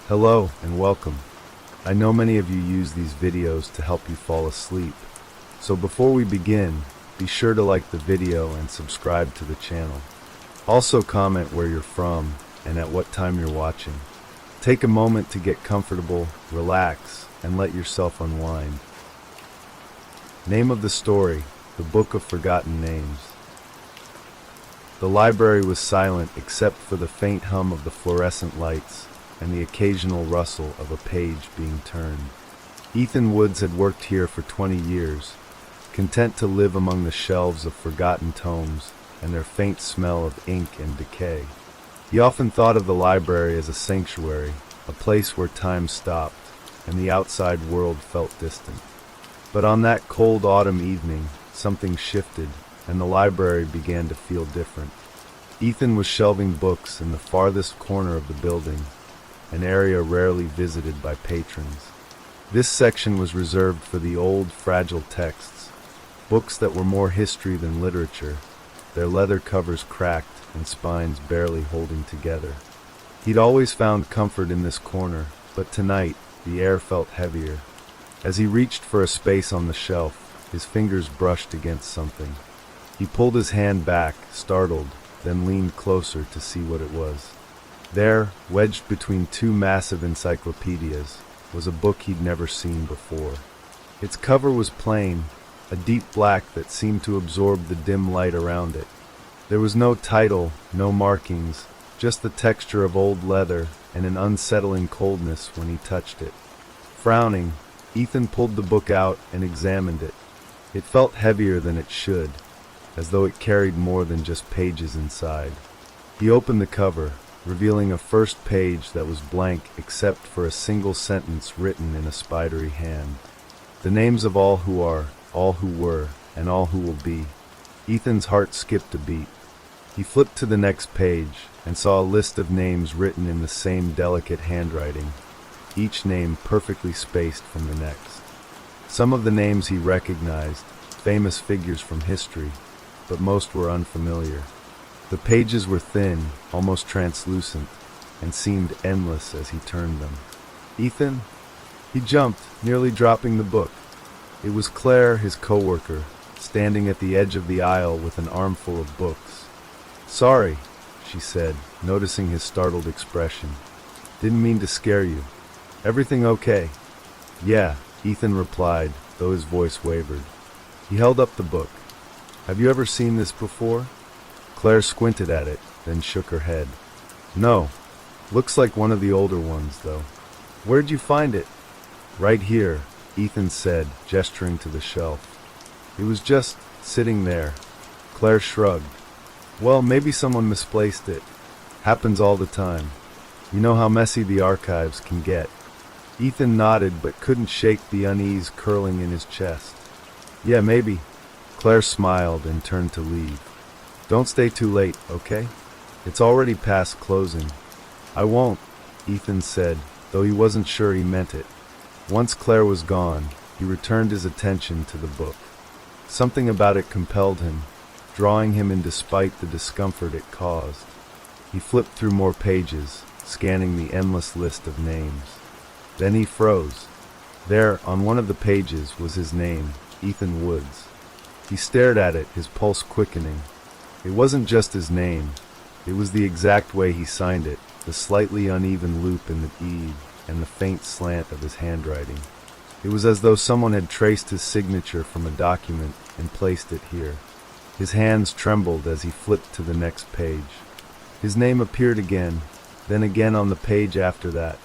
Hello and welcome. I know many of you use these videos to help you fall asleep. So before we begin, be sure to like the video and subscribe to the channel. Also comment where you're from and at what time you're watching. Take a moment to get comfortable, relax, and let yourself unwind. Name of the story: The Book of Forgotten Names. The library was silent except for the faint hum of the fluorescent lights and the occasional rustle of a page being turned. Ethan Woods had worked here for 20 years, content to live among the shelves of forgotten tomes and their faint smell of ink and decay. He often thought of the library as a sanctuary, a place where time stopped and the outside world felt distant. But on that cold autumn evening, something shifted, and the library began to feel different. Ethan was shelving books in the farthest corner of the building, an area rarely visited by patrons. This section was reserved for the old, fragile texts, books that were more history than literature, their leather covers cracked and spines barely holding together. He'd always found comfort in this corner, but tonight the air felt heavier. As he reached for a space on the shelf, his fingers brushed against something. He pulled his hand back, startled, then leaned closer to see what it was. There, wedged between two massive encyclopedias, was a book he'd never seen before. Its cover was plain, a deep black that seemed to absorb the dim light around it. There was no title, no markings, just the texture of old leather and an unsettling coldness when he touched it. Frowning, Ethan pulled the book out and examined it. It felt heavier than it should, as though it carried more than just pages inside. He opened the cover, revealing a first page that was blank except for a single sentence written in a spidery hand. The names of all who are, all who were, and all who will be. Ethan's heart skipped a beat. He flipped to the next page and saw a list of names written in the same delicate handwriting, each name perfectly spaced from the next. Some of the names he recognized, famous figures from history, but most were unfamiliar. The pages were thin, almost translucent, and seemed endless as he turned them. Ethan? He jumped, nearly dropping the book. It was Claire, his coworker, standing at the edge of the aisle with an armful of books. "Sorry," she said, noticing his startled expression. "Didn't mean to scare you. Everything okay?" "Yeah," Ethan replied, though his voice wavered. He held up the book. "Have you ever seen this before?" Claire squinted at it, then shook her head. "No. Looks like one of the older ones, though." "Where'd you find it?" "Right here," Ethan said, gesturing to the shelf. "It was just sitting there." Claire shrugged. "Well, maybe someone misplaced it. Happens all the time. You know how messy the archives can get." Ethan nodded but couldn't shake the unease curling in his chest. "Yeah, maybe." Claire smiled and turned to leave. "Don't stay too late, okay? It's already past closing." "I won't," Ethan said, though he wasn't sure he meant it. Once Claire was gone, he returned his attention to the book. Something about it compelled him, drawing him in despite the discomfort it caused. He flipped through more pages, scanning the endless list of names. Then he froze. There, on one of the pages, was his name, Ethan Woods. He stared at it, his pulse quickening. It wasn't just his name. It was the exact way he signed it, the slightly uneven loop in the E and the faint slant of his handwriting. It was as though someone had traced his signature from a document and placed it here. His hands trembled as he flipped to the next page. His name appeared again, then again on the page after that.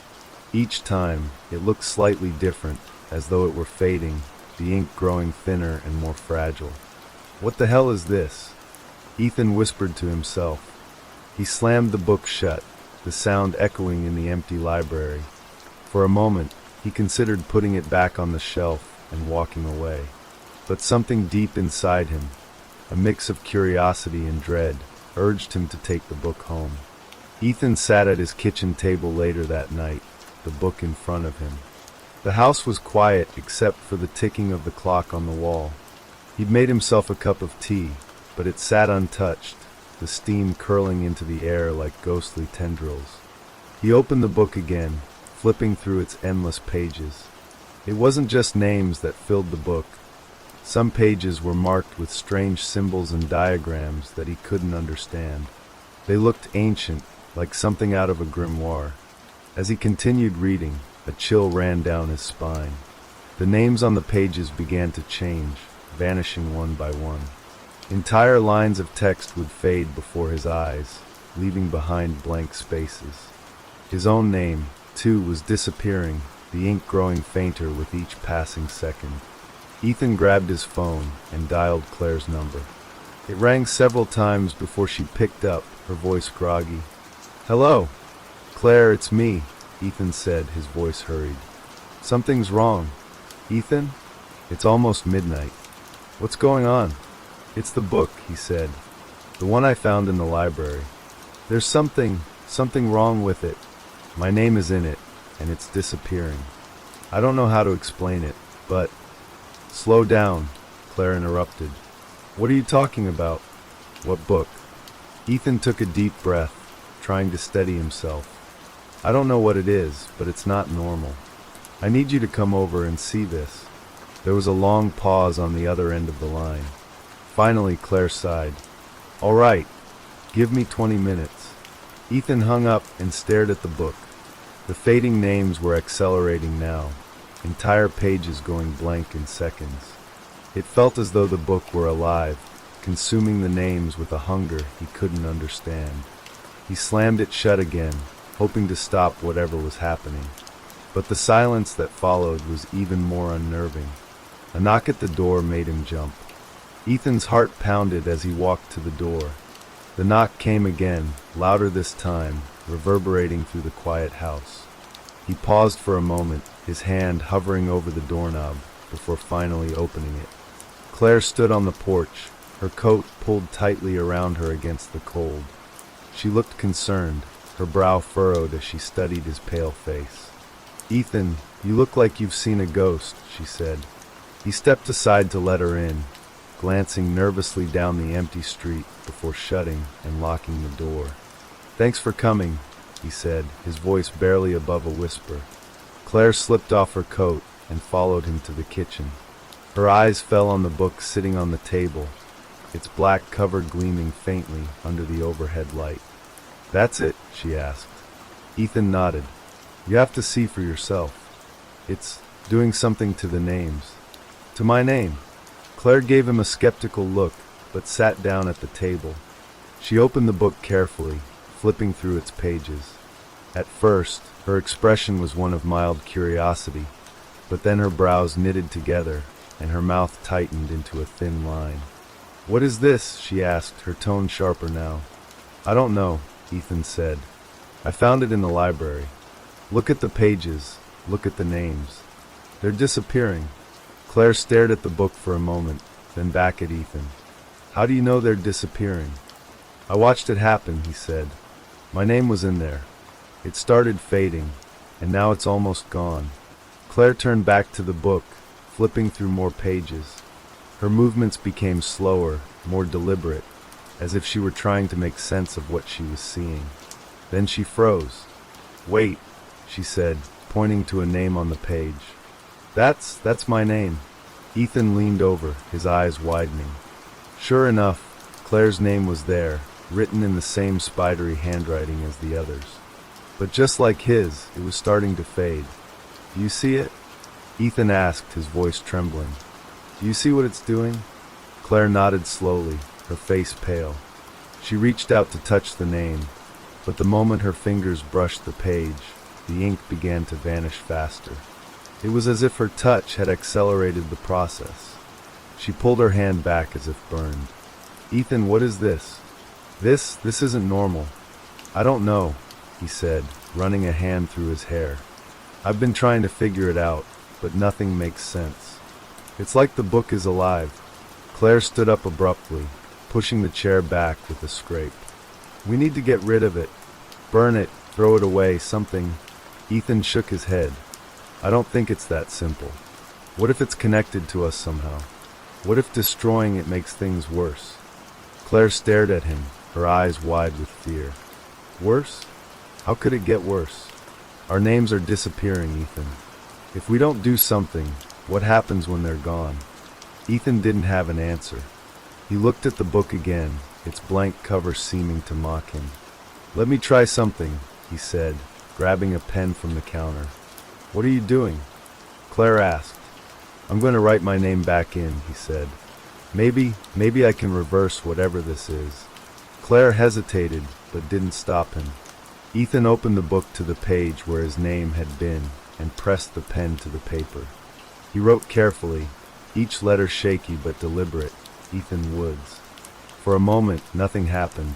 Each time, it looked slightly different, as though it were fading, the ink growing thinner and more fragile. "What the hell is this?" Ethan whispered to himself. He slammed the book shut, the sound echoing in the empty library. For a moment, he considered putting it back on the shelf and walking away. But something deep inside him, a mix of curiosity and dread, urged him to take the book home. Ethan sat at his kitchen table later that night, the book in front of him. The house was quiet except for the ticking of the clock on the wall. He'd made himself a cup of tea, but it sat untouched, the steam curling into the air like ghostly tendrils. He opened the book again, flipping through its endless pages. It wasn't just names that filled the book. Some pages were marked with strange symbols and diagrams that he couldn't understand. They looked ancient, like something out of a grimoire. As he continued reading, a chill ran down his spine. The names on the pages began to change, vanishing one by one. Entire lines of text would fade before his eyes, leaving behind blank spaces. His own name, too, was disappearing, the ink growing fainter with each passing second. Ethan grabbed his phone and dialed Claire's number. It rang several times before she picked up, her voice groggy. "Hello? Claire, it's me," Ethan said, his voice hurried. "Something's wrong." "Ethan? It's almost midnight. What's going on?" "It's the book," he said. "The one I found in the library. There's something wrong with it. My name is in it, and it's disappearing. I don't know how to explain it, but—" "Slow down," Claire interrupted. "What are you talking about?" "What book?" Ethan took a deep breath, trying to steady himself. "I don't know what it is, but it's not normal. I need you to come over and see this." There was a long pause on the other end of the line. Finally, Claire sighed. "All right, give me 20 minutes." Ethan hung up and stared at the book. The fading names were accelerating now, entire pages going blank in seconds. It felt as though the book were alive, consuming the names with a hunger he couldn't understand. He slammed it shut again, hoping to stop whatever was happening. But the silence that followed was even more unnerving. A knock at the door made him jump. Ethan's heart pounded as he walked to the door. The knock came again, louder this time, reverberating through the quiet house. He paused for a moment, his hand hovering over the doorknob, before finally opening it. Claire stood on the porch, her coat pulled tightly around her against the cold. She looked concerned, her brow furrowed as she studied his pale face. "Ethan, you look like you've seen a ghost," she said. He stepped aside to let her in, glancing nervously down the empty street before shutting and locking the door. "Thanks for coming," he said, his voice barely above a whisper. Claire slipped off her coat and followed him to the kitchen. Her eyes fell on the book sitting on the table, its black cover gleaming faintly under the overhead light. "That's it?" she asked. Ethan nodded. "You have to see for yourself. It's doing something to the names." "To my name?" Claire gave him a skeptical look, but sat down at the table. She opened the book carefully, flipping through its pages. At first, her expression was one of mild curiosity, but then her brows knitted together, and her mouth tightened into a thin line. "What is this?" she asked, her tone sharper now. "I don't know," Ethan said. "I found it in the library. Look at the pages, look at the names. They're disappearing." Claire stared at the book for a moment, then back at Ethan. "How do you know they're disappearing?" "I watched it happen," he said. "My name was in there. It started fading, and now it's almost gone." Claire turned back to the book, flipping through more pages. Her movements became slower, more deliberate, as if she were trying to make sense of what she was seeing. Then she froze. "Wait," she said, pointing to a name on the page. That's my name." Ethan leaned over, his eyes widening. Sure enough, Claire's name was there, written in the same spidery handwriting as the others. But just like his, it was starting to fade. "Do you see it?" Ethan asked, his voice trembling. "Do you see what it's doing?" Claire nodded slowly, her face pale. She reached out to touch the name, but the moment her fingers brushed the page, the ink began to vanish faster. It was as if her touch had accelerated the process. She pulled her hand back as if burned. "Ethan, what is this? This isn't normal." "I don't know," he said, running a hand through his hair. "I've been trying to figure it out, but nothing makes sense. It's like the book is alive." Claire stood up abruptly, pushing the chair back with a scrape. "We need to get rid of it. Burn it, throw it away, something." Ethan shook his head. "I don't think it's that simple. What if it's connected to us somehow? What if destroying it makes things worse?" Claire stared at him, her eyes wide with fear. "Worse? How could it get worse?" Our names are disappearing, Ethan. If we don't do something, what happens when they're gone? Ethan didn't have an answer. He looked at the book again, its blank cover seeming to mock him. "Let me try something," he said, grabbing a pen from the counter. "What are you doing?" Claire asked. "I'm going to write my name back in," he said. Maybe I can reverse whatever this is." Claire hesitated, but didn't stop him. Ethan opened the book to the page where his name had been and pressed the pen to the paper. He wrote carefully, each letter shaky but deliberate, Ethan Woods. For a moment, nothing happened.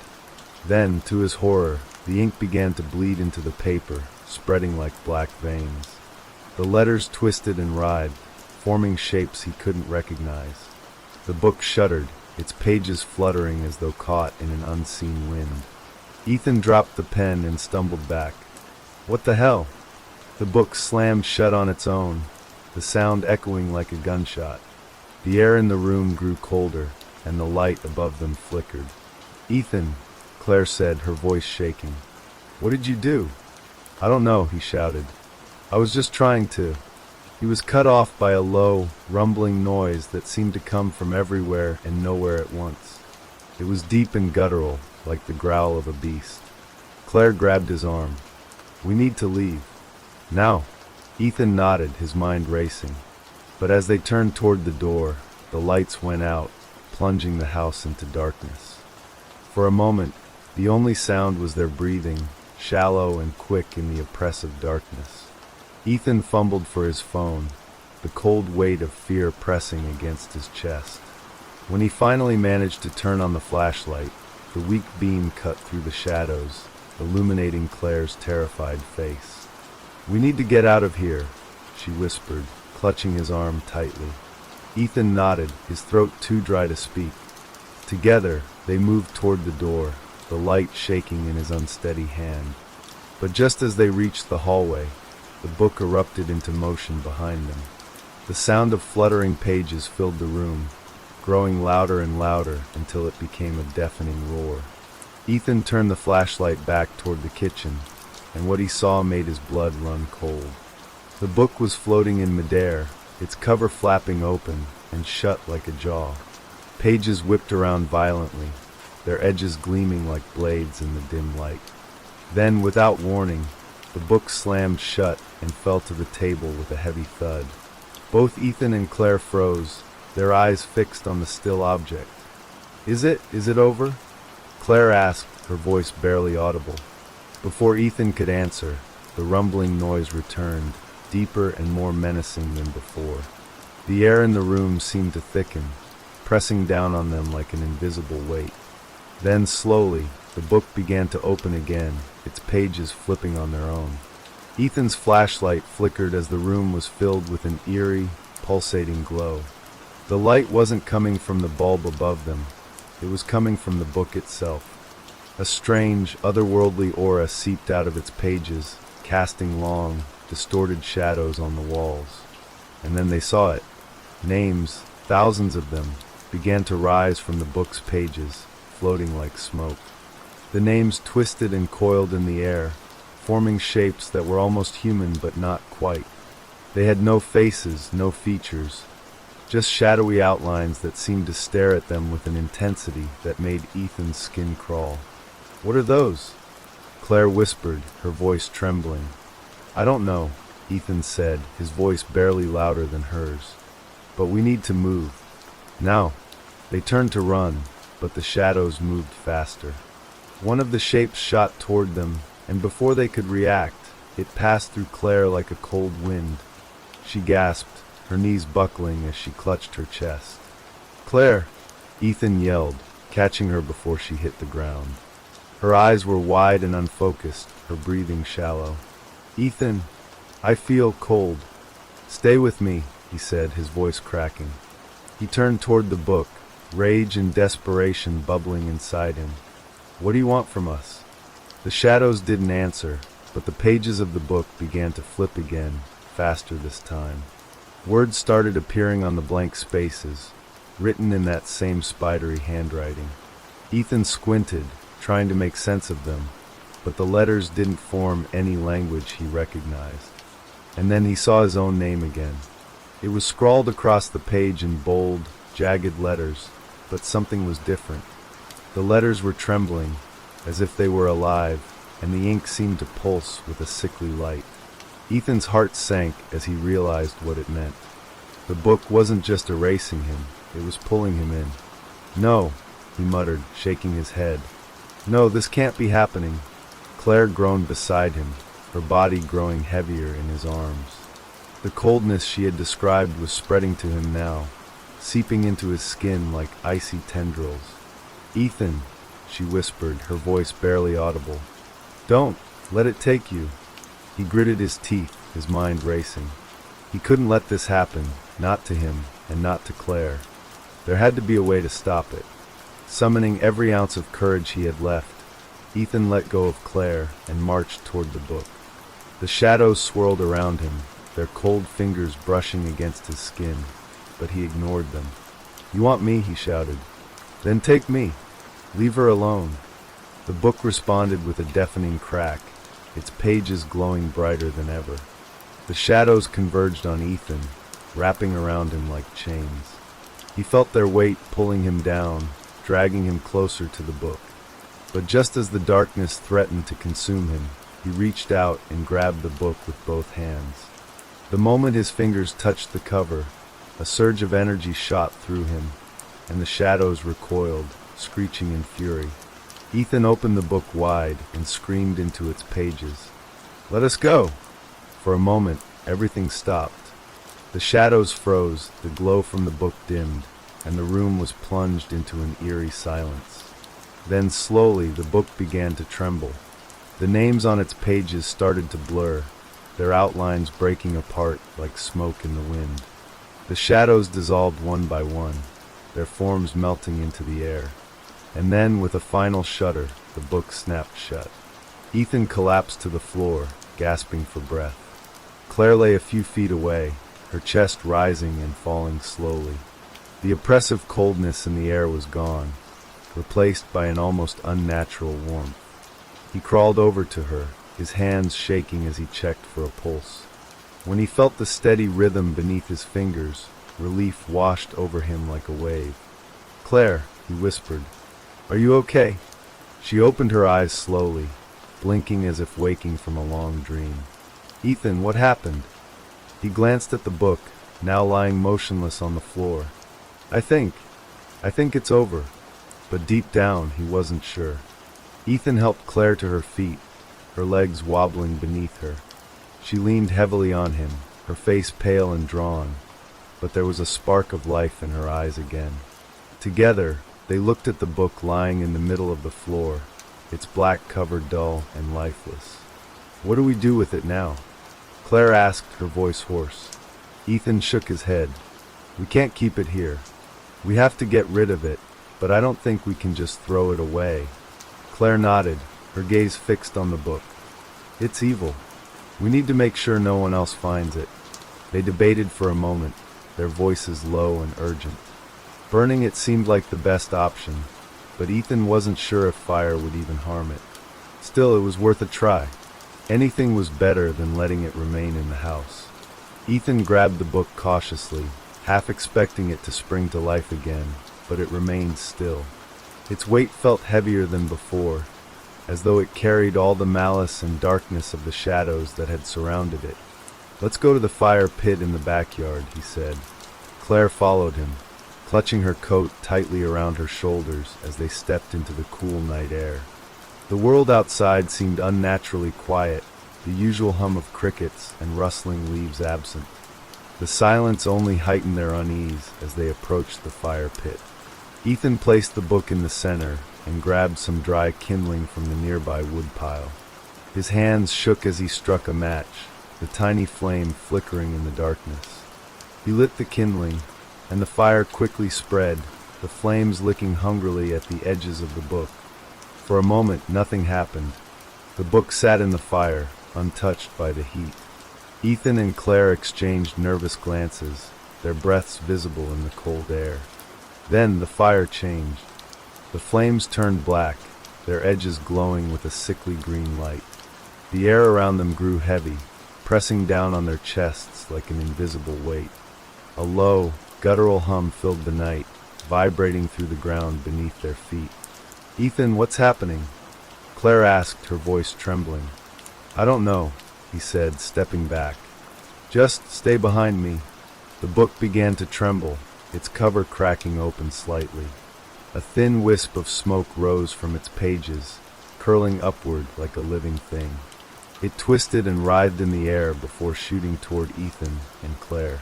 Then, to his horror, the ink began to bleed into the paper, spreading like black veins. The letters twisted and writhed, forming shapes he couldn't recognize. The book shuddered, its pages fluttering as though caught in an unseen wind. Ethan dropped the pen and stumbled back. What the hell? The book slammed shut on its own, the sound echoing like a gunshot. The air in the room grew colder, and the light above them flickered. "Ethan," Claire said, her voice shaking. "What did you do?" "I don't know," he shouted. "I was just trying to." He was cut off by a low, rumbling noise that seemed to come from everywhere and nowhere at once. It was deep and guttural, like the growl of a beast. Claire grabbed his arm. "We need to leave." "Now." Ethan nodded, his mind racing. But as they turned toward the door, the lights went out, plunging the house into darkness. For a moment, the only sound was their breathing, shallow and quick in the oppressive darkness. Ethan fumbled for his phone, the cold weight of fear pressing against his chest. When he finally managed to turn on the flashlight, the weak beam cut through the shadows, illuminating Claire's terrified face. "We need to get out of here," she whispered, clutching his arm tightly. Ethan nodded, his throat too dry to speak. Together, they moved toward the door, the light shaking in his unsteady hand. But just as they reached the hallway, the book erupted into motion behind them. The sound of fluttering pages filled the room, growing louder and louder until it became a deafening roar. Ethan turned the flashlight back toward the kitchen, and what he saw made his blood run cold. The book was floating in midair, its cover flapping open and shut like a jaw. Pages whipped around violently, their edges gleaming like blades in the dim light. Then, without warning, the book slammed shut and fell to the table with a heavy thud. Both Ethan and Claire froze, their eyes fixed on the still object. Is it over?" Claire asked, her voice barely audible. Before Ethan could answer, the rumbling noise returned, deeper and more menacing than before. The air in the room seemed to thicken, pressing down on them like an invisible weight. Then, slowly, the book began to open again, its pages flipping on their own. Ethan's flashlight flickered as the room was filled with an eerie, pulsating glow. The light wasn't coming from the bulb above them. It was coming from the book itself. A strange, otherworldly aura seeped out of its pages, casting long, distorted shadows on the walls. And then they saw it. Names, thousands of them, began to rise from the book's pages, floating like smoke. The names twisted and coiled in the air, forming shapes that were almost human but not quite. They had no faces, no features, just shadowy outlines that seemed to stare at them with an intensity that made Ethan's skin crawl. "What are those?" Claire whispered, her voice trembling. "I don't know," Ethan said, his voice barely louder than hers. "But we need to move. Now." They turned to run, but the shadows moved faster. One of the shapes shot toward them, and before they could react, it passed through Claire like a cold wind. She gasped, her knees buckling as she clutched her chest. "Claire!" Ethan yelled, catching her before she hit the ground. Her eyes were wide and unfocused, her breathing shallow. "Ethan, I feel cold." "Stay with me," he said, his voice cracking. He turned toward the book, rage and desperation bubbling inside him. "What do you want from us?" The shadows didn't answer, but the pages of the book began to flip again, faster this time. Words started appearing on the blank spaces, written in that same spidery handwriting. Ethan squinted, trying to make sense of them, but the letters didn't form any language he recognized. And then he saw his own name again. It was scrawled across the page in bold, jagged letters, but something was different. The letters were trembling, as if they were alive, and the ink seemed to pulse with a sickly light. Ethan's heart sank as he realized what it meant. The book wasn't just erasing him, it was pulling him in. "No," he muttered, shaking his head. "No, this can't be happening." Claire groaned beside him, her body growing heavier in his arms. The coldness she had described was spreading to him now, seeping into his skin like icy tendrils. "Ethan," she whispered, her voice barely audible. "Don't, let it take you." He gritted his teeth, his mind racing. He couldn't let this happen, not to him, and not to Claire. There had to be a way to stop it. Summoning every ounce of courage he had left, Ethan let go of Claire and marched toward the book. The shadows swirled around him, their cold fingers brushing against his skin, but he ignored them. "You want me?" he shouted. "Then take me. Leave her alone." The book responded with a deafening crack, its pages glowing brighter than ever. The shadows converged on Ethan, wrapping around him like chains. He felt their weight pulling him down, dragging him closer to the book. But just as the darkness threatened to consume him, he reached out and grabbed the book with both hands. The moment his fingers touched the cover, a surge of energy shot through him, and the shadows recoiled, screeching in fury. Ethan opened the book wide and screamed into its pages. "Let us go!" For a moment, everything stopped. The shadows froze, the glow from the book dimmed, and the room was plunged into an eerie silence. Then slowly the book began to tremble. The names on its pages started to blur, their outlines breaking apart like smoke in the wind. The shadows dissolved one by one, their forms melting into the air. And then, with a final shudder, the book snapped shut. Ethan collapsed to the floor, gasping for breath. Claire lay a few feet away, her chest rising and falling slowly. The oppressive coldness in the air was gone, replaced by an almost unnatural warmth. He crawled over to her, his hands shaking as he checked for a pulse. When he felt the steady rhythm beneath his fingers, relief washed over him like a wave. "Claire," he whispered, "are you okay?" She opened her eyes slowly, blinking as if waking from a long dream. "Ethan, what happened?" He glanced at the book, now lying motionless on the floor. I think it's over." But deep down, he wasn't sure. Ethan helped Claire to her feet, her legs wobbling beneath her. She leaned heavily on him, her face pale and drawn, but there was a spark of life in her eyes again. Together, they looked at the book lying in the middle of the floor, its black cover dull and lifeless. "What do we do with it now?" Claire asked, her voice hoarse. Ethan shook his head. "We can't keep it here. We have to get rid of it, but I don't think we can just throw it away." Claire nodded, her gaze fixed on the book. "It's evil. We need to make sure no one else finds it." They debated for a moment, their voices low and urgent. Burning it seemed like the best option, but Ethan wasn't sure if fire would even harm it. Still, it was worth a try. Anything was better than letting it remain in the house. Ethan grabbed the book cautiously, half expecting it to spring to life again, but it remained still. Its weight felt heavier than before, as though it carried all the malice and darkness of the shadows that had surrounded it. "Let's go to the fire pit in the backyard," he said. Claire followed him, clutching her coat tightly around her shoulders as they stepped into the cool night air. The world outside seemed unnaturally quiet, the usual hum of crickets and rustling leaves absent. The silence only heightened their unease as they approached the fire pit. Ethan placed the book in the center and grabbed some dry kindling from the nearby woodpile. His hands shook as he struck a match, the tiny flame flickering in the darkness. He lit the kindling, and the fire quickly spread, the flames licking hungrily at the edges of the book. For a moment, nothing happened. The book sat in the fire, untouched by the heat. Ethan and Claire exchanged nervous glances, their breaths visible in the cold air. Then the fire changed. The flames turned black, their edges glowing with a sickly green light. The air around them grew heavy, pressing down on their chests like an invisible weight. A low, guttural hum filled the night, vibrating through the ground beneath their feet. "Ethan, what's happening?" Claire asked, her voice trembling. "I don't know," he said, stepping back. "Just stay behind me." The book began to tremble, its cover cracking open slightly. A thin wisp of smoke rose from its pages, curling upward like a living thing. It twisted and writhed in the air before shooting toward Ethan and Claire.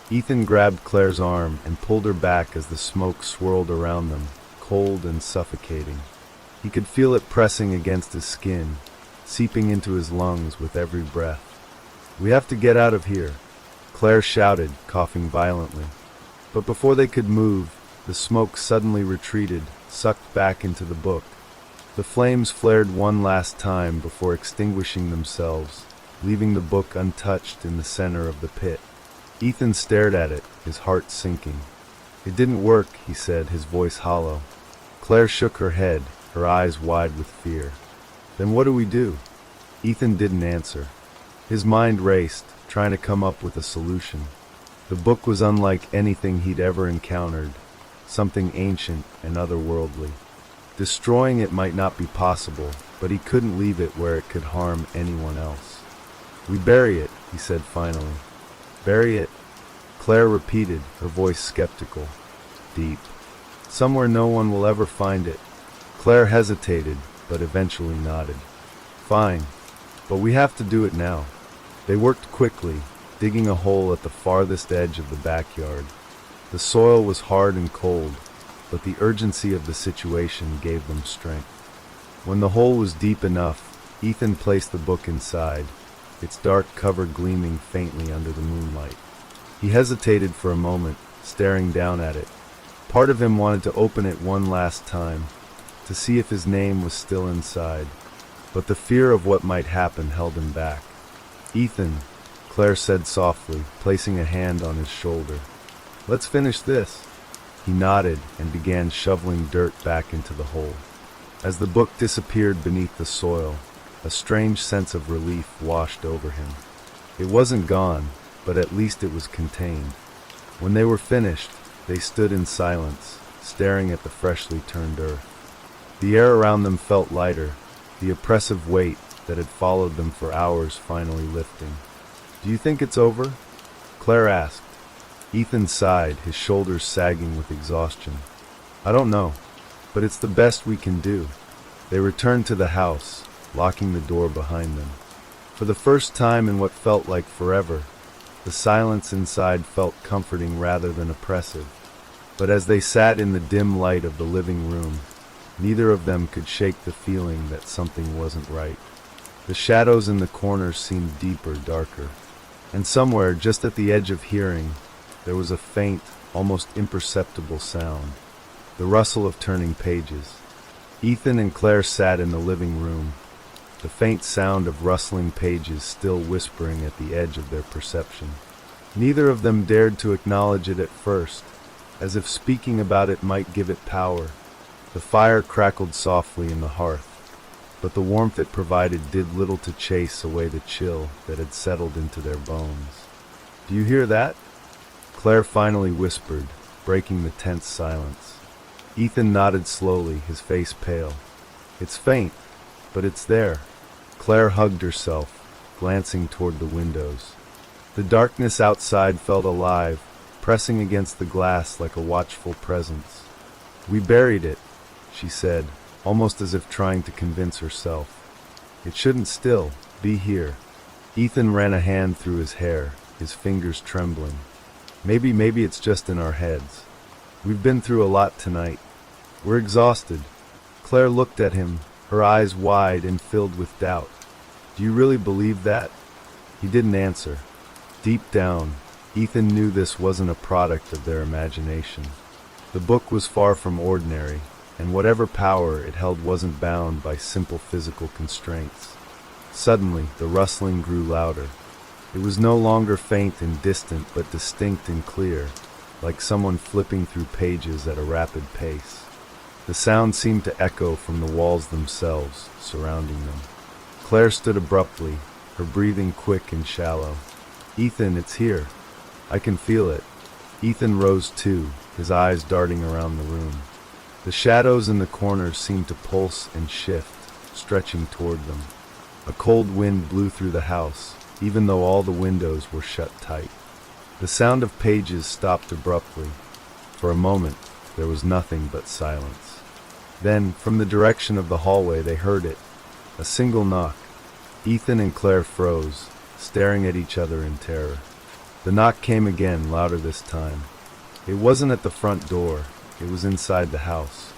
Ethan grabbed Claire's arm and pulled her back as the smoke swirled around them, cold and suffocating. He could feel it pressing against his skin, seeping into his lungs with every breath. "We have to get out of here," Claire shouted, coughing violently. But before they could move, the smoke suddenly retreated, sucked back into the book. The flames flared one last time before extinguishing themselves, leaving the book untouched in the center of the pit. Ethan stared at it, his heart sinking. "It didn't work," he said, his voice hollow. Claire shook her head, her eyes wide with fear. "Then what do we do?" Ethan didn't answer. His mind raced, trying to come up with a solution. The book was unlike anything he'd ever encountered, something ancient and otherworldly. Destroying it might not be possible, but he couldn't leave it where it could harm anyone else. "We bury it," he said finally. "Bury it?" Claire repeated, her voice skeptical. "Deep. Somewhere no one will ever find it." Claire hesitated, but eventually nodded. "Fine, but we have to do it now." They worked quickly, digging a hole at the farthest edge of the backyard. The soil was hard and cold, but the urgency of the situation gave them strength. When the hole was deep enough, Ethan placed the book inside, its dark cover gleaming faintly under the moonlight. He hesitated for a moment, staring down at it. Part of him wanted to open it one last time, to see if his name was still inside, but the fear of what might happen held him back. "Ethan," Claire said softly, placing a hand on his shoulder. "Let's finish this." He nodded and began shoveling dirt back into the hole. As the book disappeared beneath the soil, a strange sense of relief washed over him. It wasn't gone, but at least it was contained. When they were finished, they stood in silence, staring at the freshly turned earth. The air around them felt lighter, the oppressive weight that had followed them for hours finally lifting. "Do you think it's over?" Claire asked. Ethan sighed, his shoulders sagging with exhaustion. "I don't know, but it's the best we can do." They returned to the house, locking the door behind them. For the first time in what felt like forever, the silence inside felt comforting rather than oppressive. But as they sat in the dim light of the living room, neither of them could shake the feeling that something wasn't right. The shadows in the corners seemed deeper, darker, and somewhere just at the edge of hearing, there was a faint, almost imperceptible sound, the rustle of turning pages. Ethan and Claire sat in the living room, the faint sound of rustling pages still whispering at the edge of their perception. Neither of them dared to acknowledge it at first, as if speaking about it might give it power. The fire crackled softly in the hearth, but the warmth it provided did little to chase away the chill that had settled into their bones. "Do you hear that?" Claire finally whispered, breaking the tense silence. Ethan nodded slowly, his face pale. "It's faint, but it's there." Claire hugged herself, glancing toward the windows. The darkness outside felt alive, pressing against the glass like a watchful presence. "We buried it," she said, almost as if trying to convince herself. "It shouldn't still be here." Ethan ran a hand through his hair, his fingers trembling. Maybe it's just in our heads. We've been through a lot tonight. We're exhausted." Claire looked at him, her eyes wide and filled with doubt. "Do you really believe that?" He didn't answer. Deep down, Ethan knew this wasn't a product of their imagination. The book was far from ordinary, and whatever power it held wasn't bound by simple physical constraints. Suddenly, the rustling grew louder. It was no longer faint and distant, but distinct and clear, like someone flipping through pages at a rapid pace. The sound seemed to echo from the walls themselves, surrounding them. Claire stood abruptly, her breathing quick and shallow. "Ethan, it's here. I can feel it." Ethan rose too, his eyes darting around the room. The shadows in the corners seemed to pulse and shift, stretching toward them. A cold wind blew through the house, even though all the windows were shut tight. The sound of pages stopped abruptly. For a moment, there was nothing but silence. Then, from the direction of the hallway, they heard it. A single knock. Ethan and Claire froze, staring at each other in terror. The knock came again, louder this time. It wasn't at the front door, it was inside the house.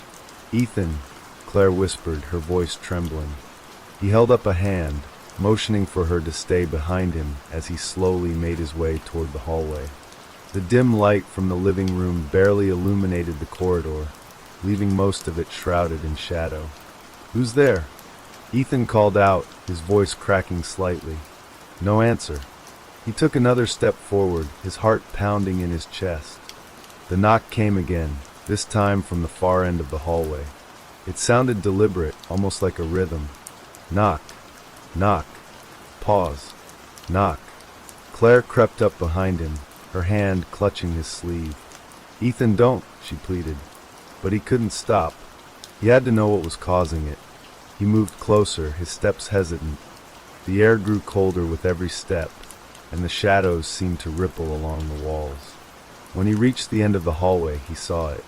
"Ethan," Claire whispered, her voice trembling. He held up a hand, motioning for her to stay behind him as he slowly made his way toward the hallway. The dim light from the living room barely illuminated the corridor, leaving most of it shrouded in shadow. "Who's there?" Ethan called out, his voice cracking slightly. No answer. He took another step forward, his heart pounding in his chest. The knock came again, this time from the far end of the hallway. It sounded deliberate, almost like a rhythm. Knock. Knock. Pause. Knock. Claire crept up behind him, her hand clutching his sleeve. "Ethan, don't," she pleaded. But he couldn't stop. He had to know what was causing it. He moved closer, his steps hesitant. The air grew colder with every step, and the shadows seemed to ripple along the walls. When he reached the end of the hallway, he saw it.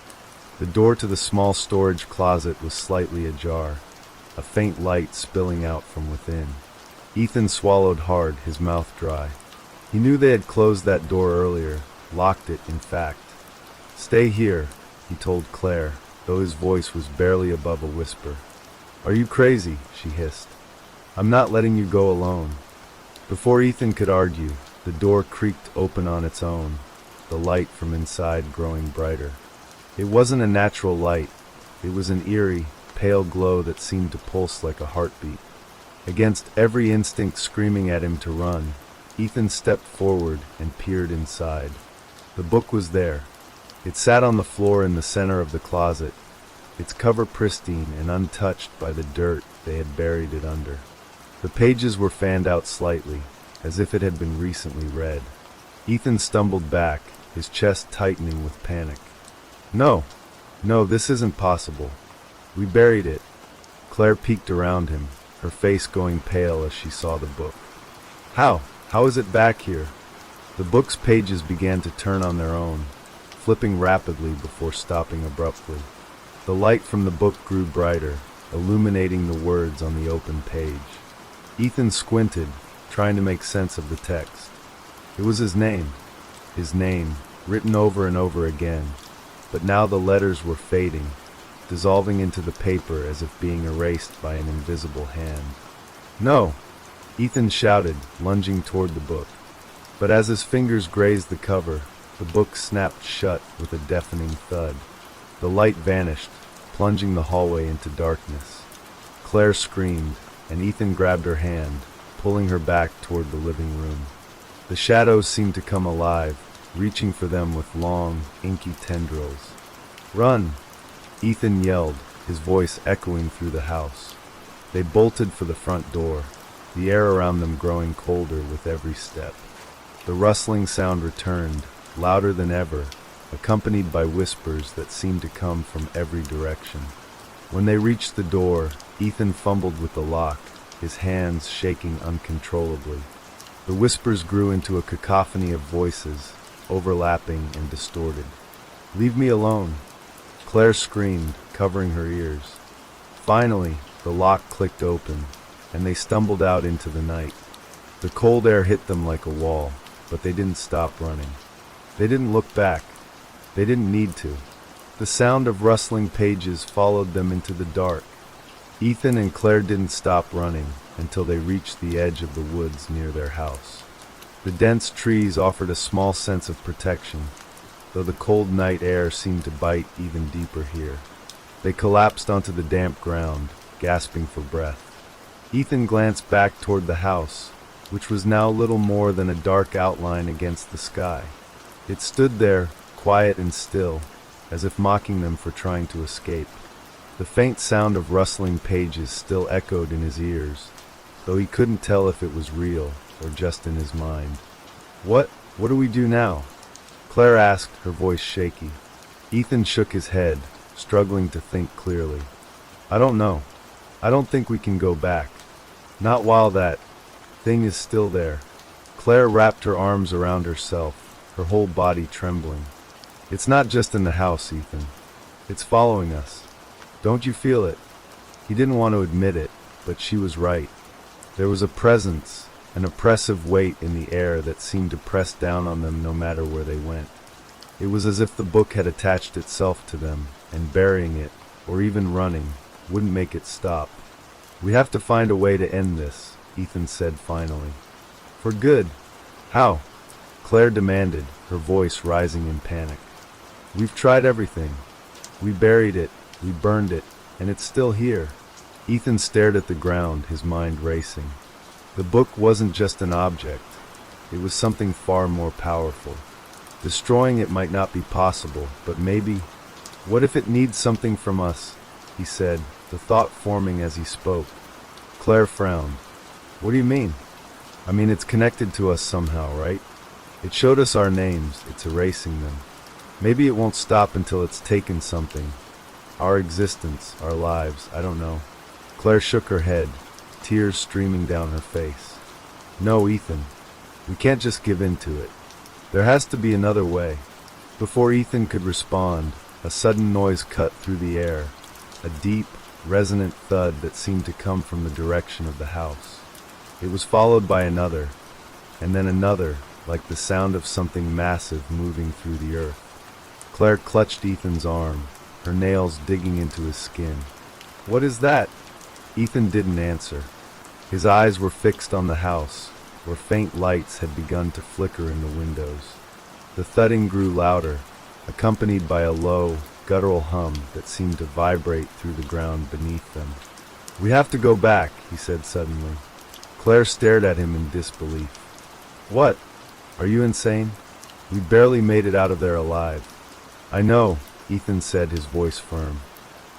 The door to the small storage closet was slightly ajar, a faint light spilling out from within. Ethan swallowed hard, his mouth dry. He knew they had closed that door earlier, locked it, in fact. "Stay here," he told Claire, though his voice was barely above a whisper. "Are you crazy?" she hissed. "I'm not letting you go alone." Before Ethan could argue, the door creaked open on its own, the light from inside growing brighter. It wasn't a natural light. It was an eerie, pale glow that seemed to pulse like a heartbeat. Against every instinct screaming at him to run, Ethan stepped forward and peered inside. The book was there. It sat on the floor in the center of the closet, its cover pristine and untouched by the dirt they had buried it under. The pages were fanned out slightly, as if it had been recently read. Ethan stumbled back, his chest tightening with panic. No, this isn't possible. We buried it." Claire peeked around him, her face going pale as she saw the book. How? How is it back here?" The book's pages began to turn on their own, flipping rapidly before stopping abruptly. The light from the book grew brighter, illuminating the words on the open page. Ethan squinted, trying to make sense of the text. It was his name, written over and over again, but now the letters were fading, dissolving into the paper as if being erased by an invisible hand. "No!" Ethan shouted, lunging toward the book. But as his fingers grazed the cover, the book snapped shut with a deafening thud. The light vanished, plunging the hallway into darkness. Claire screamed, and Ethan grabbed her hand, pulling her back toward the living room. The shadows seemed to come alive, reaching for them with long, inky tendrils. "Run!" Ethan yelled, his voice echoing through the house. They bolted for the front door, the air around them growing colder with every step. The rustling sound returned, louder than ever, accompanied by whispers that seemed to come from every direction. When they reached the door, Ethan fumbled with the lock, his hands shaking uncontrollably. The whispers grew into a cacophony of voices, overlapping and distorted. "Leave me alone!" Claire screamed, covering her ears. Finally, the lock clicked open, and they stumbled out into the night. The cold air hit them like a wall, but they didn't stop running. They didn't look back. They didn't need to. The sound of rustling pages followed them into the dark. Ethan and Claire didn't stop running until they reached the edge of the woods near their house. The dense trees offered a small sense of protection, though the cold night air seemed to bite even deeper here. They collapsed onto the damp ground, gasping for breath. Ethan glanced back toward the house, which was now little more than a dark outline against the sky. It stood there, quiet and still, as if mocking them for trying to escape. The faint sound of rustling pages still echoed in his ears, though he couldn't tell if it was real or just in his mind. What do we do now?" Claire asked, her voice shaky. Ethan shook his head, struggling to think clearly. "I don't know. I don't think we can go back. Not while that thing is still there." Claire wrapped her arms around herself, her whole body trembling. "It's not just in the house, Ethan. It's following us. Don't you feel it?" He didn't want to admit it, but she was right. There was a presence, an oppressive weight in the air that seemed to press down on them no matter where they went. It was as if the book had attached itself to them, and burying it, or even running, wouldn't make it stop. "We have to find a way to end this," Ethan said finally. "For good. How?" Claire demanded, her voice rising in panic. "We've tried everything. We buried it, we burned it, and it's still here." Ethan stared at the ground, his mind racing. The book wasn't just an object. It was something far more powerful. Destroying it might not be possible, but maybe... "What if it needs something from us?" he said, the thought forming as he spoke. Claire frowned. "What do you mean?" "I mean, it's connected to us somehow, right? It showed us our names, it's erasing them. Maybe it won't stop until it's taken something. Our existence, our lives, I don't know." Claire shook her head, tears streaming down her face. "No, Ethan. We can't just give in to it. There has to be another way." Before Ethan could respond, a sudden noise cut through the air, a deep, resonant thud that seemed to come from the direction of the house. It was followed by another, and then another, like the sound of something massive moving through the earth. Claire clutched Ethan's arm, her nails digging into his skin. "What is that?" Ethan didn't answer. His eyes were fixed on the house, where faint lights had begun to flicker in the windows. The thudding grew louder, accompanied by a low, guttural hum that seemed to vibrate through the ground beneath them. "We have to go back," he said suddenly. Claire stared at him in disbelief. "What? Are you insane? We barely made it out of there alive." "I know," Ethan said, his voice firm.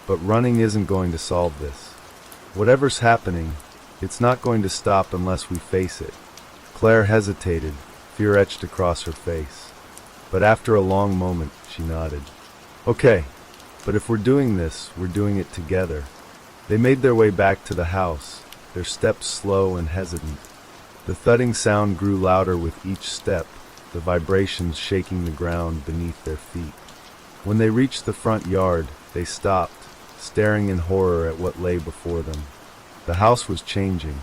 "But running isn't going to solve this. Whatever's happening, it's not going to stop unless we face it." Claire hesitated, fear etched across her face. But after a long moment, she nodded. "Okay, but if we're doing this, we're doing it together." They made their way back to the house, their steps slow and hesitant. The thudding sound grew louder with each step, the vibrations shaking the ground beneath their feet. When they reached the front yard, they stopped, staring in horror at what lay before them. The house was changing.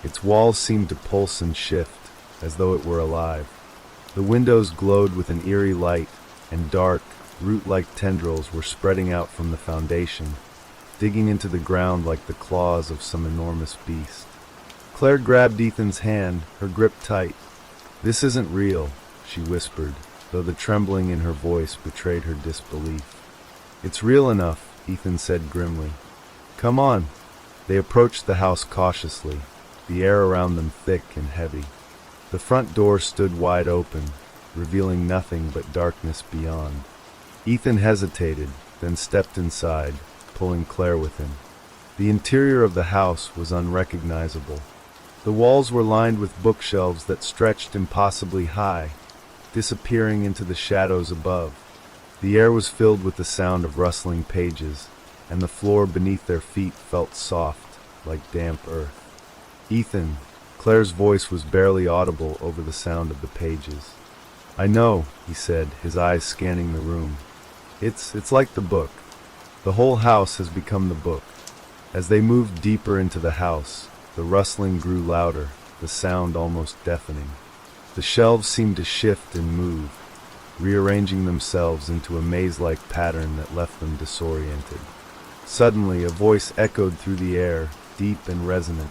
Its walls seemed to pulse and shift, as though it were alive. The windows glowed with an eerie light, and dark, root-like tendrils were spreading out from the foundation, digging into the ground like the claws of some enormous beast. Claire grabbed Ethan's hand, her grip tight. "This isn't real," she whispered, though the trembling in her voice betrayed her disbelief. "It's real enough," Ethan said grimly. "Come on." They approached the house cautiously, the air around them thick and heavy. The front door stood wide open, revealing nothing but darkness beyond. Ethan hesitated, then stepped inside, pulling Claire with him. The interior of the house was unrecognizable. The walls were lined with bookshelves that stretched impossibly high, disappearing into the shadows above. The air was filled with the sound of rustling pages, and the floor beneath their feet felt soft, like damp earth. "Ethan," Claire's voice was barely audible over the sound of the pages. "I know," he said, his eyes scanning the room. It's like the book. The whole house has become the book." As they moved deeper into the house, the rustling grew louder, the sound almost deafening. The shelves seemed to shift and move, rearranging themselves into a maze-like pattern that left them disoriented. Suddenly, a voice echoed through the air, deep and resonant.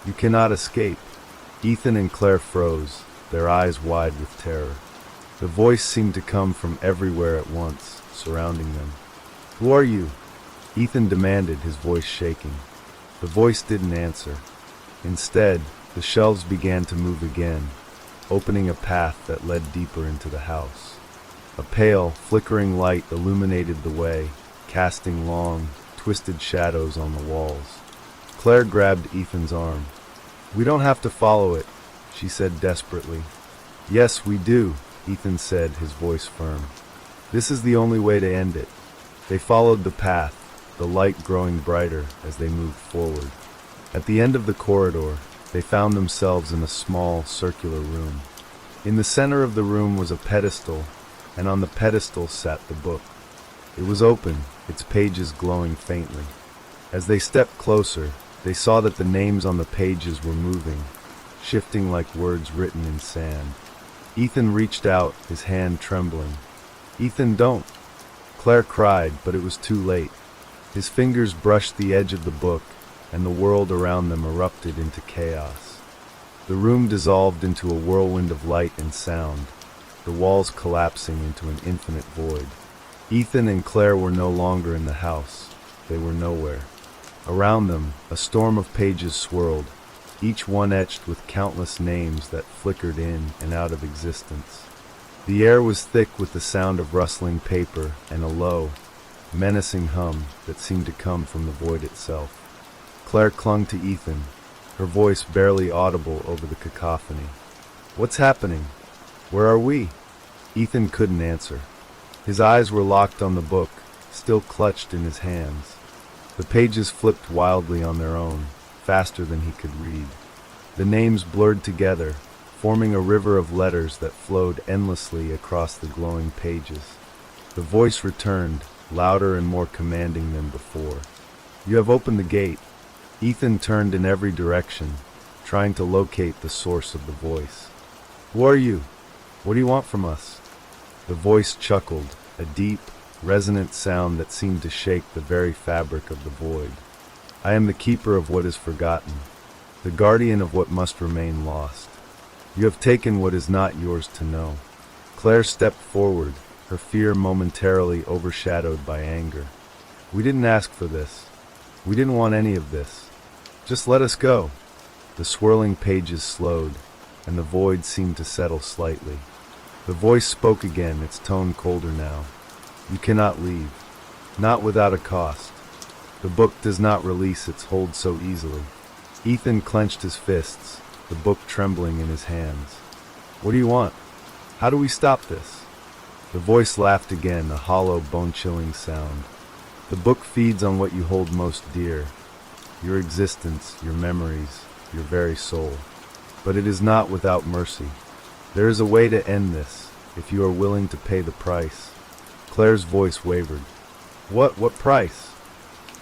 "You cannot escape." Ethan and Claire froze, their eyes wide with terror. The voice seemed to come from everywhere at once, surrounding them. "Who are you?" Ethan demanded, his voice shaking. The voice didn't answer. Instead, the shelves began to move again, opening a path that led deeper into the house. A pale, flickering light illuminated the way, casting long, twisted shadows on the walls. Claire grabbed Ethan's arm. "We don't have to follow it," she said desperately. "Yes, we do," Ethan said, his voice firm. "This is the only way to end it." They followed the path, the light growing brighter as they moved forward. At the end of the corridor, they found themselves in a small, circular room. In the center of the room was a pedestal, and on the pedestal sat the book. It was open, its pages glowing faintly. As they stepped closer, they saw that the names on the pages were moving, shifting like words written in sand. Ethan reached out, his hand trembling. "Ethan, don't!" Claire cried, but it was too late. His fingers brushed the edge of the book, and the world around them erupted into chaos. The room dissolved into a whirlwind of light and sound, the walls collapsing into an infinite void. Ethan and Claire were no longer in the house. They were nowhere. Around them, a storm of pages swirled, each one etched with countless names that flickered in and out of existence. The air was thick with the sound of rustling paper and a low, menacing hum that seemed to come from the void itself. Claire clung to Ethan, her voice barely audible over the cacophony. "What's happening? Where are we?" Ethan couldn't answer. His eyes were locked on the book, still clutched in his hands. The pages flipped wildly on their own, faster than he could read. The names blurred together, forming a river of letters that flowed endlessly across the glowing pages. The voice returned, louder and more commanding than before. "You have opened the gate." Ethan turned in every direction, trying to locate the source of the voice. "Who are you? What do you want from us?" The voice chuckled, a deep, resonant sound that seemed to shake the very fabric of the void. "I am the keeper of what is forgotten, the guardian of what must remain lost. You have taken what is not yours to know." Claire stepped forward, her fear momentarily overshadowed by anger. "We didn't ask for this. We didn't want any of this. Just let us go." The swirling pages slowed, and the void seemed to settle slightly. The voice spoke again, its tone colder now. "You cannot leave. Not without a cost. The book does not release its hold so easily." Ethan clenched his fists, the book trembling in his hands. "What do you want? How do we stop this?" The voice laughed again, a hollow, bone-chilling sound. "The book feeds on what you hold most dear, your existence, your memories, your very soul. But it is not without mercy. There is a way to end this, if you are willing to pay the price." Claire's voice wavered. What price?"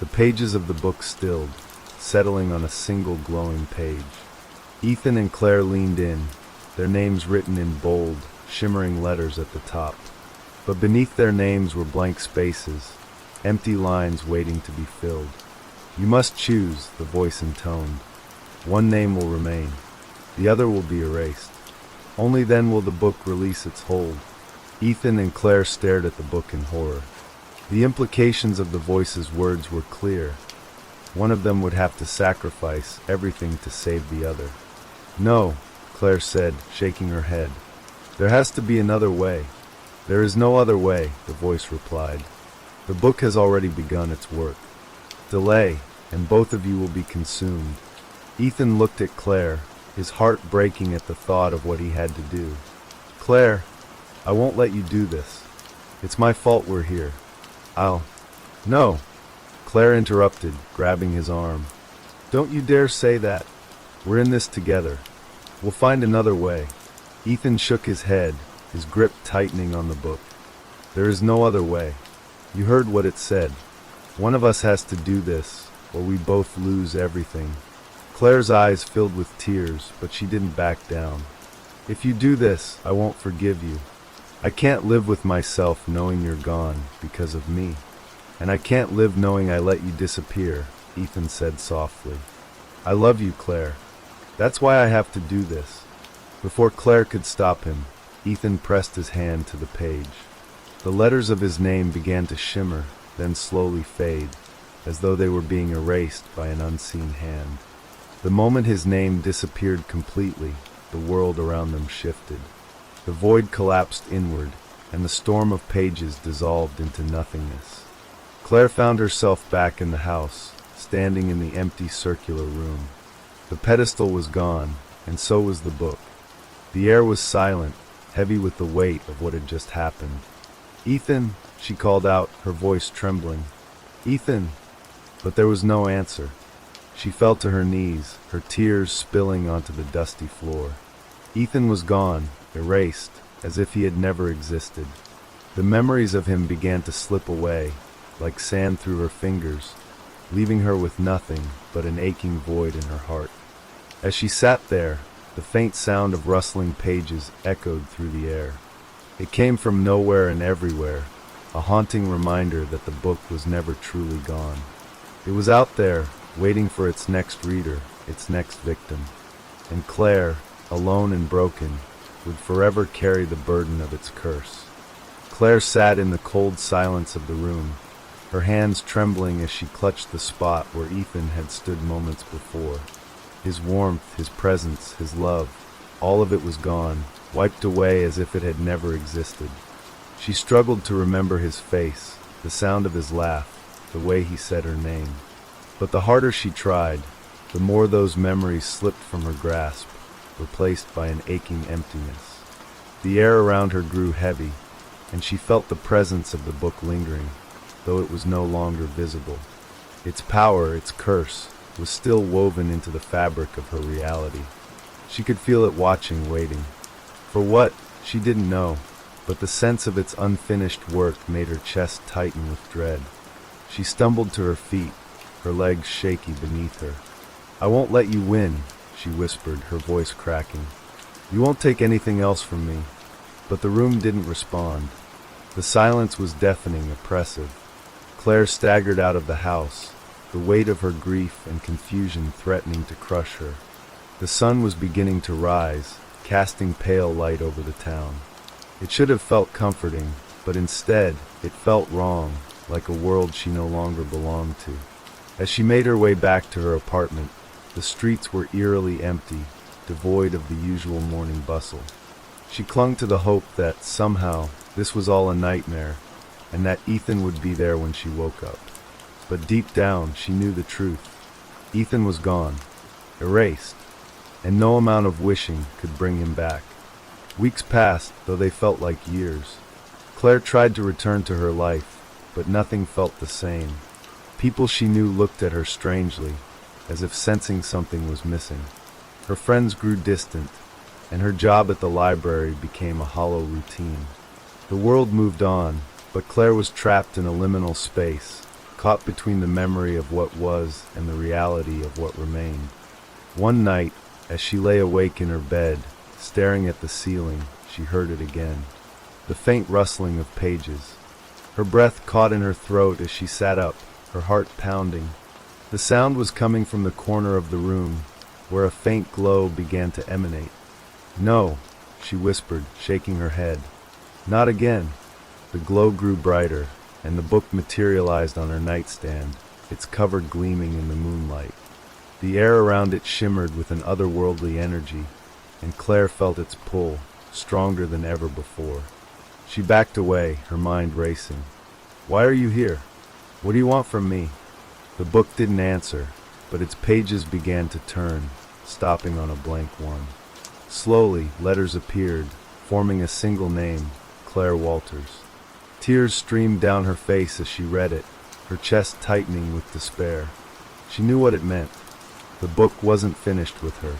The pages of the book stilled, settling on a single glowing page. Ethan and Claire leaned in, their names written in bold, shimmering letters at the top. But beneath their names were blank spaces, empty lines waiting to be filled. "You must choose," the voice intoned. "One name will remain. The other will be erased. Only then will the book release its hold." Ethan and Claire stared at the book in horror. The implications of the voice's words were clear. One of them would have to sacrifice everything to save the other. "No," Claire said, shaking her head. "There has to be another way." "There is no other way," the voice replied. "The book has already begun its work. Delay, and both of you will be consumed." Ethan looked at Claire, his heart breaking at the thought of what he had to do. "Claire, I won't let you do this. It's my fault we're here. No!" Claire interrupted, grabbing his arm. "Don't you dare say that. We're in this together. We'll find another way." Ethan shook his head, his grip tightening on the book. "There is no other way. You heard what it said. One of us has to do this, or we both lose everything." Claire's eyes filled with tears, but she didn't back down. "If you do this, I won't forgive you. I can't live with myself knowing you're gone because of me. And I can't live knowing I let you disappear," Ethan said softly. "I love you, Claire. That's why I have to do this." Before Claire could stop him, Ethan pressed his hand to the page. The letters of his name began to shimmer, then slowly fade, as though they were being erased by an unseen hand. The moment his name disappeared completely, the world around them shifted. The void collapsed inward, and the storm of pages dissolved into nothingness. Claire found herself back in the house, standing in the empty circular room. The pedestal was gone, and so was the book. The air was silent, heavy with the weight of what had just happened. "Ethan," she called out, her voice trembling. "Ethan!" But there was no answer. She fell to her knees, her tears spilling onto the dusty floor. Ethan was gone, erased, as if he had never existed. The memories of him began to slip away, like sand through her fingers, leaving her with nothing but an aching void in her heart. As she sat there, the faint sound of rustling pages echoed through the air. It came from nowhere and everywhere, a haunting reminder that the book was never truly gone. It was out there, waiting for its next reader, its next victim. And Claire, alone and broken, would forever carry the burden of its curse. Claire sat in the cold silence of the room, her hands trembling as she clutched the spot where Ethan had stood moments before. His warmth, his presence, his love, all of it was gone, wiped away as if it had never existed. She struggled to remember his face, the sound of his laugh, the way he said her name. But the harder she tried, the more those memories slipped from her grasp, replaced by an aching emptiness. The air around her grew heavy, and she felt the presence of the book lingering, though it was no longer visible. Its power, its curse, was still woven into the fabric of her reality. She could feel it watching, waiting. For what, she didn't know, but the sense of its unfinished work made her chest tighten with dread. She stumbled to her feet, her legs shaky beneath her. "I won't let you win," she whispered, her voice cracking. "You won't take anything else from me." But the room didn't respond. The silence was deafening, oppressive. Claire staggered out of the house, the weight of her grief and confusion threatening to crush her. The sun was beginning to rise, casting pale light over the town. It should have felt comforting, but instead, it felt wrong, like a world she no longer belonged to. As she made her way back to her apartment, the streets were eerily empty, devoid of the usual morning bustle. She clung to the hope that, somehow, this was all a nightmare, and that Ethan would be there when she woke up. But deep down, she knew the truth. Ethan was gone, erased, and no amount of wishing could bring him back. Weeks passed, though they felt like years. Claire tried to return to her life, but nothing felt the same. People she knew looked at her strangely, as if sensing something was missing. Her friends grew distant, and her job at the library became a hollow routine. The world moved on, but Claire was trapped in a liminal space, caught between the memory of what was and the reality of what remained. One night, as she lay awake in her bed, staring at the ceiling, she heard it again. The faint rustling of pages. Her breath caught in her throat as she sat up, her heart pounding. The sound was coming from the corner of the room, where a faint glow began to emanate. "No," she whispered, shaking her head. "Not again." The glow grew brighter, and the book materialized on her nightstand, its cover gleaming in the moonlight. The air around it shimmered with an otherworldly energy, and Claire felt its pull, stronger than ever before. She backed away, her mind racing. "Why are you here? What do you want from me?" The book didn't answer, but its pages began to turn, stopping on a blank one. Slowly, letters appeared, forming a single name, Claire Walters. Tears streamed down her face as she read it, her chest tightening with despair. She knew what it meant. The book wasn't finished with her.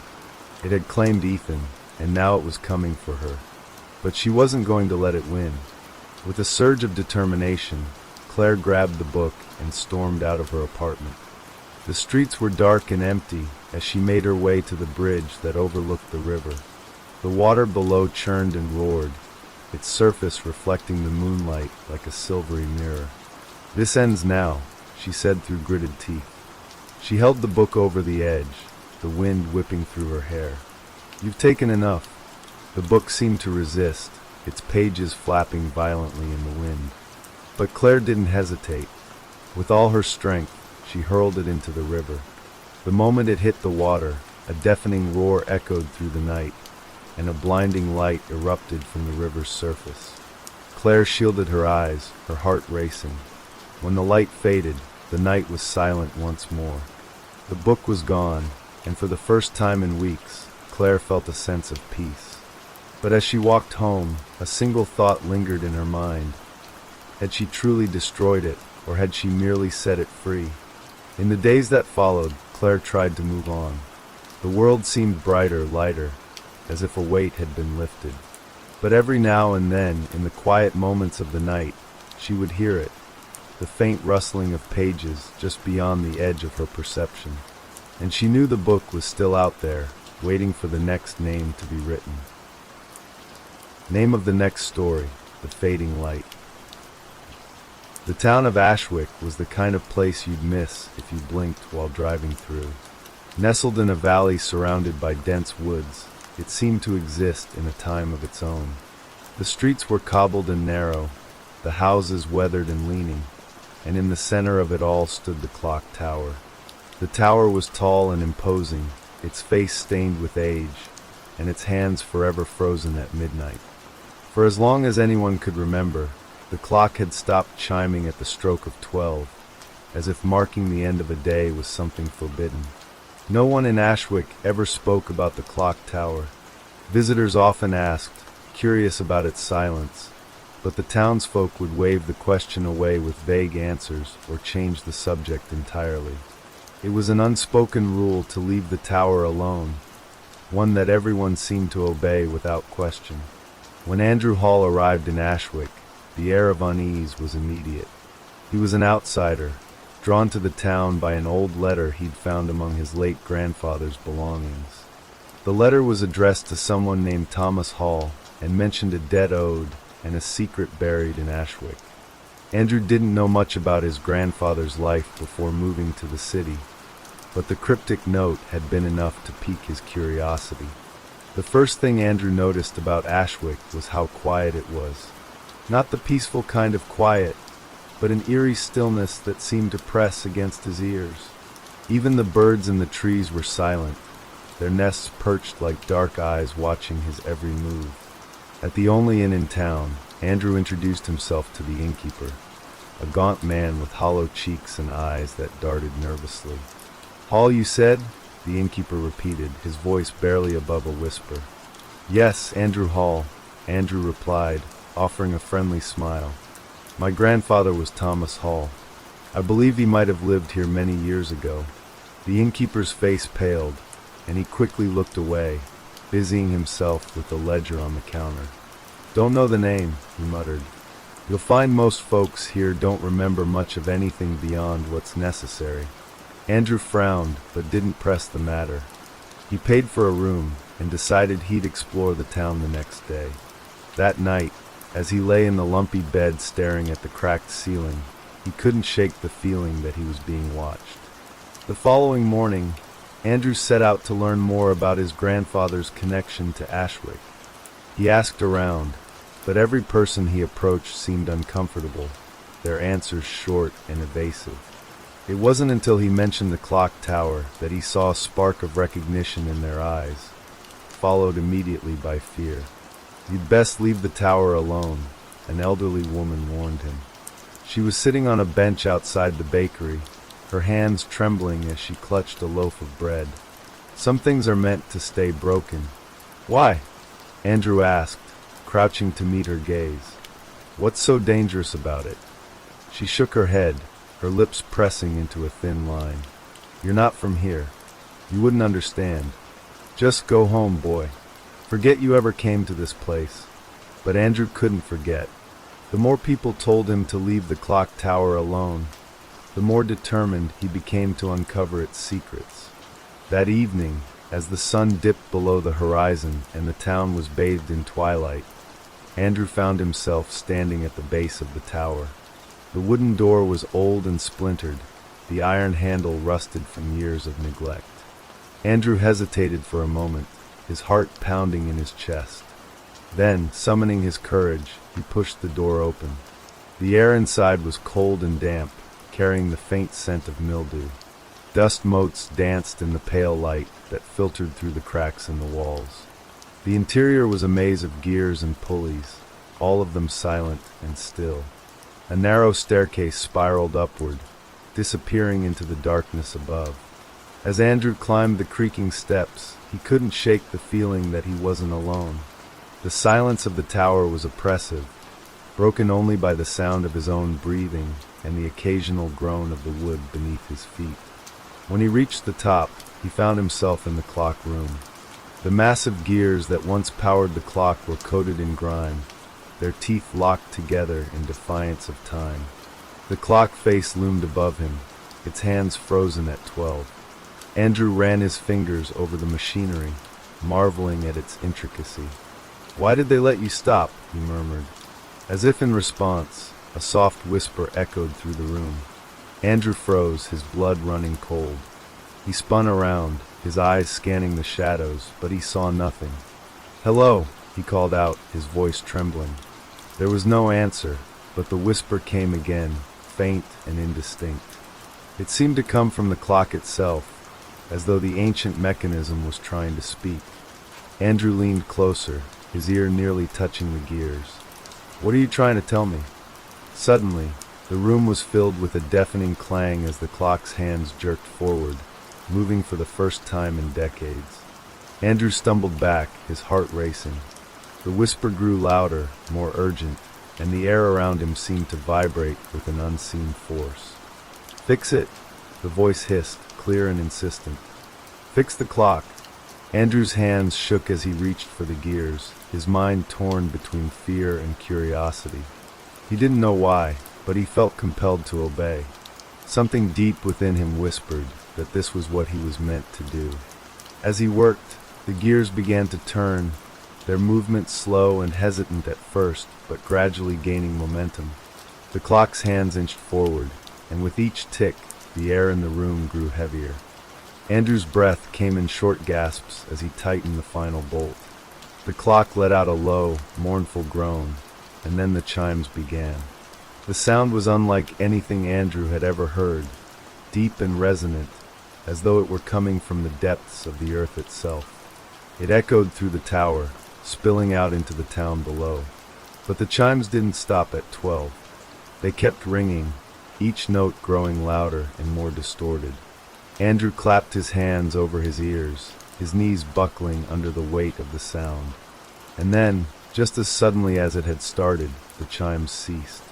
It had claimed Ethan, and now it was coming for her. But she wasn't going to let it win. With a surge of determination, Claire grabbed the book and stormed out of her apartment. The streets were dark and empty as she made her way to the bridge that overlooked the river. The water below churned and roared, its surface reflecting the moonlight like a silvery mirror. "This ends now," she said through gritted teeth. She held the book over the edge, the wind whipping through her hair. "You've taken enough." The book seemed to resist, its pages flapping violently in the wind. But Claire didn't hesitate. With all her strength, she hurled it into the river. The moment it hit the water, a deafening roar echoed through the night, and a blinding light erupted from the river's surface. Claire shielded her eyes, her heart racing. When the light faded, the night was silent once more. The book was gone, and for the first time in weeks, Claire felt a sense of peace. But as she walked home, a single thought lingered in her mind. Had she truly destroyed it, or had she merely set it free? In the days that followed, Claire tried to move on. The world seemed brighter, lighter, as if a weight had been lifted. But every now and then, in the quiet moments of the night, she would hear it, the faint rustling of pages just beyond the edge of her perception. And she knew the book was still out there, waiting for the next name to be written. Name of the next story, The Fading Light. The town of Ashwick was the kind of place you'd miss if you blinked while driving through. Nestled in a valley surrounded by dense woods, it seemed to exist in a time of its own. The streets were cobbled and narrow, the houses weathered and leaning, and in the center of it all stood the clock tower. The tower was tall and imposing, its face stained with age, and its hands forever frozen at midnight. For as long as anyone could remember, the clock had stopped chiming at the stroke of 12, as if marking the end of a day was something forbidden. No one in Ashwick ever spoke about the clock tower. Visitors often asked, curious about its silence, but the townsfolk would wave the question away with vague answers or change the subject entirely. It was an unspoken rule to leave the tower alone, one that everyone seemed to obey without question. When Andrew Hall arrived in Ashwick, the air of unease was immediate. He was an outsider, drawn to the town by an old letter he'd found among his late grandfather's belongings. The letter was addressed to someone named Thomas Hall and mentioned a debt owed and a secret buried in Ashwick. Andrew didn't know much about his grandfather's life before moving to the city, but the cryptic note had been enough to pique his curiosity. The first thing Andrew noticed about Ashwick was how quiet it was. Not the peaceful kind of quiet, but an eerie stillness that seemed to press against his ears. Even the birds in the trees were silent, their nests perched like dark eyes watching his every move. At the only inn in town, Andrew introduced himself to the innkeeper, a gaunt man with hollow cheeks and eyes that darted nervously. "Hall, you said?" the innkeeper repeated, his voice barely above a whisper. "Yes, Andrew Hall," Andrew replied, offering a friendly smile. "My grandfather was Thomas Hall. I believe he might have lived here many years ago." The innkeeper's face paled, and he quickly looked away, busying himself with the ledger on the counter. "Don't know the name," he muttered. "You'll find most folks here don't remember much of anything beyond what's necessary." Andrew frowned, but didn't press the matter. He paid for a room, and decided he'd explore the town the next day. That night, as he lay in the lumpy bed staring at the cracked ceiling, he couldn't shake the feeling that he was being watched. The following morning, Andrew set out to learn more about his grandfather's connection to Ashwick. He asked around, but every person he approached seemed uncomfortable, their answers short and evasive. It wasn't until he mentioned the clock tower that he saw a spark of recognition in their eyes, followed immediately by fear. "You'd best leave the tower alone," an elderly woman warned him. She was sitting on a bench outside the bakery, her hands trembling as she clutched a loaf of bread. "Some things are meant to stay broken." "Why?" Andrew asked, crouching to meet her gaze. "What's so dangerous about it?" She shook her head, her lips pressing into a thin line. "You're not from here. You wouldn't understand. Just go home, boy. Forget you ever came to this place." But Andrew couldn't forget. The more people told him to leave the clock tower alone, the more determined he became to uncover its secrets. That evening, as the sun dipped below the horizon and the town was bathed in twilight, Andrew found himself standing at the base of the tower. The wooden door was old and splintered, the iron handle rusted from years of neglect. Andrew hesitated for a moment, his heart pounding in his chest. Then, summoning his courage, he pushed the door open. The air inside was cold and damp, carrying the faint scent of mildew. Dust motes danced in the pale light that filtered through the cracks in the walls. The interior was a maze of gears and pulleys, all of them silent and still. A narrow staircase spiraled upward, disappearing into the darkness above. As Andrew climbed the creaking steps, he couldn't shake the feeling that he wasn't alone. The silence of the tower was oppressive, broken only by the sound of his own breathing and the occasional groan of the wood beneath his feet. When he reached the top, he found himself in the clock room. The massive gears that once powered the clock were coated in grime, their teeth locked together in defiance of time. The clock face loomed above him, its hands frozen at 12. Andrew ran his fingers over the machinery, marveling at its intricacy. "Why did they let you stop?" he murmured. As if in response, a soft whisper echoed through the room. Andrew froze, his blood running cold. He spun around, his eyes scanning the shadows, but he saw nothing. "Hello," he called out, his voice trembling. There was no answer, but the whisper came again, faint and indistinct. It seemed to come from the clock itself, as though the ancient mechanism was trying to speak. Andrew leaned closer, his ear nearly touching the gears. "What are you trying to tell me?" Suddenly, the room was filled with a deafening clang as the clock's hands jerked forward, moving for the first time in decades. Andrew stumbled back, his heart racing. The whisper grew louder, more urgent, and the air around him seemed to vibrate with an unseen force. "Fix it," the voice hissed, clear and insistent. "Fix the clock." Andrew's hands shook as he reached for the gears, his mind torn between fear and curiosity. He didn't know why, but he felt compelled to obey. Something deep within him whispered that this was what he was meant to do. As he worked, the gears began to turn, their movements slow and hesitant at first, but gradually gaining momentum. The clock's hands inched forward, and with each tick, the air in the room grew heavier. Andrew's breath came in short gasps as he tightened the final bolt. The clock let out a low, mournful groan, and then the chimes began. The sound was unlike anything Andrew had ever heard, deep and resonant, as though it were coming from the depths of the earth itself. It echoed through the tower, spilling out into the town below. But the chimes didn't stop at 12. They kept ringing, each note growing louder and more distorted. Andrew clapped his hands over his ears, his knees buckling under the weight of the sound. And then, just as suddenly as it had started, the chimes ceased.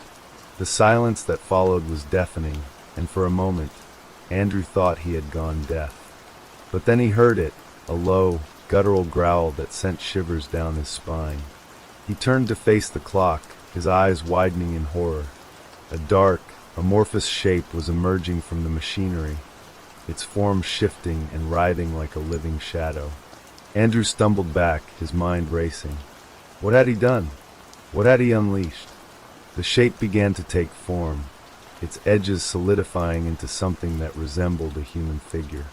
The silence that followed was deafening, and for a moment, Andrew thought he had gone deaf. But then he heard it, a low, guttural growl that sent shivers down his spine. He turned to face the clock, his eyes widening in horror. A dark, amorphous shape was emerging from the machinery, its form shifting and writhing like a living shadow. Andrew stumbled back, his mind racing. What had he done? What had he unleashed? The shape began to take form, its edges solidifying into something that resembled a human figure.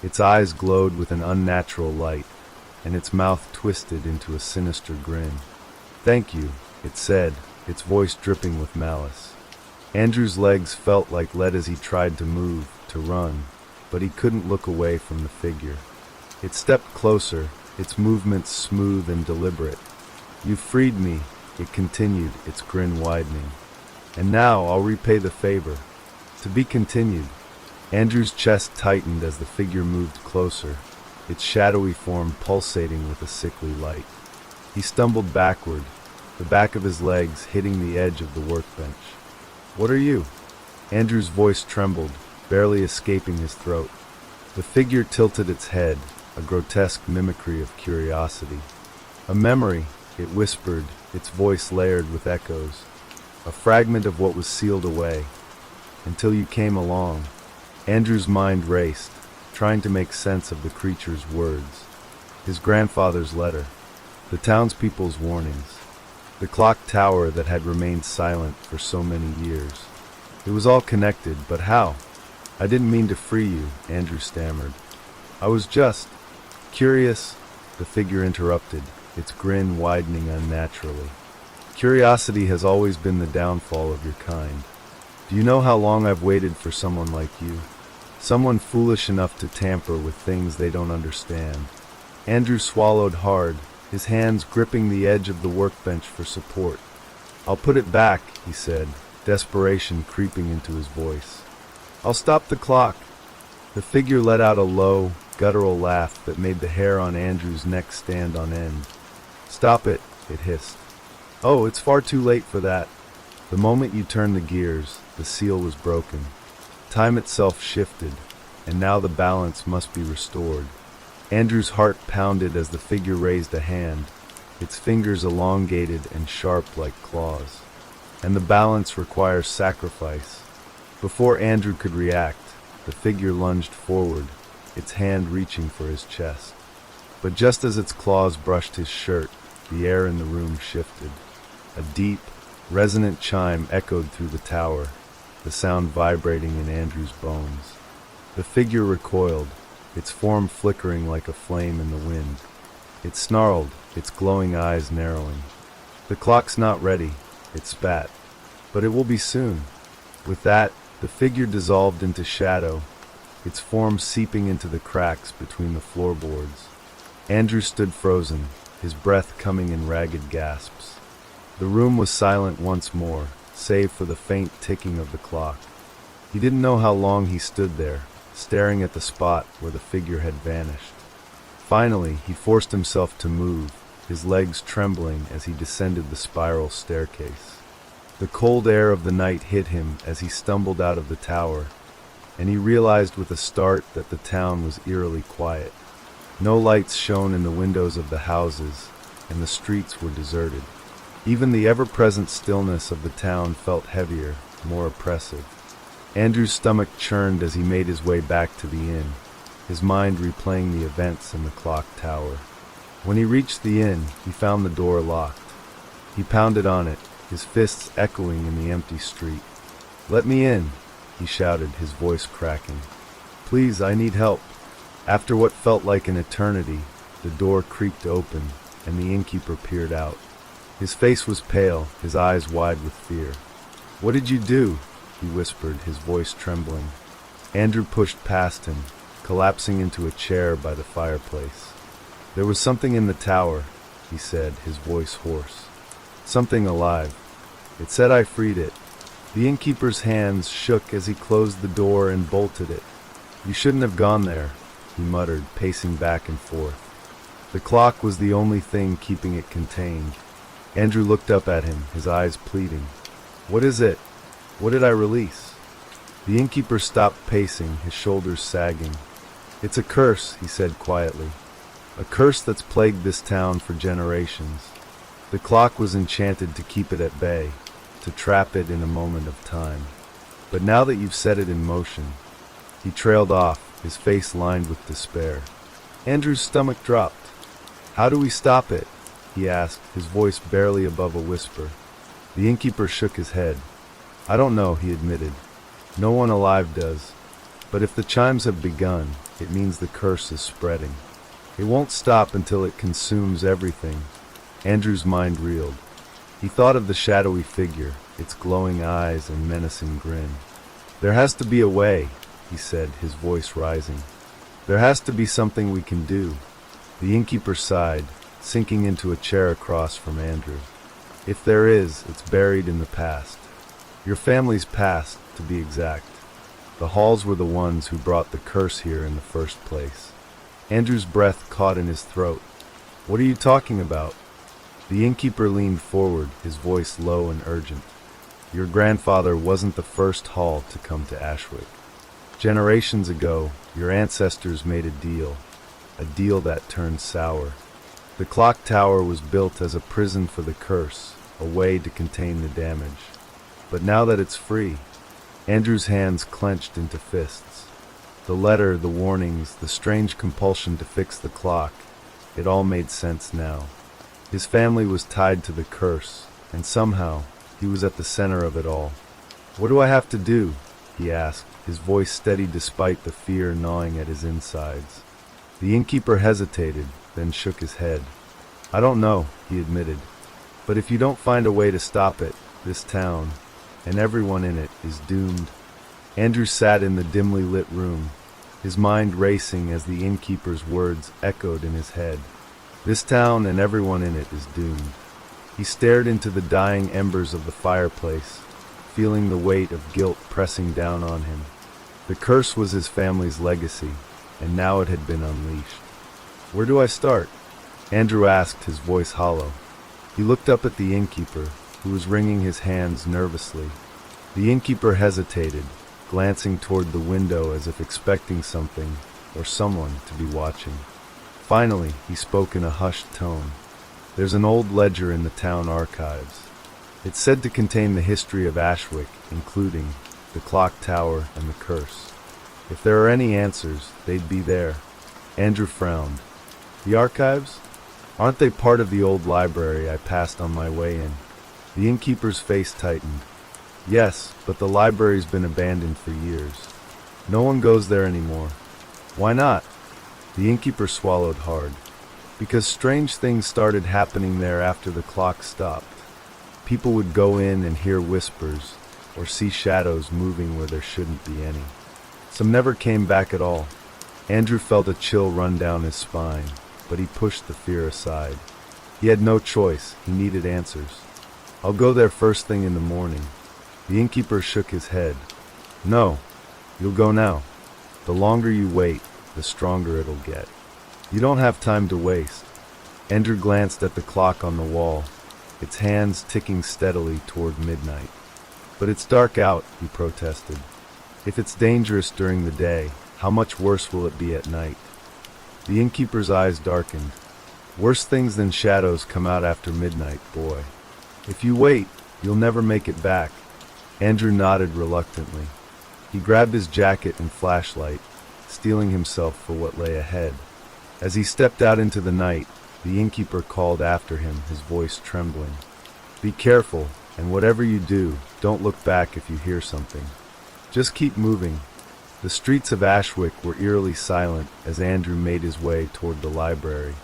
Its eyes glowed with an unnatural light, and its mouth twisted into a sinister grin. "Thank you," it said, its voice dripping with malice. Andrew's legs felt like lead as he tried to move, to run, but he couldn't look away from the figure. It stepped closer, its movements smooth and deliberate. "You've freed me," it continued, its grin widening. "And now I'll repay the favor. To be continued." Andrew's chest tightened as the figure moved closer, its shadowy form pulsating with a sickly light. He stumbled backward, the back of his legs hitting the edge of the workbench. "What are you?" Andrew's voice trembled, barely escaping his throat. The figure tilted its head, a grotesque mimicry of curiosity. "A memory," it whispered, its voice layered with echoes. "A fragment of what was sealed away. Until you came along." Andrew's mind raced, trying to make sense of the creature's words. His grandfather's letter, the townspeople's warnings, the clock tower that had remained silent for so many years. It was all connected, but how? "I didn't mean to free you," Andrew stammered. "I was just curious," the figure interrupted, its grin widening unnaturally. "Curiosity has always been the downfall of your kind. Do you know how long I've waited for someone like you? Someone foolish enough to tamper with things they don't understand." Andrew swallowed hard, his hands gripping the edge of the workbench for support. "I'll put it back," he said, desperation creeping into his voice. "I'll stop the clock." The figure let out a low, guttural laugh that made the hair on Andrew's neck stand on end. "Stop it," it hissed. "Oh, it's far too late for that." The moment you turned the gears, the seal was broken. Time itself shifted, and now the balance must be restored. Andrew's heart pounded as the figure raised a hand, its fingers elongated and sharp like claws. And the balance requires sacrifice. Before Andrew could react, the figure lunged forward, its hand reaching for his chest. But just as its claws brushed his shirt, the air in the room shifted. A deep, resonant chime echoed through the tower, the sound vibrating in Andrew's bones. The figure recoiled, its form flickering like a flame in the wind. It snarled, its glowing eyes narrowing. "The clock's not ready," it spat. "But it will be soon." With that, the figure dissolved into shadow, its form seeping into the cracks between the floorboards. Andrew stood frozen, his breath coming in ragged gasps. The room was silent once more, save for the faint ticking of the clock. He didn't know how long he stood there, staring at the spot where the figure had vanished. Finally, he forced himself to move, his legs trembling as he descended the spiral staircase. The cold air of the night hit him as he stumbled out of the tower, and he realized with a start that the town was eerily quiet. No lights shone in the windows of the houses, and the streets were deserted. Even the ever-present stillness of the town felt heavier, more oppressive. Andrew's stomach churned as he made his way back to the inn, his mind replaying the events in the clock tower. When he reached the inn, he found the door locked. He pounded on it, his fists echoing in the empty street. "Let me in," he shouted, his voice cracking. "Please, I need help." After what felt like an eternity, the door creaked open, and the innkeeper peered out. His face was pale, his eyes wide with fear. "What did you do?" he whispered, his voice trembling. Andrew pushed past him, collapsing into a chair by the fireplace. "There was something in the tower," he said, his voice hoarse. "Something alive. It said I freed it." The innkeeper's hands shook as he closed the door and bolted it. "You shouldn't have gone there," he muttered, pacing back and forth. The clock was the only thing keeping it contained. Andrew looked up at him, his eyes pleading. "What is it? What did I release?" The innkeeper stopped pacing, his shoulders sagging. "It's a curse," he said quietly. "A curse that's plagued this town for generations. The clock was enchanted to keep it at bay, to trap it in a moment of time. But now that you've set it in motion..." He trailed off, his face lined with despair. Andrew's stomach dropped. "How do we stop it?" he asked, his voice barely above a whisper. The innkeeper shook his head. "I don't know," he admitted. "No one alive does. But if the chimes have begun, it means the curse is spreading. It won't stop until it consumes everything." Andrew's mind reeled. He thought of the shadowy figure, its glowing eyes and menacing grin. "There has to be a way," he said, his voice rising. "There has to be something we can do." The innkeeper sighed, sinking into a chair across from Andrew. "If there is, it's buried in the past. Your family's past, to be exact. The Halls were the ones who brought the curse here in the first place." Andrew's breath caught in his throat. "What are you talking about?" The innkeeper leaned forward, his voice low and urgent. "Your grandfather wasn't the first Hall to come to Ashwick. Generations ago, your ancestors made a deal that turned sour. The clock tower was built as a prison for the curse, a way to contain the damage. But now that it's free..." Andrew's hands clenched into fists. The letter, the warnings, the strange compulsion to fix the clock, it all made sense now. His family was tied to the curse, and somehow, he was at the center of it all. "What do I have to do?" he asked, his voice steady despite the fear gnawing at his insides. The innkeeper hesitated, then shook his head. "I don't know," he admitted. "But if you don't find a way to stop it, this town, and everyone in it, is doomed." Andrew sat in the dimly lit room, his mind racing as the innkeeper's words echoed in his head. This town and everyone in it is doomed. He stared into the dying embers of the fireplace, feeling the weight of guilt pressing down on him. The curse was his family's legacy, and now it had been unleashed. "Where do I start?" Andrew asked, his voice hollow. He looked up at the innkeeper, who was wringing his hands nervously. The innkeeper hesitated, glancing toward the window as if expecting something or someone to be watching. Finally, he spoke in a hushed tone. "There's an old ledger in the town archives. It's said to contain the history of Ashwick, including the clock tower and the curse. If there are any answers, they'd be there." Andrew frowned. "The archives? Aren't they part of the old library I passed on my way in?" The innkeeper's face tightened. "Yes, but the library's been abandoned for years. No one goes there anymore." "Why not?" The innkeeper swallowed hard. "Because strange things started happening there after the clock stopped. People would go in and hear whispers, or see shadows moving where there shouldn't be any. Some never came back at all." Andrew felt a chill run down his spine, but he pushed the fear aside. He had no choice, he needed answers. "I'll go there first thing in the morning." The innkeeper shook his head. "No, you'll go now. The longer you wait, the stronger it'll get. You don't have time to waste." Andrew glanced at the clock on the wall, its hands ticking steadily toward midnight. "But it's dark out," he protested. "If it's dangerous during the day, how much worse will it be at night?" The innkeeper's eyes darkened. "Worse things than shadows come out after midnight, boy. If you wait, you'll never make it back." Andrew nodded reluctantly. He grabbed his jacket and flashlight, steeling himself for what lay ahead. As he stepped out into the night, the innkeeper called after him, his voice trembling. "Be careful, and whatever you do, don't look back if you hear something. Just keep moving." The streets of Ashwick were eerily silent as Andrew made his way toward the library.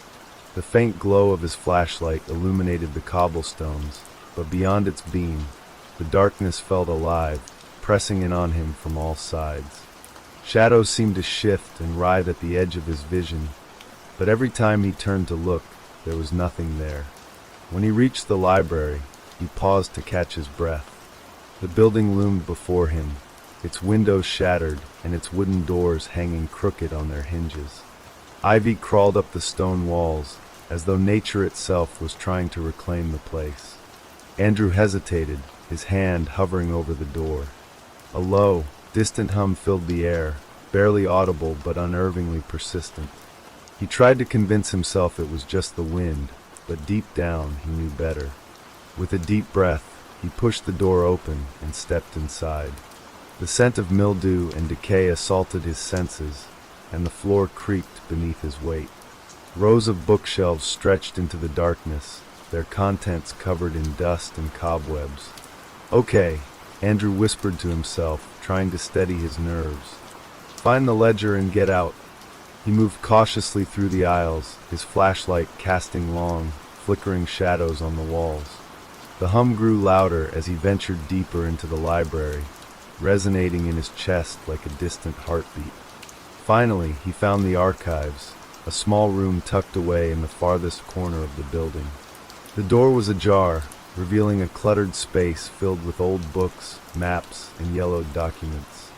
The faint glow of his flashlight illuminated the cobblestones, but beyond its beam, the darkness felt alive, pressing in on him from all sides. Shadows seemed to shift and writhe at the edge of his vision, but every time he turned to look, there was nothing there. When he reached the library, he paused to catch his breath. The building loomed before him, its windows shattered and its wooden doors hanging crooked on their hinges. Ivy crawled up the stone walls, as though nature itself was trying to reclaim the place. Andrew hesitated, his hand hovering over the door. A low, distant hum filled the air, barely audible but unnervingly persistent. He tried to convince himself it was just the wind, but deep down he knew better. With a deep breath, he pushed the door open and stepped inside. The scent of mildew and decay assaulted his senses, and the floor creaked beneath his weight. Rows of bookshelves stretched into the darkness, their contents covered in dust and cobwebs. "Okay," Andrew whispered to himself, trying to steady his nerves. "Find the ledger and get out." He moved cautiously through the aisles, his flashlight casting long, flickering shadows on the walls. The hum grew louder as he ventured deeper into the library, resonating in his chest like a distant heartbeat. Finally, he found the archives, a small room tucked away in the farthest corner of the building. The door was ajar, revealing a cluttered space filled with old books, maps, and yellowed documents.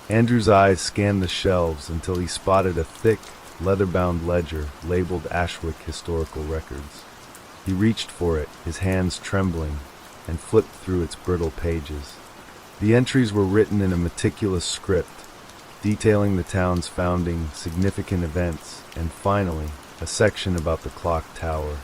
Andrew's eyes scanned the shelves until he spotted a thick, leather-bound ledger labeled Ashwick Historical Records. He reached for it, his hands trembling, and flipped through its brittle pages. The entries were written in a meticulous script, detailing the town's founding, significant events, and finally, a section about the clock tower.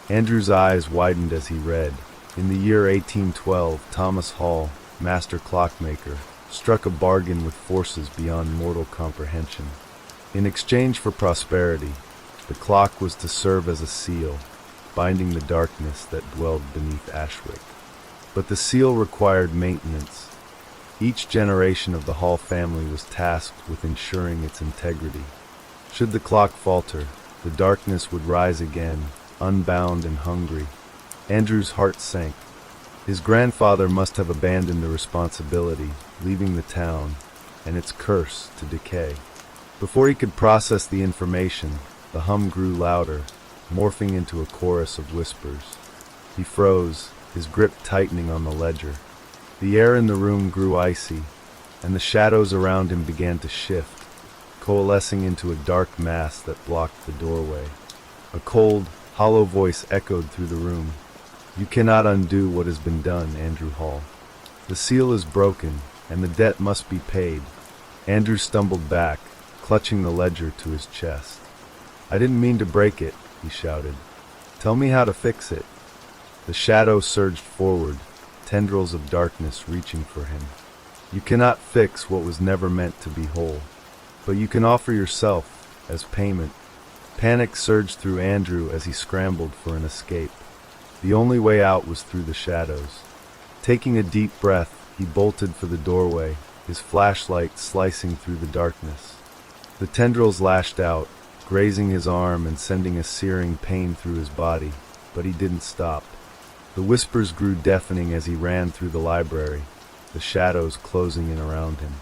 Andrew's eyes widened as he read. In the year 1812, Thomas Hall, master clockmaker, struck a bargain with forces beyond mortal comprehension. In exchange for prosperity, the clock was to serve as a seal, binding the darkness that dwelled beneath Ashwick. But the seal required maintenance. Each generation of the Hall family was tasked with ensuring its integrity. Should the clock falter, the darkness would rise again, unbound and hungry. Andrew's heart sank. His grandfather must have abandoned the responsibility, leaving the town and its curse to decay. Before he could process the information, the hum grew louder, morphing into a chorus of whispers. He froze, his grip tightening on the ledger. The air in the room grew icy, and the shadows around him began to shift, coalescing into a dark mass that blocked the doorway. A cold, hollow voice echoed through the room. "You cannot undo what has been done, Andrew Hall. The seal is broken, and the debt must be paid." Andrew stumbled back, clutching the ledger to his chest. "I didn't mean to break it," he shouted. "Tell me how to fix it." The shadow surged forward, tendrils of darkness reaching for him. "You cannot fix what was never meant to be whole, but you can offer yourself as payment." Panic surged through Andrew as he scrambled for an escape. The only way out was through the shadows. Taking a deep breath, he bolted for the doorway, his flashlight slicing through the darkness. The tendrils lashed out, grazing his arm and sending a searing pain through his body, but he didn't stop. The whispers grew deafening as he ran through the library, the shadows closing in around him.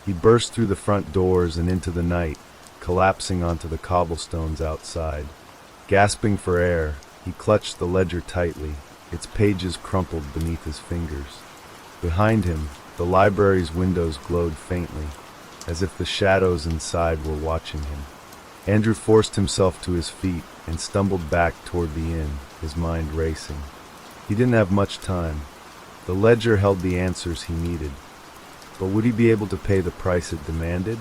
He burst through the front doors and into the night, collapsing onto the cobblestones outside. Gasping for air, he clutched the ledger tightly, its pages crumpled beneath his fingers. Behind him, the library's windows glowed faintly, as if the shadows inside were watching him. Andrew forced himself to his feet and stumbled back toward the inn, his mind racing. He didn't have much time. The ledger held the answers he needed. But would he be able to pay the price it demanded?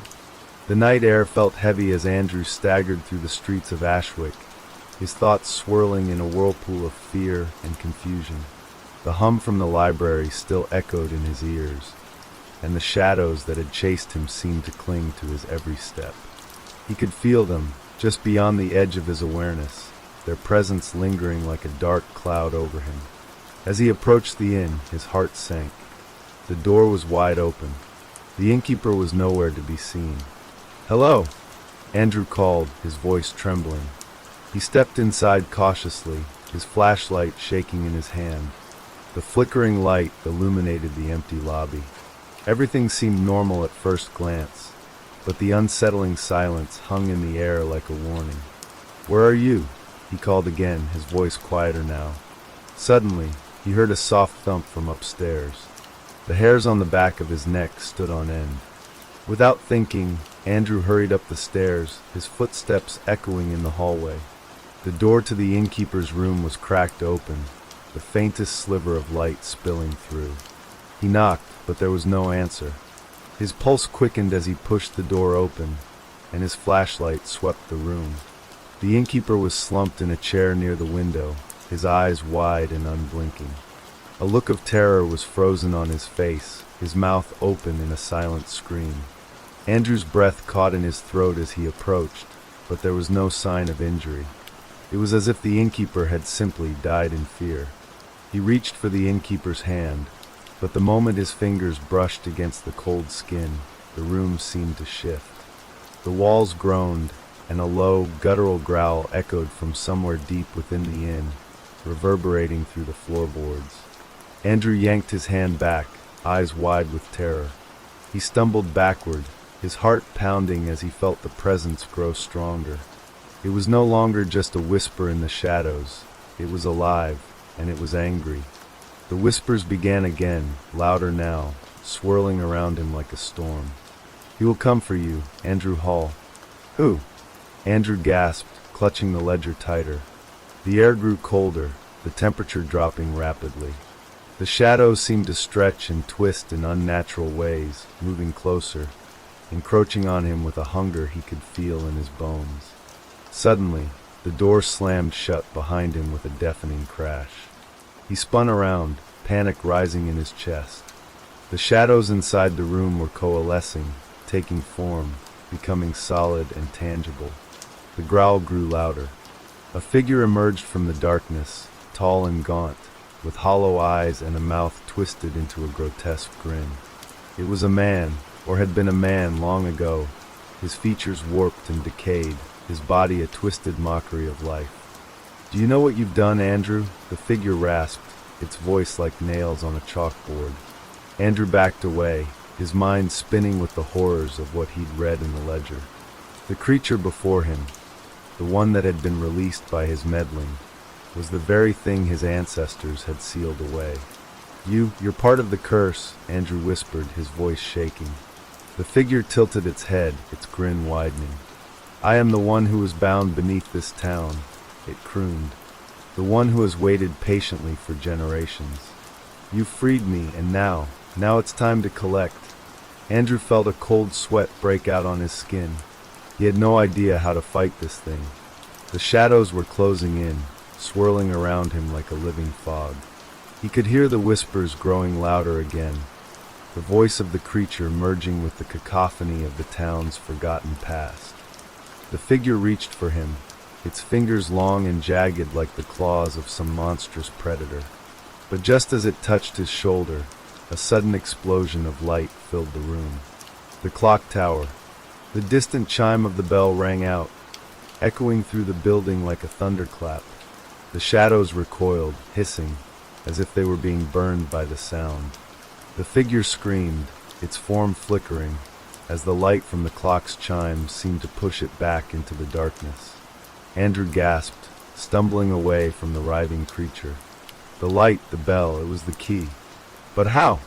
The night air felt heavy as Andrew staggered through the streets of Ashwick, his thoughts swirling in a whirlpool of fear and confusion. The hum from the library still echoed in his ears, and the shadows that had chased him seemed to cling to his every step. He could feel them, just beyond the edge of his awareness, their presence lingering like a dark cloud over him. As he approached the inn, his heart sank. The door was wide open. The innkeeper was nowhere to be seen. "Hello," Andrew called, his voice trembling. He stepped inside cautiously, his flashlight shaking in his hand. The flickering light illuminated the empty lobby. Everything seemed normal at first glance, but the unsettling silence hung in the air like a warning. "Where are you?" he called again, his voice quieter now. Suddenly, he heard a soft thump from upstairs. The hairs on the back of his neck stood on end. Without thinking, Andrew hurried up the stairs, his footsteps echoing in the hallway. The door to the innkeeper's room was cracked open, the faintest sliver of light spilling through. He knocked, but there was no answer. His pulse quickened as he pushed the door open, and his flashlight swept the room. The innkeeper was slumped in a chair near the window, his eyes wide and unblinking. A look of terror was frozen on his face, his mouth open in a silent scream. Andrew's breath caught in his throat as he approached, but there was no sign of injury. It was as if the innkeeper had simply died in fear. He reached for the innkeeper's hand, but the moment his fingers brushed against the cold skin, the room seemed to shift. The walls groaned, and a low, guttural growl echoed from somewhere deep within the inn, reverberating through the floorboards. Andrew yanked his hand back, eyes wide with terror. He stumbled backward, his heart pounding as he felt the presence grow stronger. It was no longer just a whisper in the shadows. It was alive, and it was angry. The whispers began again, louder now, swirling around him like a storm. "He will come for you, Andrew Hall." "Who?" Andrew gasped, clutching the ledger tighter. The air grew colder, the temperature dropping rapidly. The shadows seemed to stretch and twist in unnatural ways, moving closer, encroaching on him with a hunger he could feel in his bones. Suddenly, the door slammed shut behind him with a deafening crash. He spun around, panic rising in his chest. The shadows inside the room were coalescing, taking form, becoming solid and tangible. The growl grew louder. A figure emerged from the darkness, tall and gaunt, with hollow eyes and a mouth twisted into a grotesque grin. It was a man, or had been a man long ago, his features warped and decayed, his body a twisted mockery of life. "Do you know what you've done, Andrew?" the figure rasped, its voice like nails on a chalkboard. Andrew backed away, his mind spinning with the horrors of what he'd read in the ledger. The creature before him, the one that had been released by his meddling, was the very thing his ancestors had sealed away. You're part of the curse, Andrew whispered, his voice shaking. The figure tilted its head, its grin widening. I am the one who was bound beneath this town, it crooned. The one who has waited patiently for generations. You freed me, and now it's time to collect. Andrew felt a cold sweat break out on his skin. He had no idea how to fight this thing. The shadows were closing in, swirling around him like a living fog. He could hear the whispers growing louder again, the voice of the creature merging with the cacophony of the town's forgotten past. The figure reached for him, its fingers long and jagged like the claws of some monstrous predator. But just as it touched his shoulder, a sudden explosion of light filled the room. The clock tower. The distant chime of the bell rang out, echoing through the building like a thunderclap. The shadows recoiled, hissing, as if they were being burned by the sound. The figure screamed, its form flickering, as the light from the clock's chimes seemed to push it back into the darkness. Andrew gasped, stumbling away from the writhing creature. The light, the bell, it was the key. But how?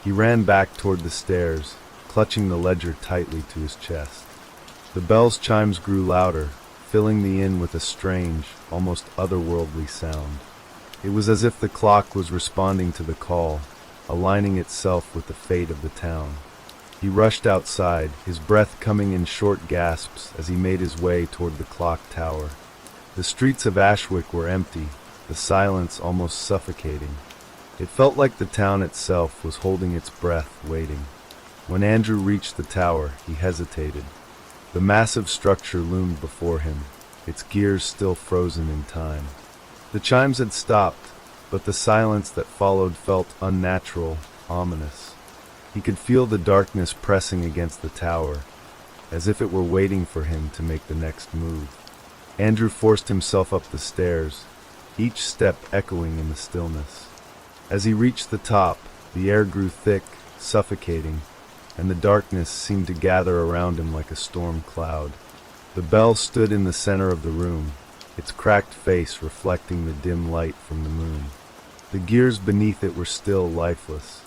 He ran back toward the stairs, clutching the ledger tightly to his chest. The bell's chimes grew louder, filling the inn with a strange, almost otherworldly sound. It was as if the clock was responding to the call, aligning itself with the fate of the town. He rushed outside, his breath coming in short gasps as he made his way toward the clock tower. The streets of Ashwick were empty, the silence almost suffocating. It felt like the town itself was holding its breath, waiting. When Andrew reached the tower, he hesitated. The massive structure loomed before him, its gears still frozen in time. The chimes had stopped, but the silence that followed felt unnatural, ominous. He could feel the darkness pressing against the tower, as if it were waiting for him to make the next move. Andrew forced himself up the stairs, each step echoing in the stillness. As he reached the top, the air grew thick, suffocating, and the darkness seemed to gather around him like a storm cloud. The bell stood in the center of the room, its cracked face reflecting the dim light from the moon. The gears beneath it were still lifeless.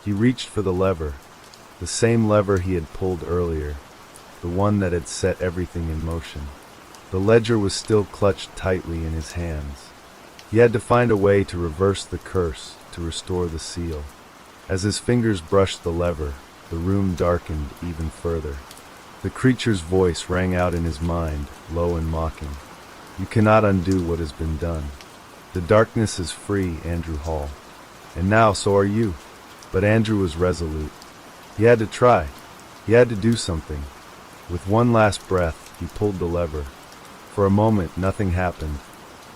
He reached for the lever, the same lever he had pulled earlier, the one that had set everything in motion. The ledger was still clutched tightly in his hands. He had to find a way to reverse the curse, to restore the seal. As his fingers brushed the lever, the room darkened even further. The creature's voice rang out in his mind, low and mocking. You cannot undo what has been done. The darkness is free, Andrew Hall. And now so are you. But Andrew was resolute. He had to try. He had to do something. With one last breath, he pulled the lever. For a moment, nothing happened.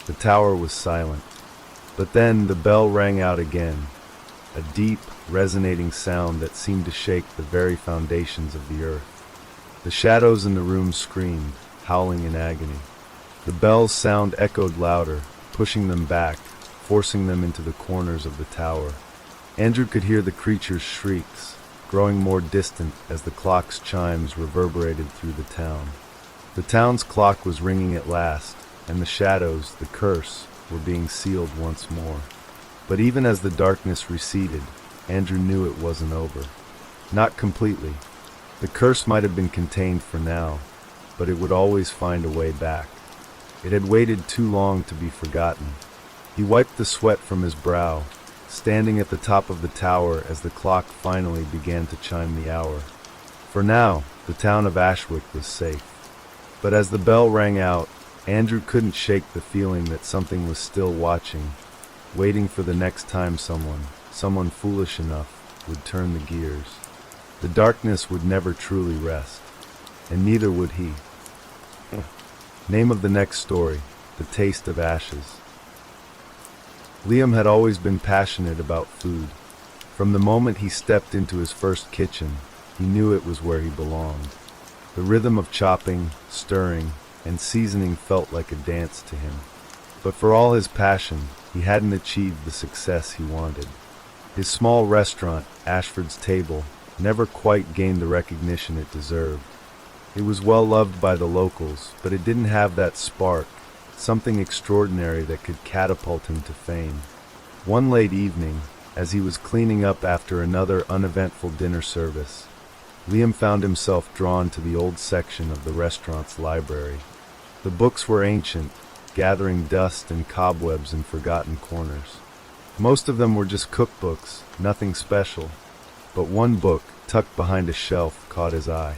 The tower was silent. But then the bell rang out again, a deep, resonating sound that seemed to shake the very foundations of the earth. The shadows in the room screamed, howling in agony. The bell's sound echoed louder, pushing them back, forcing them into the corners of the tower. Andrew could hear the creature's shrieks, growing more distant as the clock's chimes reverberated through the town. The town's clock was ringing at last, and the shadows, the curse, were being sealed once more. But even as the darkness receded, Andrew knew it wasn't over. Not completely. The curse might have been contained for now, but it would always find a way back. It had waited too long to be forgotten. He wiped the sweat from his brow, standing at the top of the tower as the clock finally began to chime the hour. For now, the town of Ashwick was safe. But as the bell rang out, Andrew couldn't shake the feeling that something was still watching, waiting for the next time someone foolish enough, would turn the gears. The darkness would never truly rest, and neither would he. Name of the next story, The Taste of Ashes. Liam had always been passionate about food. From the moment he stepped into his first kitchen, he knew it was where he belonged. The rhythm of chopping, stirring, and seasoning felt like a dance to him. But for all his passion, he hadn't achieved the success he wanted. His small restaurant, Ashford's Table, never quite gained the recognition it deserved. It was well loved by the locals, but it didn't have that spark, something extraordinary that could catapult him to fame. One late evening, As he was cleaning up after another uneventful dinner service, Liam found himself drawn to the old section of the restaurant's library. The books were ancient, gathering dust and cobwebs in forgotten corners. Most of them were just cookbooks, nothing special, but one book, tucked behind a shelf, caught his eye.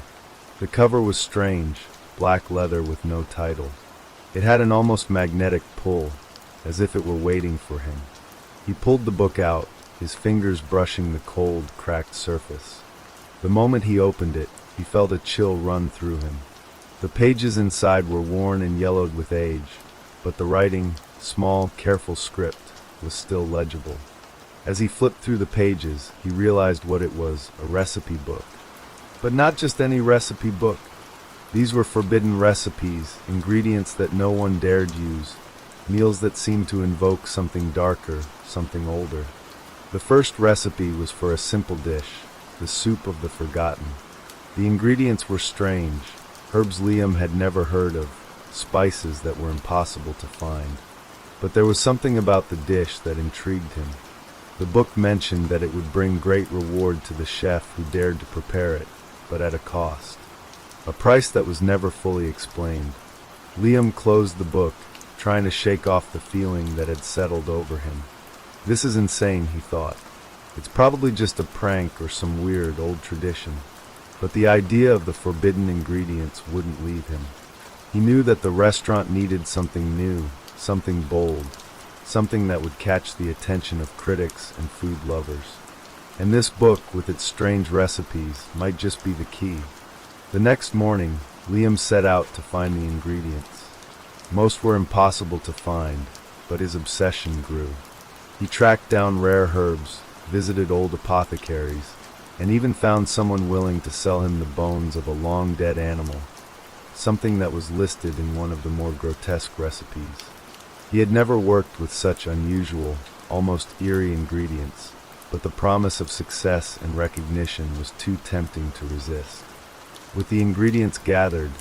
The cover was strange, black leather with no title. It had an almost magnetic pull, as if it were waiting for him. He pulled the book out, his fingers brushing the cold, cracked surface. The moment he opened it, he felt a chill run through him. The pages inside were worn and yellowed with age, but the writing, small, careful script, was still legible. As he flipped through the pages, he realized what it was, a recipe book. But not just any recipe book. These were forbidden recipes, ingredients that no one dared use, meals that seemed to invoke something darker, something older. The first recipe was for a simple dish, the soup of the forgotten. The ingredients were strange, herbs Liam had never heard of, spices that were impossible to find. But there was something about the dish that intrigued him. The book mentioned that it would bring great reward to the chef who dared to prepare it, but at a cost. A price that was never fully explained. Liam closed the book, trying to shake off the feeling that had settled over him. This is insane, he thought. It's probably just a prank or some weird old tradition. But the idea of the forbidden ingredients wouldn't leave him. He knew that the restaurant needed something new, something bold, something that would catch the attention of critics and food lovers. And this book, with its strange recipes, might just be the key. The next morning, Liam set out to find the ingredients. Most were impossible to find, but his obsession grew. He tracked down rare herbs, visited old apothecaries, and even found someone willing to sell him the bones of a long-dead animal, something that was listed in one of the more grotesque recipes. He had never worked with such unusual, almost eerie ingredients, but the promise of success and recognition was too tempting to resist. With the ingredients gathered,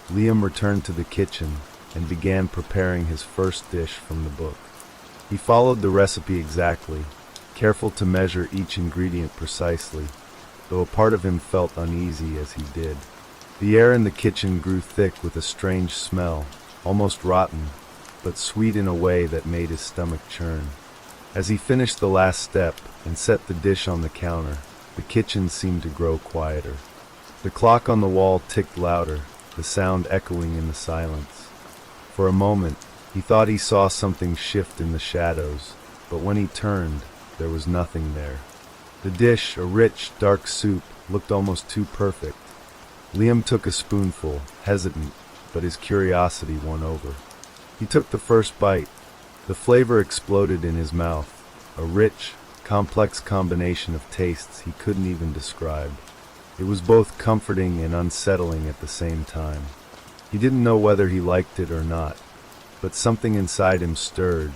Liam returned to the kitchen and began preparing his first dish from the book. He followed the recipe exactly, careful to measure each ingredient precisely, though a part of him felt uneasy as he did. The air in the kitchen grew thick with a strange smell, almost rotten, but sweet in a way that made his stomach churn. As he finished the last step and set the dish on the counter, the kitchen seemed to grow quieter. The clock on the wall ticked louder, the sound echoing in the silence. For a moment, he thought he saw something shift in the shadows, but when he turned, there was nothing there. The dish, a rich, dark soup, looked almost too perfect. Liam took a spoonful, hesitant, but his curiosity won over. He took the first bite. The flavor exploded in his mouth, a rich, complex combination of tastes he couldn't even describe. It was both comforting and unsettling at the same time. He didn't know whether he liked it or not, but something inside him stirred,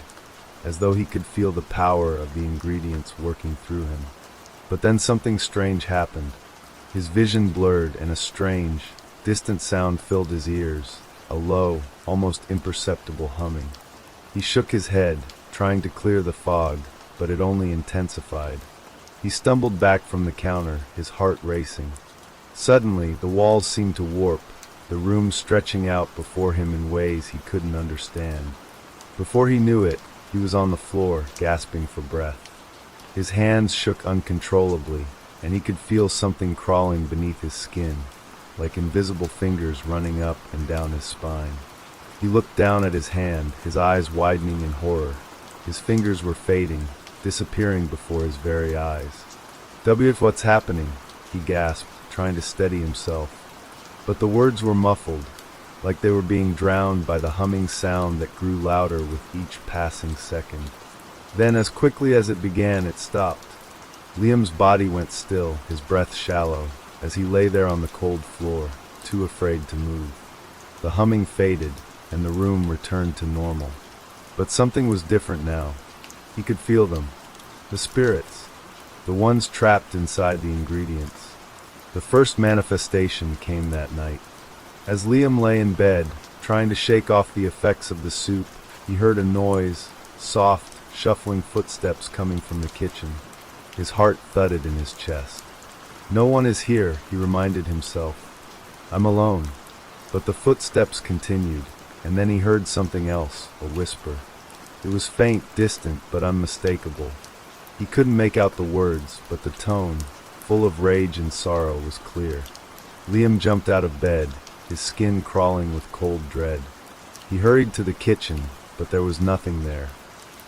as though he could feel the power of the ingredients working through him. But then something strange happened. His vision blurred and a strange, distant sound filled his ears, a low, almost imperceptible humming. He shook his head, trying to clear the fog, but it only intensified. He stumbled back from the counter, his heart racing. Suddenly, the walls seemed to warp, the room stretching out before him in ways he couldn't understand. Before he knew it, he was on the floor, gasping for breath. His hands shook uncontrollably, and he could feel something crawling beneath his skin, like invisible fingers running up and down his spine. He looked down at his hand, his eyes widening in horror. His fingers were fading, disappearing before his very eyes. What's happening? He gasped, trying to steady himself. But the words were muffled, like they were being drowned by the humming sound that grew louder with each passing second. Then, as quickly as it began, it stopped. Liam's body went still, his breath shallow, as he lay there on the cold floor, too afraid to move. The humming faded, and the room returned to normal. But something was different now. He could feel them. The spirits. The ones trapped inside the ingredients. The first manifestation came that night. As Liam lay in bed, trying to shake off the effects of the soup, he heard a noise, soft, shuffling footsteps coming from the kitchen. His heart thudded in his chest. No one is here, he reminded himself. I'm alone. But the footsteps continued, and then he heard something else, a whisper. It was faint, distant, but unmistakable. He couldn't make out the words, but the tone, full of rage and sorrow, was clear. Liam jumped out of bed, his skin crawling with cold dread. He hurried to the kitchen, but there was nothing there.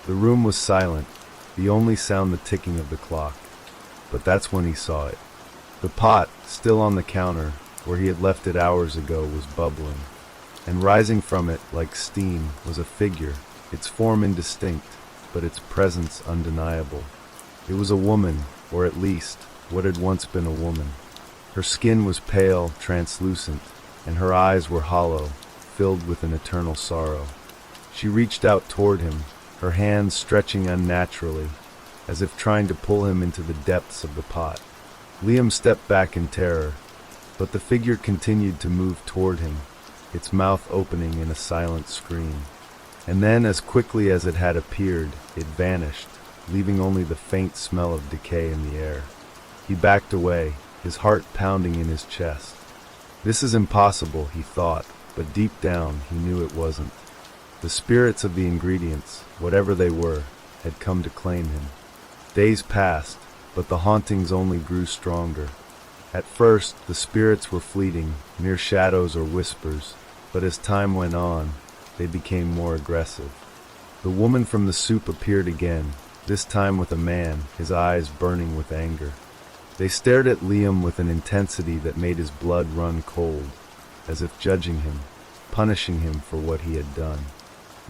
The room was silent, the only sound the ticking of the clock. But that's when he saw it. The pot, still on the counter, where he had left it hours ago, was bubbling. And rising from it, like steam, was a figure, its form indistinct, but its presence undeniable. It was a woman, or at least, what had once been a woman. Her skin was pale, translucent, and her eyes were hollow, filled with an eternal sorrow. She reached out toward him, her hands stretching unnaturally, as if trying to pull him into the depths of the pot. Liam stepped back in terror, but the figure continued to move toward him, its mouth opening in a silent scream. And then, as quickly as it had appeared, it vanished, leaving only the faint smell of decay in the air. He backed away, his heart pounding in his chest. This is impossible, he thought, but deep down he knew it wasn't. The spirits of the ingredients, whatever they were, had come to claim him. Days passed, but the hauntings only grew stronger. At first, the spirits were fleeting, mere shadows or whispers, but as time went on, they became more aggressive. The woman from the soup appeared again, this time with a man, his eyes burning with anger. They stared at Liam with an intensity that made his blood run cold, as if judging him, punishing him for what he had done.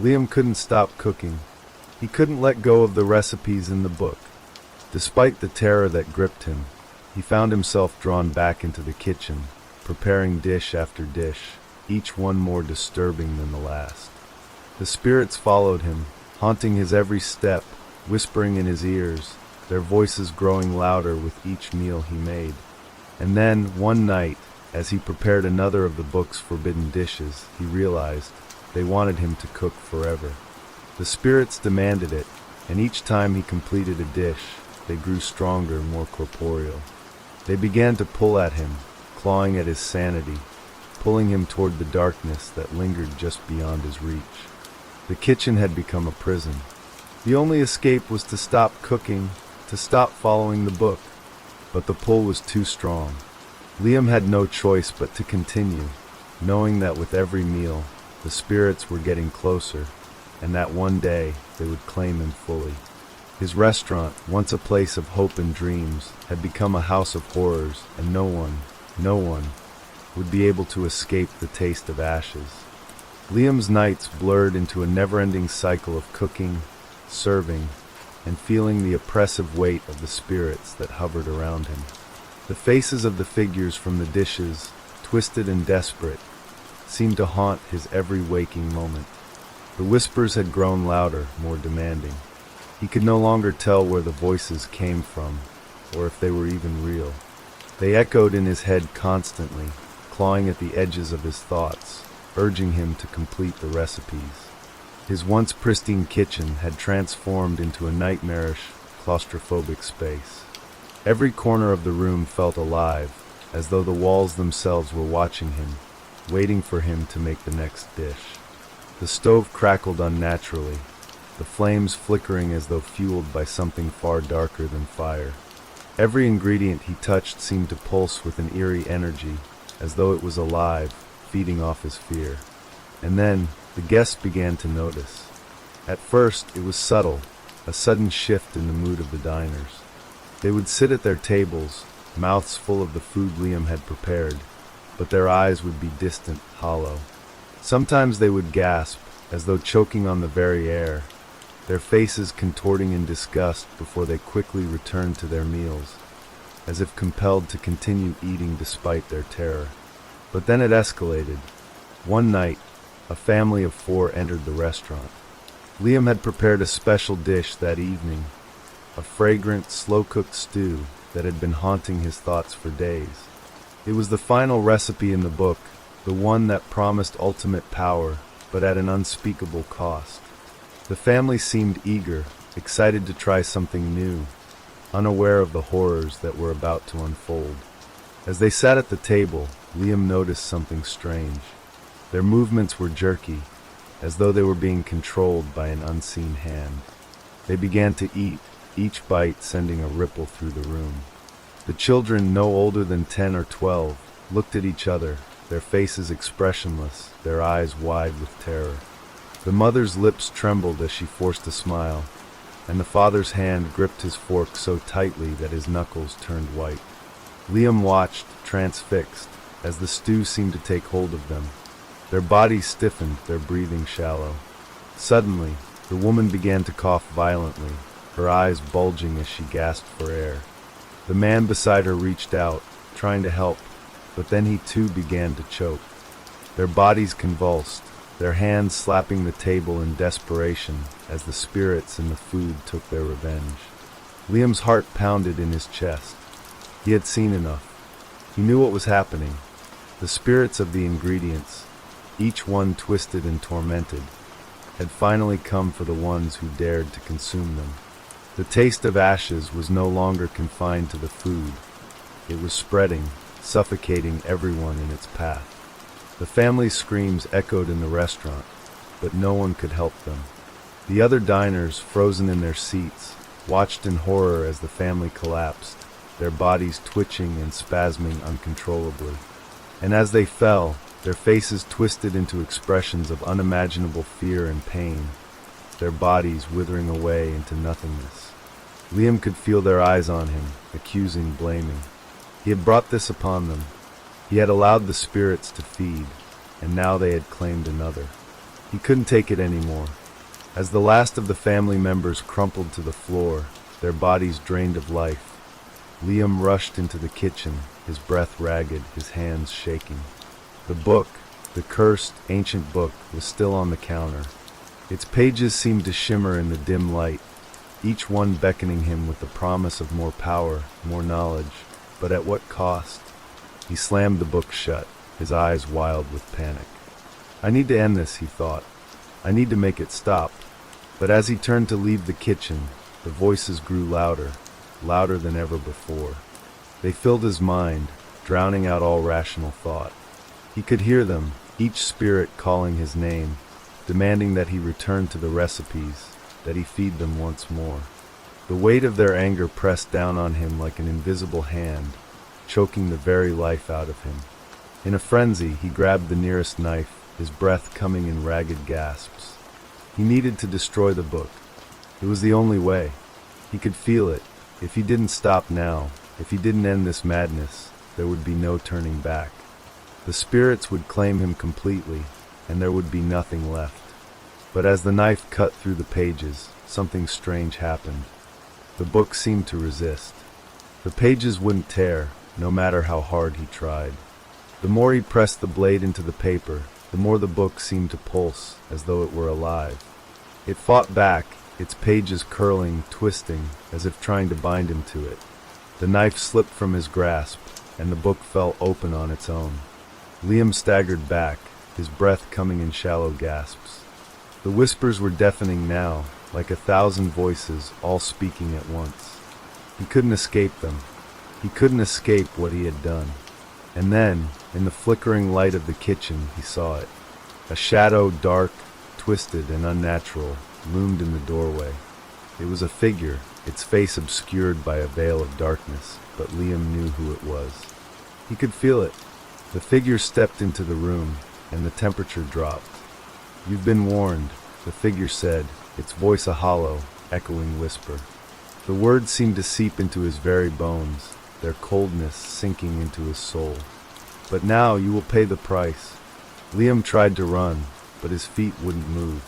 Liam couldn't stop cooking. He couldn't let go of the recipes in the book. Despite the terror that gripped him, he found himself drawn back into the kitchen, preparing dish after dish, each one more disturbing than the last. The spirits followed him, haunting his every step, whispering in his ears, their voices growing louder with each meal he made. And then, one night, as he prepared another of the book's forbidden dishes, he realized they wanted him to cook forever. The spirits demanded it, and each time he completed a dish, they grew stronger, more corporeal. They began to pull at him, clawing at his sanity, pulling him toward the darkness that lingered just beyond his reach. The kitchen had become a prison. The only escape was to stop cooking, to stop following the book. But the pull was too strong. Liam had no choice but to continue, knowing that with every meal, the spirits were getting closer, and that one day they would claim him fully. His restaurant, once a place of hope and dreams, had become a house of horrors, and no one, would be able to escape the taste of ashes. Liam's nights blurred into a never-ending cycle of cooking, serving, and feeling the oppressive weight of the spirits that hovered around him. The faces of the figures from the dishes, twisted and desperate, seemed to haunt his every waking moment. The whispers had grown louder, more demanding. He could no longer tell where the voices came from, or if they were even real. They echoed in his head constantly, clawing at the edges of his thoughts, urging him to complete the recipes. His once pristine kitchen had transformed into a nightmarish, claustrophobic space. Every corner of the room felt alive, as though the walls themselves were watching him, waiting for him to make the next dish. The stove crackled unnaturally, the flames flickering as though fueled by something far darker than fire. Every ingredient he touched seemed to pulse with an eerie energy, as though it was alive, feeding off his fear. And then, the guests began to notice. At first, it was subtle, a sudden shift in the mood of the diners. They would sit at their tables, mouths full of the food Liam had prepared, but their eyes would be distant, hollow. Sometimes they would gasp, as though choking on the very air, their faces contorting in disgust before they quickly returned to their meals, as if compelled to continue eating despite their terror. But then it escalated. One night, a family of 4 entered the restaurant. Liam had prepared a special dish that evening, a fragrant, slow-cooked stew that had been haunting his thoughts for days. It was the final recipe in the book, the one that promised ultimate power, but at an unspeakable cost. The family seemed eager, excited to try something new, unaware of the horrors that were about to unfold. As they sat at the table, Liam noticed something strange. Their movements were jerky, as though they were being controlled by an unseen hand. They began to eat, each bite sending a ripple through the room. The children, no older than 10 or 12, looked at each other, their faces expressionless, their eyes wide with terror. The mother's lips trembled as she forced a smile, and the father's hand gripped his fork so tightly that his knuckles turned white. Liam watched, transfixed, as the stew seemed to take hold of them. Their bodies stiffened, their breathing shallow. Suddenly, the woman began to cough violently, her eyes bulging as she gasped for air. The man beside her reached out, trying to help, but then he too began to choke. Their bodies convulsed, their hands slapping the table in desperation as the spirits in the food took their revenge. Liam's heart pounded in his chest. He had seen enough. He knew what was happening. The spirits of the ingredients, each one twisted and tormented, had finally come for the ones who dared to consume them. The taste of ashes was no longer confined to the food. It was spreading, suffocating everyone in its path. The family's screams echoed in the restaurant, but no one could help them. The other diners, frozen in their seats, watched in horror as the family collapsed, their bodies twitching and spasming uncontrollably. And as they fell, their faces twisted into expressions of unimaginable fear and pain, their bodies withering away into nothingness. Liam could feel their eyes on him, accusing, blaming. He had brought this upon them. He had allowed the spirits to feed, and now they had claimed another. He couldn't take it anymore. As the last of the family members crumpled to the floor, their bodies drained of life, Liam rushed into the kitchen, his breath ragged, his hands shaking. The book, the cursed, ancient book, was still on the counter. Its pages seemed to shimmer in the dim light, each one beckoning him with the promise of more power, more knowledge, but at what cost? He slammed the book shut, his eyes wild with panic. I need to end this, he thought. I need to make it stop. But as he turned to leave the kitchen, the voices grew louder, louder than ever before. They filled his mind, drowning out all rational thought. He could hear them, each spirit calling his name, demanding that he return to the recipes, that he feed them once more. The weight of their anger pressed down on him like an invisible hand, choking the very life out of him. In a frenzy, he grabbed the nearest knife, his breath coming in ragged gasps. He needed to destroy the book. It was the only way. He could feel it. If he didn't stop now, if he didn't end this madness, there would be no turning back. The spirits would claim him completely, and there would be nothing left. But as the knife cut through the pages, something strange happened. The book seemed to resist. The pages wouldn't tear, no matter how hard he tried. The more he pressed the blade into the paper, the more the book seemed to pulse, as though it were alive. It fought back, its pages curling, twisting, as if trying to bind him to it. The knife slipped from his grasp, and the book fell open on its own. Liam staggered back, his breath coming in shallow gasps. The whispers were deafening now, like 1,000 voices, all speaking at once. He couldn't escape them. He couldn't escape what he had done. And then, in the flickering light of the kitchen, he saw it. A shadow, dark, twisted, and unnatural, loomed in the doorway. It was a figure, its face obscured by a veil of darkness, but Liam knew who it was. He could feel it. The figure stepped into the room, and the temperature dropped. "You've been warned," the figure said, its voice a hollow, echoing whisper. The words seemed to seep into his very bones, their coldness sinking into his soul. "But now you will pay the price." Liam tried to run, but his feet wouldn't move.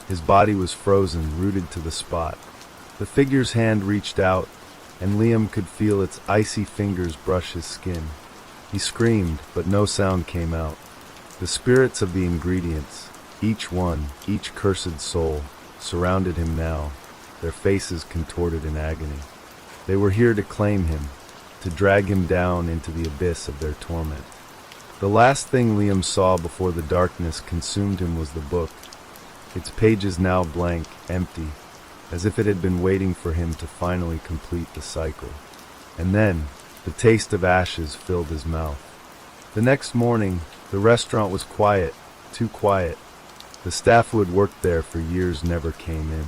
His body was frozen, rooted to the spot. The figure's hand reached out, and Liam could feel its icy fingers brush his skin. He screamed, but no sound came out. The spirits of the ingredients, each one, each cursed soul, surrounded him now, their faces contorted in agony. They were here to claim him, to drag him down into the abyss of their torment. The last thing Liam saw before the darkness consumed him was the book, its pages now blank, empty, as if it had been waiting for him to finally complete the cycle. And then, the taste of ashes filled his mouth. The next morning, the restaurant was quiet, too quiet. The staff who had worked there for years never came in.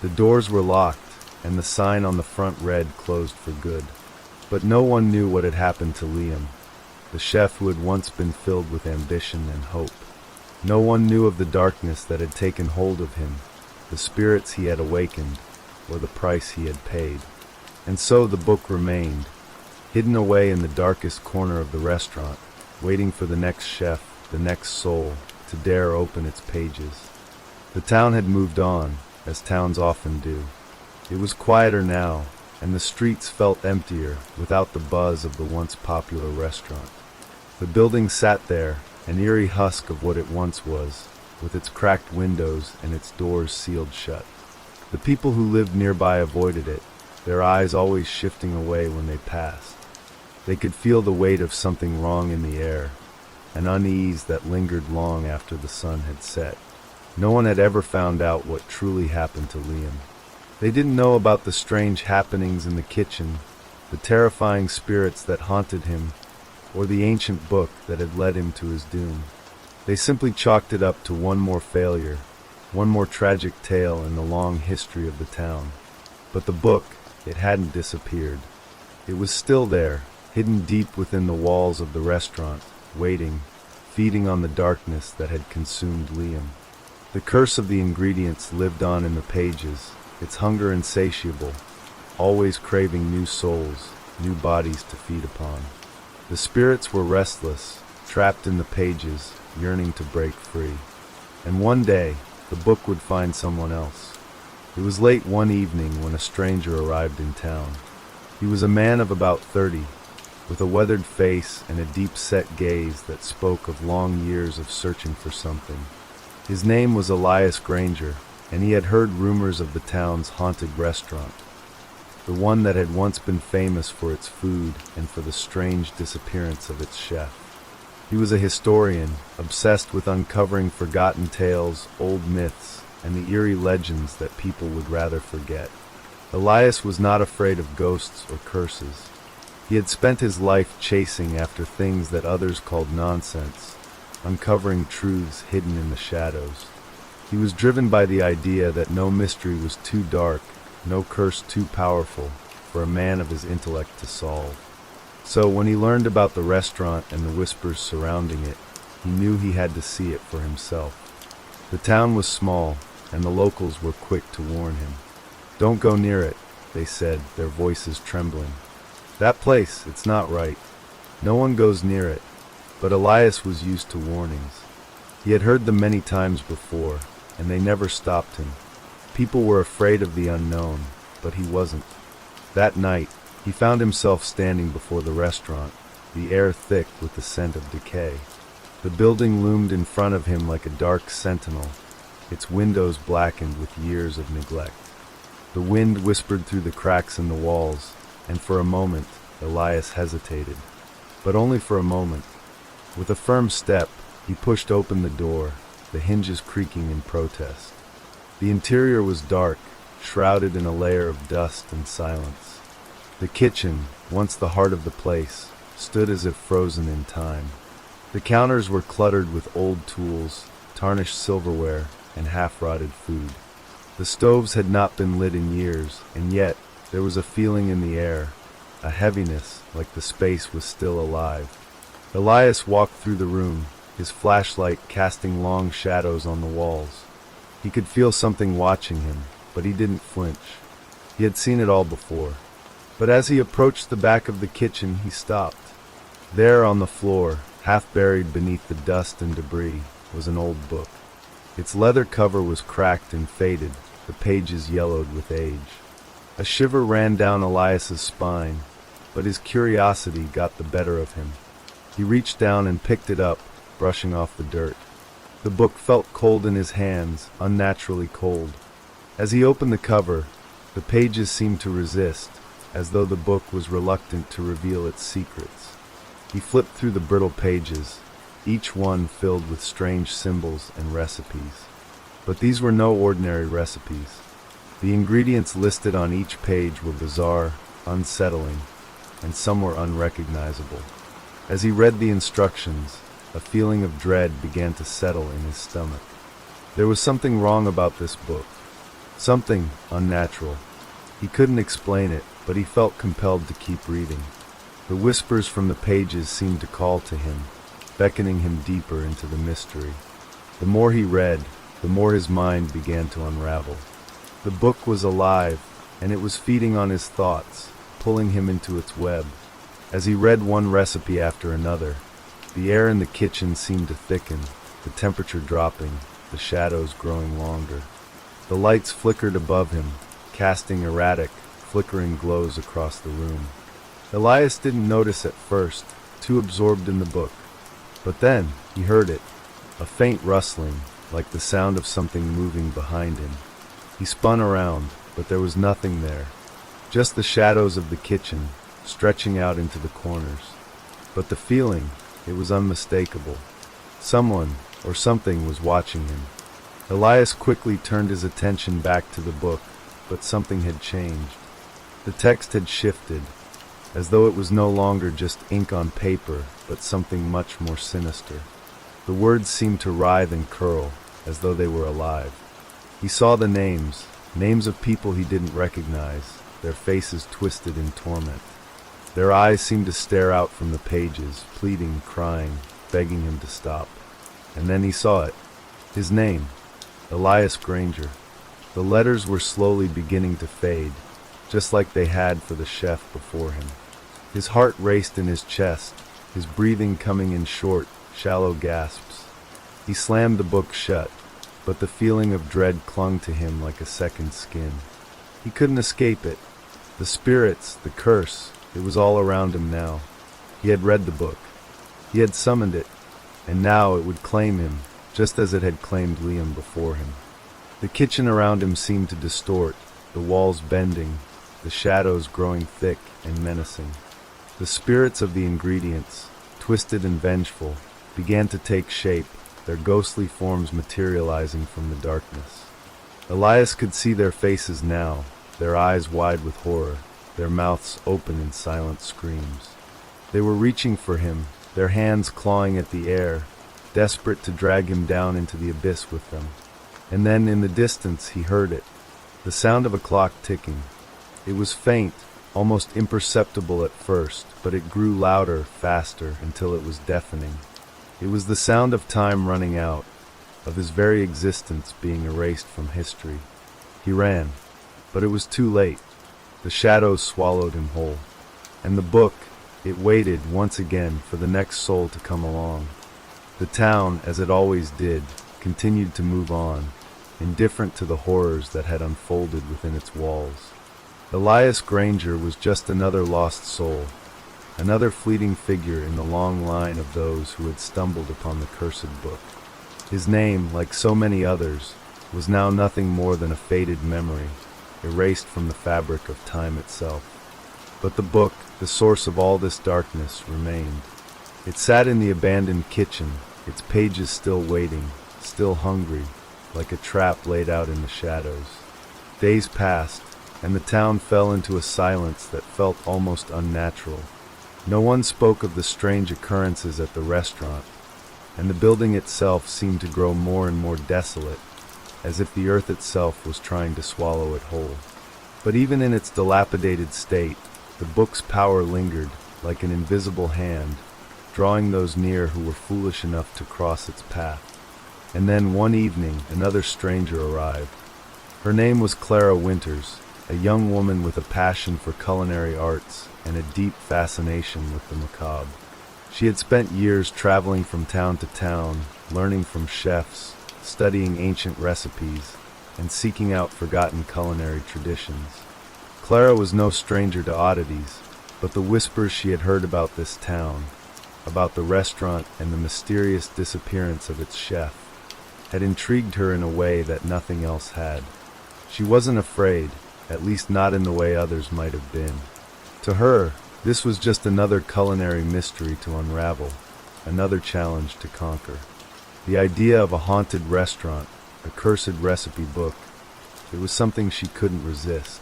The doors were locked, and the sign on the front read closed for good. But no one knew what had happened to Liam, the chef who had once been filled with ambition and hope. No one knew of the darkness that had taken hold of him, the spirits he had awakened, or the price he had paid. And so the book remained, hidden away in the darkest corner of the restaurant, waiting for the next chef, the next soul, to dare open its pages. The town had moved on, as towns often do. It was quieter now, and the streets felt emptier without the buzz of the once popular restaurant. The building sat there, an eerie husk of what it once was, with its cracked windows and its doors sealed shut. The people who lived nearby avoided it, their eyes always shifting away when they passed. They could feel the weight of something wrong in the air, an unease that lingered long after the sun had set. No one had ever found out what truly happened to Liam. They didn't know about the strange happenings in the kitchen, the terrifying spirits that haunted him, or the ancient book that had led him to his doom. They simply chalked it up to one more failure, one more tragic tale in the long history of the town. But the book, it hadn't disappeared. It was still there, hidden deep within the walls of the restaurant, waiting, feeding on the darkness that had consumed Liam. The curse of the ingredients lived on in the pages, its hunger insatiable, always craving new souls, new bodies to feed upon. The spirits were restless, trapped in the pages, yearning to break free. And one day, the book would find someone else. It was late one evening when a stranger arrived in town. He was a man of about 30, with a weathered face and a deep-set gaze that spoke of long years of searching for something. His name was Elias Granger, and he had heard rumors of the town's haunted restaurant, the one that had once been famous for its food and for the strange disappearance of its chef. He was a historian, obsessed with uncovering forgotten tales, old myths, and the eerie legends that people would rather forget. Elias was not afraid of ghosts or curses. He had spent his life chasing after things that others called nonsense, uncovering truths hidden in the shadows. He was driven by the idea that no mystery was too dark, no curse too powerful, for a man of his intellect to solve. So when he learned about the restaurant and the whispers surrounding it, he knew he had to see it for himself. The town was small, and the locals were quick to warn him. "Don't go near it," they said, their voices trembling. "That place, it's not right. No one goes near it." But Elias was used to warnings. He had heard them many times before, and they never stopped him. People were afraid of the unknown, but he wasn't. That night, he found himself standing before the restaurant, the air thick with the scent of decay. The building loomed in front of him like a dark sentinel, its windows blackened with years of neglect. The wind whispered through the cracks in the walls, and for a moment, Elias hesitated. But only for a moment. With a firm step, he pushed open the door, the hinges creaking in protest. The interior was dark, shrouded in a layer of dust and silence. The kitchen, once the heart of the place, stood as if frozen in time. The counters were cluttered with old tools, tarnished silverware, and half-rotted food. The stoves had not been lit in years, and yet there was a feeling in the air, a heaviness like the space was still alive. Elias walked through the room, his flashlight casting long shadows on the walls. He could feel something watching him, but he didn't flinch. He had seen it all before. But as he approached the back of the kitchen, he stopped. There on the floor, half buried beneath the dust and debris, was an old book. Its leather cover was cracked and faded, the pages yellowed with age. A shiver ran down Elias's spine, but his curiosity got the better of him. He reached down and picked it up, brushing off the dirt. The book felt cold in his hands, unnaturally cold. As he opened the cover, the pages seemed to resist, as though the book was reluctant to reveal its secrets. He flipped through the brittle pages, each one filled with strange symbols and recipes. But these were no ordinary recipes. The ingredients listed on each page were bizarre, unsettling, and some were unrecognizable. As he read the instructions, a feeling of dread began to settle in his stomach. There was something wrong about this book, something unnatural. He couldn't explain it, but he felt compelled to keep reading. The whispers from the pages seemed to call to him, beckoning him deeper into the mystery. The more he read, the more his mind began to unravel. The book was alive, and it was feeding on his thoughts, pulling him into its web. As he read one recipe after another, the air in the kitchen seemed to thicken, the temperature dropping, the shadows growing longer. The lights flickered above him, casting erratic, flickering glows across the room. Elias didn't notice at first, too absorbed in the book. But then he heard it, a faint rustling, like the sound of something moving behind him. He spun around, but there was nothing there, just the shadows of the kitchen, stretching out into the corners. But the feeling, it was unmistakable. Someone or something was watching him. Elias quickly turned his attention back to the book, but something had changed. The text had shifted, as though it was no longer just ink on paper, but something much more sinister. The words seemed to writhe and curl, as though they were alive. He saw the names of people he didn't recognize, their faces twisted in torment. Their eyes seemed to stare out from the pages, pleading, crying, begging him to stop. And then he saw it. His name, Elias Granger. The letters were slowly beginning to fade, just like they had for the chef before him. His heart raced in his chest, his breathing coming in short, shallow gasps. He slammed the book shut, but the feeling of dread clung to him like a second skin. He couldn't escape it. The spirits, the curse, it was all around him now. He had read the book. He had summoned it, and now it would claim him, just as it had claimed Liam before him. The kitchen around him seemed to distort, the walls bending, the shadows growing thick and menacing. The spirits of the ingredients, twisted and vengeful, began to take shape, their ghostly forms materializing from the darkness. Elias could see their faces now, their eyes wide with horror, their mouths open in silent screams. They were reaching for him, their hands clawing at the air, desperate to drag him down into the abyss with them. And then in the distance he heard it, the sound of a clock ticking. It was faint, almost imperceptible at first, but it grew louder, faster, until it was deafening. It was the sound of time running out, of his very existence being erased from history. He ran, but it was too late. The shadows swallowed him whole. And the book, it waited once again for the next soul to come along. The town, as it always did, continued to move on, indifferent to the horrors that had unfolded within its walls. Elias Granger was just another lost soul, another fleeting figure in the long line of those who had stumbled upon the cursed book. His name, like so many others, was now nothing more than a faded memory, erased from the fabric of time itself. But the book, the source of all this darkness, remained. It sat in the abandoned kitchen, its pages still waiting, still hungry, like a trap laid out in the shadows. Days passed, and the town fell into a silence that felt almost unnatural. No one spoke of the strange occurrences at the restaurant, and the building itself seemed to grow more and more desolate, as if the earth itself was trying to swallow it whole. But even in its dilapidated state, the book's power lingered, like an invisible hand, drawing those near who were foolish enough to cross its path. And then one evening, another stranger arrived. Her name was Clara Winters, a young woman with a passion for culinary arts and a deep fascination with the macabre. She had spent years traveling from town to town, learning from chefs, studying ancient recipes, and seeking out forgotten culinary traditions. Clara was no stranger to oddities, but the whispers she had heard about this town, about the restaurant and the mysterious disappearance of its chef, had intrigued her in a way that nothing else had. She wasn't afraid, at least not in the way others might have been. To her, this was just another culinary mystery to unravel, another challenge to conquer. The idea of a haunted restaurant, a cursed recipe book, It was something she couldn't resist.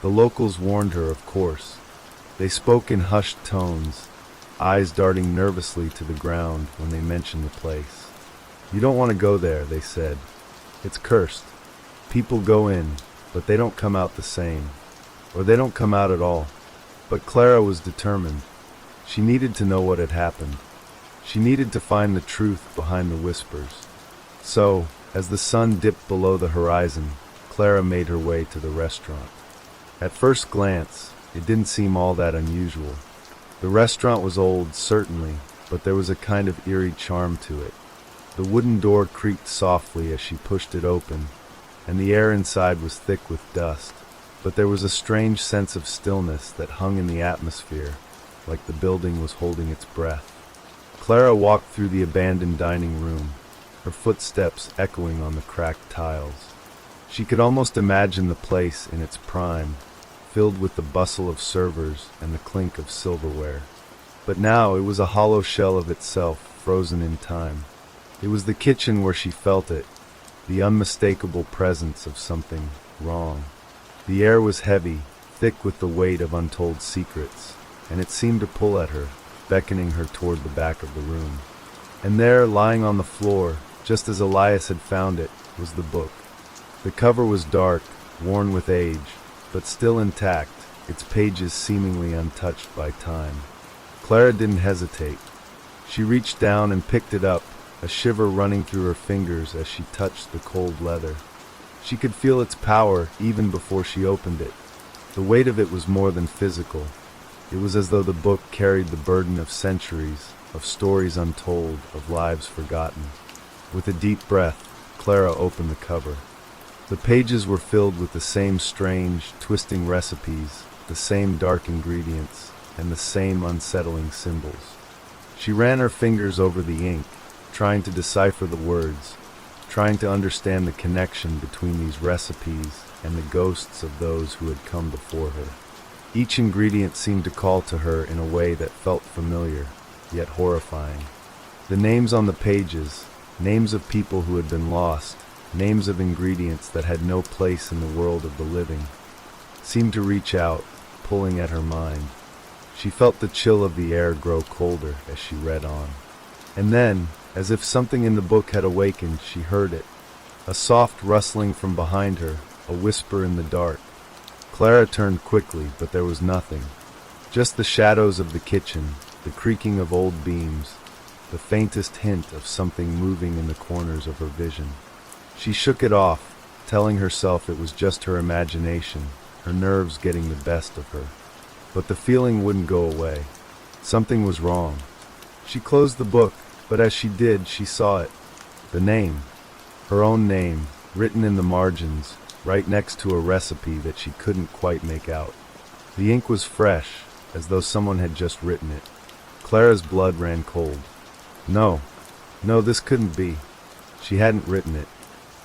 The locals warned her, of course. They spoke in hushed tones, eyes darting nervously to the ground when they mentioned the place. "You don't want to go there," they said. "It's cursed. People go in, but they don't come out the same. Or they don't come out at all." But Clara was determined. She needed to know what had happened. She needed to find the truth behind the whispers. So, as the sun dipped below the horizon, Clara made her way to the restaurant. At first glance, it didn't seem all that unusual. The restaurant was old, certainly, but there was a kind of eerie charm to it. The wooden door creaked softly as she pushed it open, and the air inside was thick with dust, but there was a strange sense of stillness that hung in the atmosphere, like the building was holding its breath. Clara walked through the abandoned dining room, her footsteps echoing on the cracked tiles. She could almost imagine the place in its prime, filled with the bustle of servers and the clink of silverware. But now it was a hollow shell of itself, frozen in time. It was the kitchen where she felt it, the unmistakable presence of something wrong. The air was heavy, thick with the weight of untold secrets, and it seemed to pull at her, beckoning her toward the back of the room. And there, lying on the floor, just as Elias had found it, was the book. The cover was dark, worn with age, but still intact, its pages seemingly untouched by time. Clara didn't hesitate. She reached down and picked it up, a shiver running through her fingers as she touched the cold leather. She could feel its power even before she opened it. The weight of it was more than physical. It was as though the book carried the burden of centuries, of stories untold, of lives forgotten. With a deep breath, Clara opened the cover. The pages were filled with the same strange, twisting recipes, the same dark ingredients, and the same unsettling symbols. She ran her fingers over the ink, trying to decipher the words, trying to understand the connection between these recipes and the ghosts of those who had come before her. Each ingredient seemed to call to her in a way that felt familiar, yet horrifying. The names on the pages, names of people who had been lost, names of ingredients that had no place in the world of the living, seemed to reach out, pulling at her mind. She felt the chill of the air grow colder as she read on. And then, as if something in the book had awakened, she heard it. A soft rustling from behind her, a whisper in the dark. Clara turned quickly, but there was nothing. Just the shadows of the kitchen, the creaking of old beams, the faintest hint of something moving in the corners of her vision. She shook it off, telling herself it was just her imagination, her nerves getting the best of her. But the feeling wouldn't go away. Something was wrong. She closed the book, but as she did, she saw it. The name. Her own name, written in the margins, right next to a recipe that she couldn't quite make out. The ink was fresh, as though someone had just written it. Clara's blood ran cold. No, this couldn't be. She hadn't written it.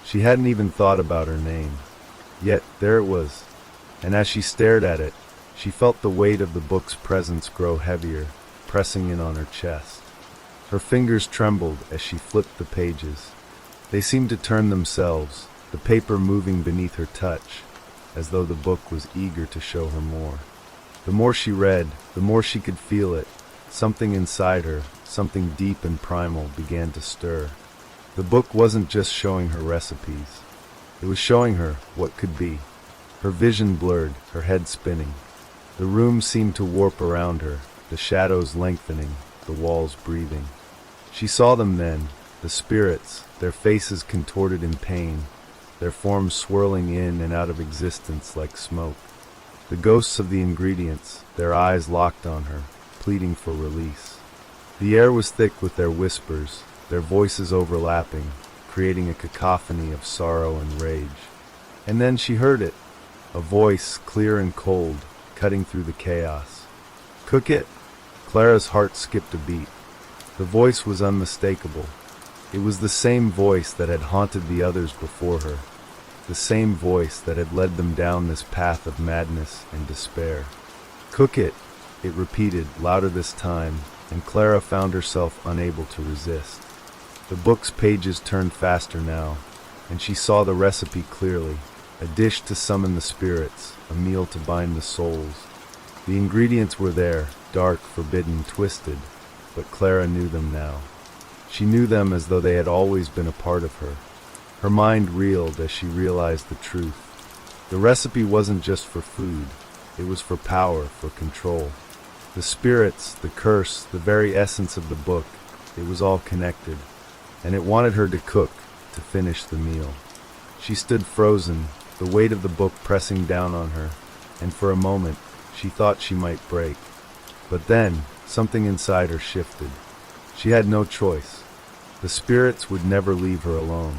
She hadn't even thought about her name. Yet, there it was. And as she stared at it, she felt the weight of the book's presence grow heavier, pressing in on her chest. Her fingers trembled as she flipped the pages. They seemed to turn themselves, the paper moving beneath her touch, as though the book was eager to show her more. The more she read, the more she could feel it. Something inside her, something deep and primal, began to stir. The book wasn't just showing her recipes. It was showing her what could be. Her vision blurred, her head spinning. The room seemed to warp around her, the shadows lengthening, the walls breathing. She saw them then, the spirits, their faces contorted in pain, their forms swirling in and out of existence like smoke. The ghosts of the ingredients, their eyes locked on her, pleading for release. The air was thick with their whispers, their voices overlapping, creating a cacophony of sorrow and rage. And then she heard it, a voice clear and cold, cutting through the chaos. "Cook it?" Clara's heart skipped a beat. The voice was unmistakable. It was the same voice that had haunted the others before her, the same voice that had led them down this path of madness and despair. "Cook it," it repeated, louder this time, and Clara found herself unable to resist. The book's pages turned faster now, and she saw the recipe clearly. a dish to summon the spirits, a meal to bind the souls. The ingredients were there, dark, forbidden, twisted, but Clara knew them now. She knew them as though they had always been a part of her. Her mind reeled as she realized the truth. The recipe wasn't just for food, it was for power, for control. The spirits, the curse, the very essence of the book, it was all connected, and it wanted her to cook, to finish the meal. She stood frozen, the weight of the book pressing down on her, and for a moment, she thought she might break. But then, something inside her shifted. She had no choice. The spirits would never leave her alone.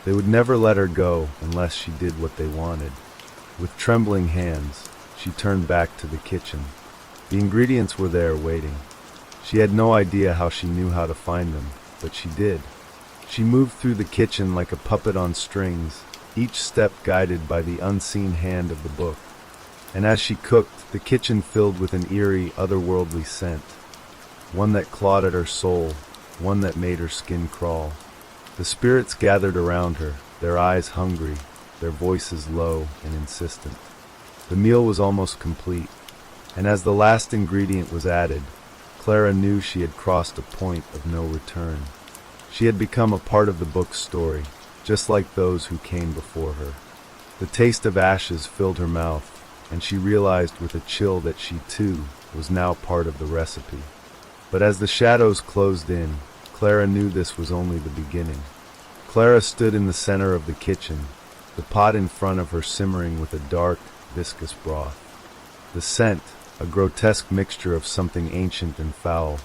They would never let her go unless she did what they wanted. With trembling hands, she turned back to the kitchen. The ingredients were there waiting. She had no idea how she knew how to find them, but she did. She moved through the kitchen like a puppet on strings, each step guided by the unseen hand of the book. And as she cooked, the kitchen filled with an eerie, otherworldly scent. One that clawed at her soul, one that made her skin crawl. The spirits gathered around her, their eyes hungry, their voices low and insistent. The meal was almost complete, and as the last ingredient was added, Clara knew she had crossed a point of no return. She had become a part of the book's story, just like those who came before her. The taste of ashes filled her mouth, and she realized with a chill that she too was now part of the recipe. But as the shadows closed in, Clara knew this was only the beginning. Clara stood in the center of the kitchen, the pot in front of her simmering with a dark, viscous broth. The scent, a grotesque mixture of something ancient and foul,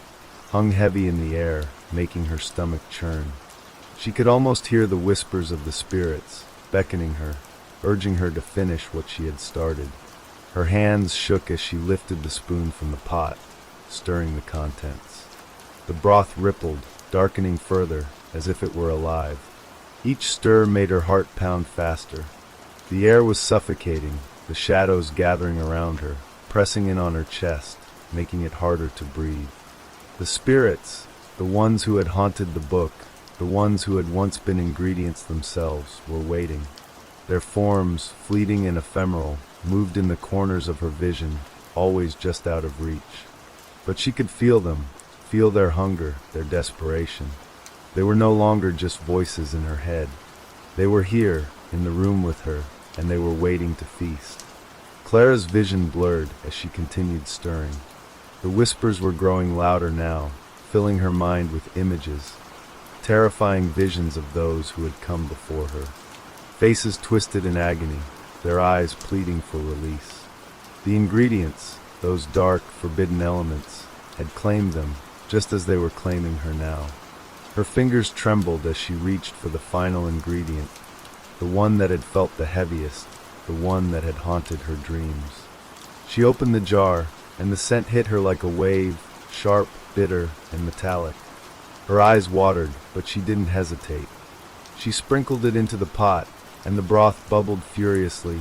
hung heavy in the air, making her stomach churn. She could almost hear the whispers of the spirits, beckoning her, urging her to finish what she had started. Her hands shook as she lifted the spoon from the pot, stirring the contents. The broth rippled, darkening further, as if it were alive. Each stir made her heart pound faster. The air was suffocating, the shadows gathering around her, pressing in on her chest, making it harder to breathe. The spirits, the ones who had haunted the book, the ones who had once been ingredients themselves, were waiting. Their forms, fleeting and ephemeral, moved in the corners of her vision, always just out of reach. But she could feel them, feel their hunger, their desperation. They were no longer just voices in her head. They were here, in the room with her, and they were waiting to feast. Clara's vision blurred as she continued stirring. The whispers were growing louder now, filling her mind with images, terrifying visions of those who had come before her. Faces twisted in agony, their eyes pleading for release. The ingredients, those dark, forbidden elements, had claimed them, just as they were claiming her now. Her fingers trembled as she reached for the final ingredient, the one that had felt the heaviest, the one that had haunted her dreams. She opened the jar, and the scent hit her like a wave, sharp, bitter, and metallic. Her eyes watered, but she didn't hesitate. She sprinkled it into the pot, and the broth bubbled furiously,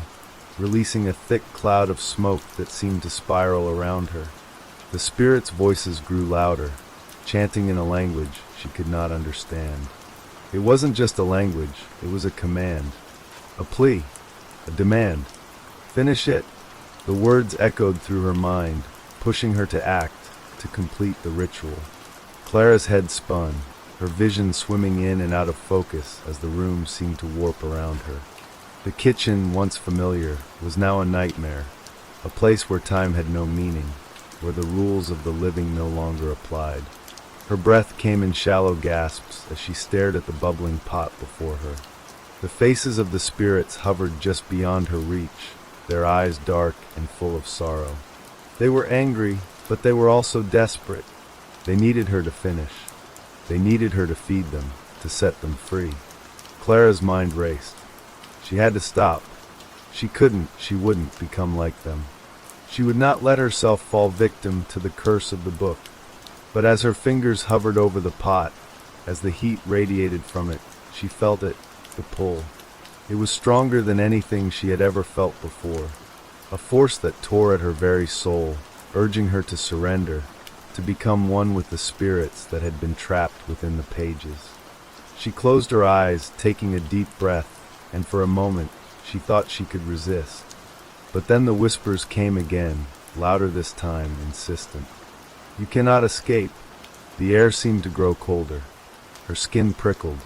releasing a thick cloud of smoke that seemed to spiral around her. The spirits' voices grew louder, chanting in a language she could not understand. It wasn't just a language, it was a command, a plea, a demand. Finish it. The words echoed through her mind, pushing her to act, to complete the ritual. Clara's head spun, her vision swimming in and out of focus as the room seemed to warp around her. The kitchen, once familiar, was now a nightmare, a place where time had no meaning, where the rules of the living no longer applied. Her breath came in shallow gasps as she stared at the bubbling pot before her. The faces of the spirits hovered just beyond her reach, their eyes dark and full of sorrow. They were angry, but they were also desperate. They needed her to finish. They needed her to feed them, to set them free. Clara's mind raced. She had to stop. She wouldn't become like them. She would not let herself fall victim to the curse of the book. But as her fingers hovered over the pot, as the heat radiated from it, she felt it, the pull. It was stronger than anything she had ever felt before, a force that tore at her very soul, urging her to surrender, to become one with the spirits that had been trapped within the pages. She closed her eyes, taking a deep breath, and for a moment, She thought she could resist. But then the whispers came again, louder this time, insistent. "You cannot escape." The air seemed to grow colder. Her skin prickled,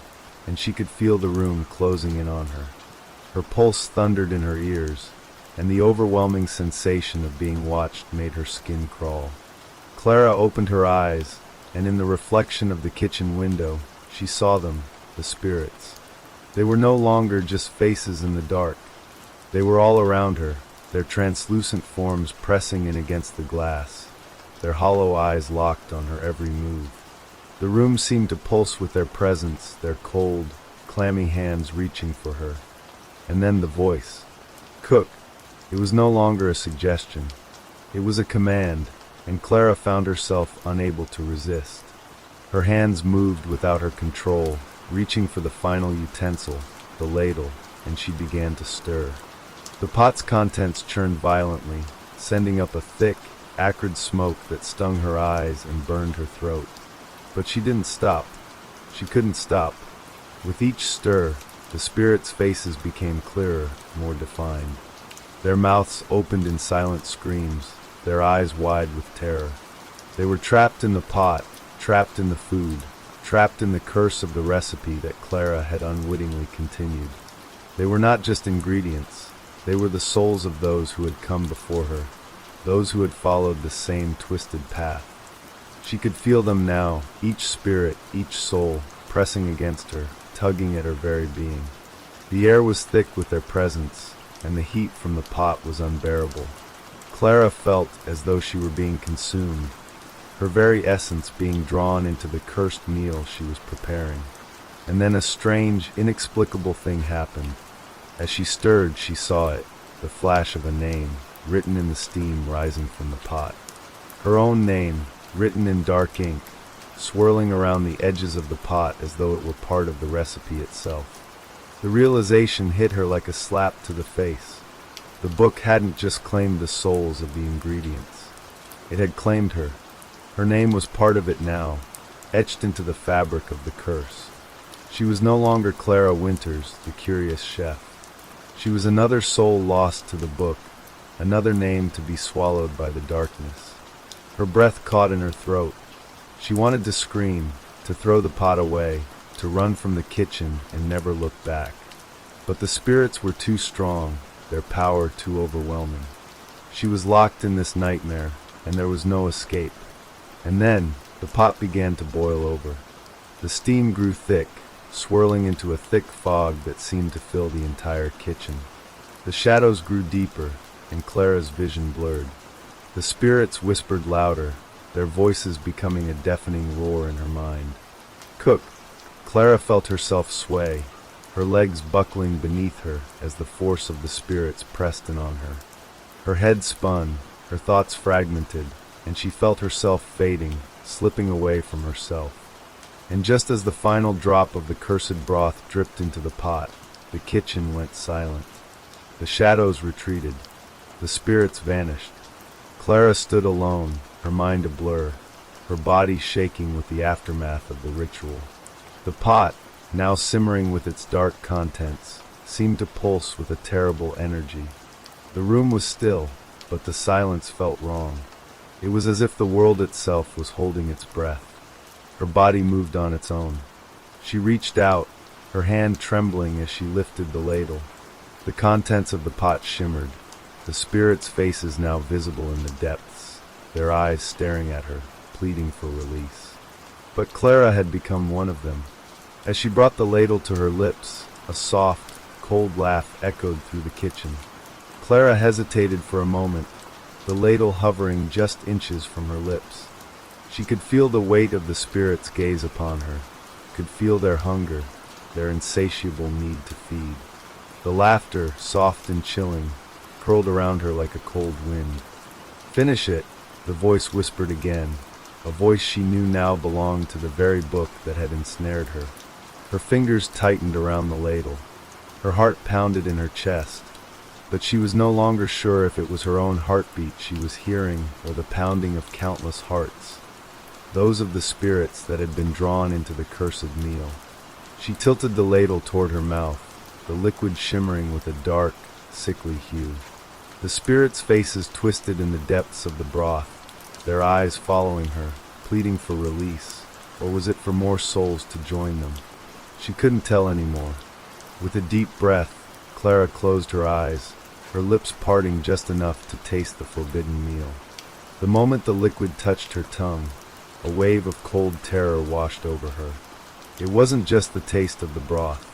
and she could feel the room closing in on her. Her pulse thundered in her ears, and the overwhelming sensation of being watched made her skin crawl. Clara opened her eyes, and in the reflection of the kitchen window, she saw them, the spirits. They were no longer just faces in the dark. They were all around her, their translucent forms pressing in against the glass, their hollow eyes locked on her every move. The room seemed to pulse with their presence, their cold, clammy hands reaching for her. And then the voice. "Cook." It was no longer a suggestion. It was a command, and Clara found herself unable to resist. Her hands moved without her control, reaching for the final utensil, the ladle, and she began to stir. The pot's contents churned violently, sending up a thick, acrid smoke that stung her eyes and burned her throat. But she didn't stop. She couldn't stop. With each stir, the spirits' faces became clearer, more defined. Their mouths opened in silent screams, their eyes wide with terror. They were trapped in the pot, trapped in the food, trapped in the curse of the recipe that Clara had unwittingly continued. They were not just ingredients. They were the souls of those who had come before her, those who had followed the same twisted path. She could feel them now, each spirit, each soul, pressing against her, tugging at her very being. The air was thick with their presence, and the heat from the pot was unbearable. Clara felt as though she were being consumed, her very essence being drawn into the cursed meal she was preparing. And then a strange, inexplicable thing happened. As she stirred, she saw it, the flash of a name, written in the steam rising from the pot. Her own name, written in dark ink, swirling around the edges of the pot as though it were part of the recipe itself. The realization hit her like a slap to the face. The book hadn't just claimed the souls of the ingredients. It had claimed her. Her name was part of it now, etched into the fabric of the curse. She was no longer Clara Winters, the curious chef. She was another soul lost to the book, another name to be swallowed by the darkness. Her breath caught in her throat. She wanted to scream, to throw the pot away, to run from the kitchen and never look back. But the spirits were too strong, their power too overwhelming. She was locked in this nightmare, and there was no escape. And then, the pot began to boil over. The steam grew thick, swirling into a thick fog that seemed to fill the entire kitchen. The shadows grew deeper, and Clara's vision blurred. The spirits whispered louder, their voices becoming a deafening roar in her mind. "Cook!" Clara felt herself sway, her legs buckling beneath her as the force of the spirits pressed in on her. Her head spun, her thoughts fragmented, and she felt herself fading, slipping away from herself. And just as the final drop of the cursed broth dripped into the pot, the kitchen went silent. The shadows retreated. The spirits vanished. Clara stood alone, her mind a blur, her body shaking with the aftermath of the ritual. The pot, now simmering with its dark contents, seemed to pulse with a terrible energy. The room was still, but the silence felt wrong. It was as if the world itself was holding its breath. Her body moved on its own. She reached out, her hand trembling as she lifted the ladle. The contents of the pot shimmered, the spirits' faces now visible in the depths, their eyes staring at her, pleading for release. But Clara had become one of them. As she brought the ladle to her lips, a soft, cold laugh echoed through the kitchen. Clara hesitated for a moment, the ladle hovering just inches from her lips. She could feel the weight of the spirits' gaze upon her, could feel their hunger, their insatiable need to feed. The laughter, soft and chilling, curled around her like a cold wind. "Finish it," the voice whispered again, a voice she knew now belonged to the very book that had ensnared her. Her fingers tightened around the ladle. Her heart pounded in her chest, but she was no longer sure if it was her own heartbeat she was hearing or the pounding of countless hearts, those of the spirits that had been drawn into the cursed meal. She tilted the ladle toward her mouth, the liquid shimmering with a dark, sickly hue. The spirits' faces twisted in the depths of the broth, their eyes following her, pleading for release, or was it for more souls to join them? She couldn't tell anymore. With a deep breath, Clara closed her eyes, her lips parting just enough to taste the forbidden meal. The moment the liquid touched her tongue, a wave of cold terror washed over her. It wasn't just the taste of the broth.